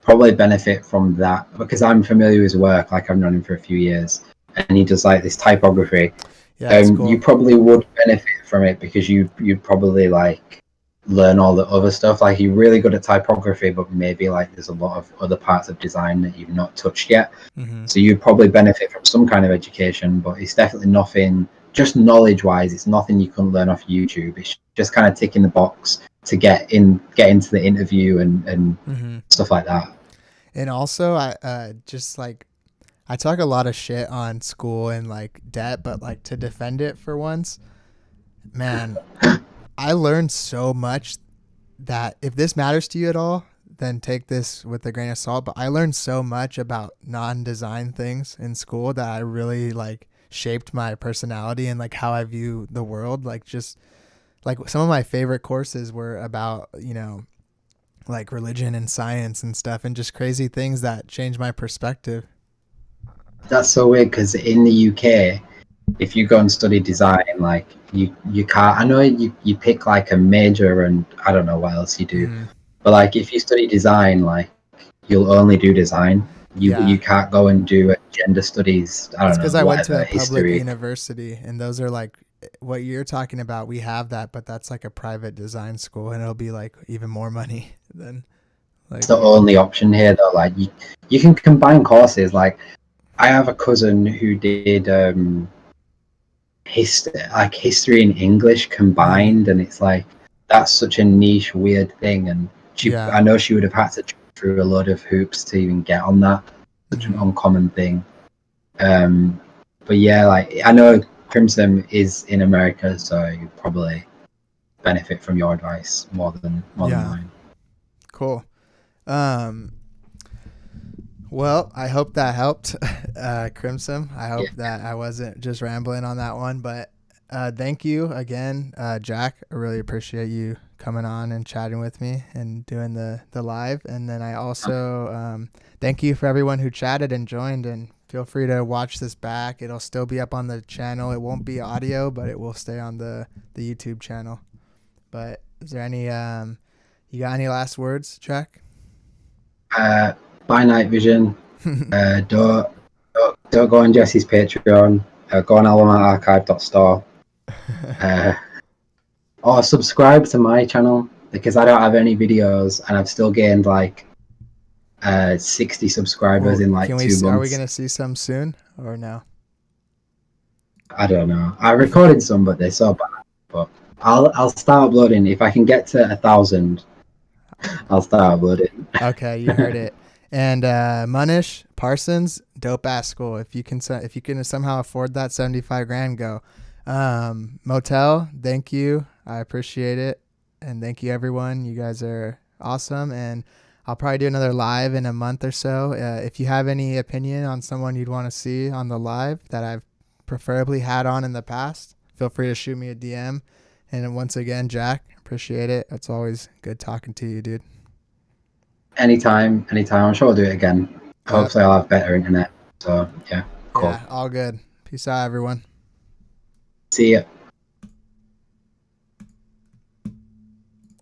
probably benefit from that because I'm familiar with his work. Like I've known him for a few years, and he does like this typography. Cool. You probably would benefit from it because you'd probably like learn all the other stuff. Like you're really good at typography, but maybe like there's a lot of other parts of design that you've not touched yet. So you'd probably benefit from some kind of education, but it's definitely nothing. Just knowledge wise, it's nothing you can learn off YouTube. It's just kind of ticking the box to get into the interview and stuff like that. And also I just like I talk a lot of shit on school and like debt, but like to defend it for once, man, I learned so much that if this matters to you at all, then take this with a grain of salt. But I learned so much about non-design things in school that I really like shaped my personality and like how I view the world. Like just like some of my favorite courses were about, like religion and science and stuff, and just crazy things that changed my perspective. That's so weird because in the UK, if you go and study design, like you can't. I know you pick like a major and I don't know what else you do, but like if you study design, like you'll only do design. You can't go and do gender studies. I don't know. Because I went to a public university, and those are like what you're talking about. We have that, but that's like a private design school, and it'll be like even more money than. Like, it's the only option here, though. Like you can combine courses. Like I have a cousin who did history and English combined, and it's like that's such a niche, weird thing. And I know she would have had to through a load of hoops to even get on that. Such an uncommon thing. But yeah, like I know Crimson is in America, so you probably benefit from your advice more than mine. Cool. Well, I hope that helped, Crimson. I hope that I wasn't just rambling on that one, but thank you again, Jack. I really appreciate you coming on and chatting with me and doing the live. And then I also thank you for everyone who chatted and joined, and feel free to watch this back. It'll still be up on the channel. It won't be audio, but it will stay on the YouTube channel. But is there any you got any last words, Jack? Buy Night Vision. Don't go on Jesse's Patreon. Go on elementarchive.store. Or subscribe to my channel because I don't have any videos and I've still gained like 60 subscribers in like 2 months. Are we gonna see some soon or no? I don't know. I recorded some, but they're so bad. But I'll start uploading if I can get to 1,000. I'll start uploading. Okay, you heard it. And Munish Parsons, dope ass school. If you can somehow afford that $75,000, go. Motel, thank you. I appreciate it, and thank you everyone. You guys are awesome, and I'll probably do another live in a month or so. If you have any opinion on someone you'd want to see on the live that I've preferably had on in the past, feel free to shoot me a DM. And once again, Jack, appreciate it. It's always good talking to you, dude. Anytime. I'm sure I'll do it again. Hopefully I'll have better internet. So yeah, cool. Yeah, all good. Peace out, everyone. See ya.